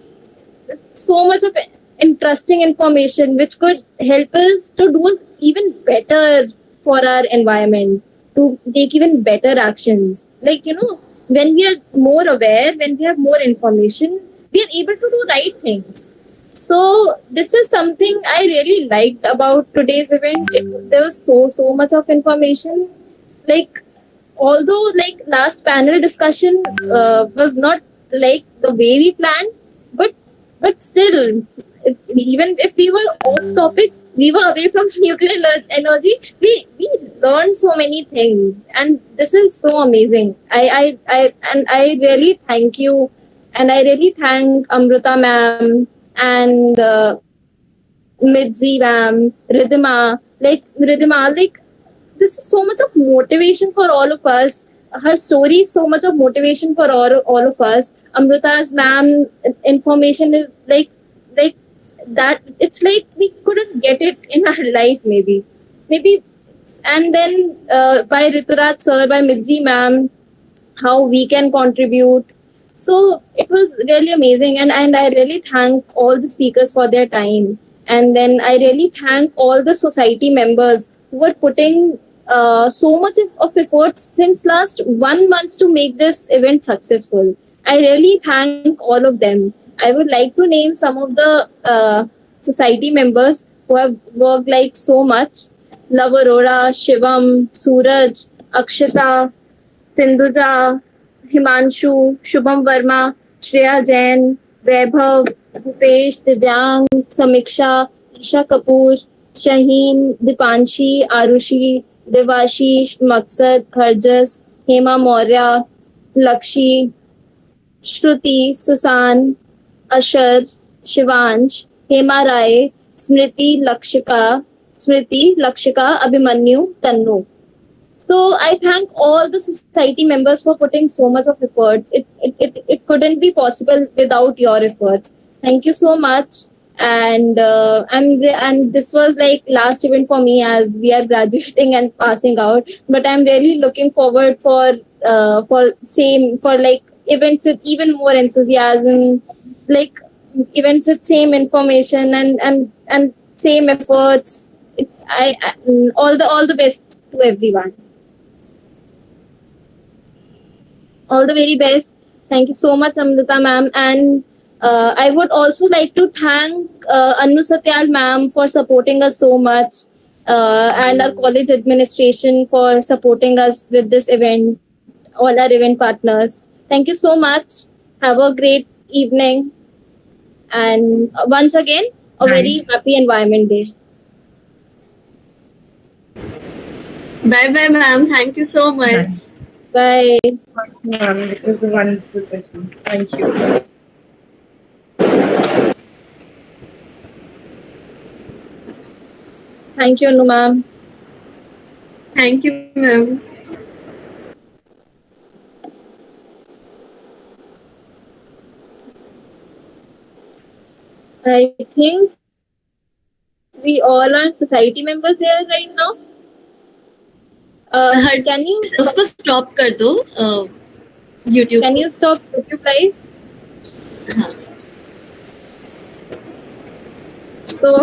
so much of interesting information which could help us to do even better for our environment, to take even better actions. Like, when we are more aware, when we have more information, we are able to do right things. So this is something I really liked about today's event. There was so much of information. Like, although last panel discussion was not like the way we planned, but still, even if we were off topic, we were away from nuclear energy, we learned so many things, and this is so amazing. I really thank you, and I really thank Amrita ma'am and Midzi ma'am, Ridhima, this is so much of motivation for all of us. Her story is so much of motivation for all of us. Amrita's ma'am information is like that. It's like we couldn't get it in our life, maybe. And then by Rituraj sir, by Midzi ma'am, how we can contribute. So it was really amazing, and I really thank all the speakers for their time. And then I really thank all the society members who were putting so much of effort since last 1 month to make this event successful. I really thank all of them. I would like to name some of the society members who have worked so much. Love Arora, Shubham, Suraj, Akshita, Sindhuja, Himanshu, Shubham Verma, Shreya Jain, Vaibhav, Bhupesh, Divyang, Samiksha, Isha Kapoor, Shaheen, Dipanshi, Arushi, Devashish, Maksad, Harjas, Hema Maurya, Lakshi, Shruti, Susan, Ashar, Shivansh, Hema Rai, Smriti, Lakshika, Abhimanyu, Tannu. So I thank all the society members for putting so much of efforts. It couldn't be possible without your efforts. Thank you so much. And this was last event for me, as we are graduating and passing out. But I'm really looking forward for events with even more enthusiasm, events with same information and same efforts. All the best to everyone. All the very best. Thank you so much, Amrita ma'am. And I would also like to thank Anu Satyal ma'am for supporting us so much, and our college administration for supporting us with this event. all our event partners. Thank you so much. Have a great evening. And once again, a very happy Environment Day. Bye bye, ma'am. Thank you so much. Bye. Ma'am, it was a wonderful session. Thank you. Thank you, Anu ma'am. Thank you, ma'am. I think we all are society members here right now. Can you उसको stop कर दो YouTube. Can you stop YouTube live? So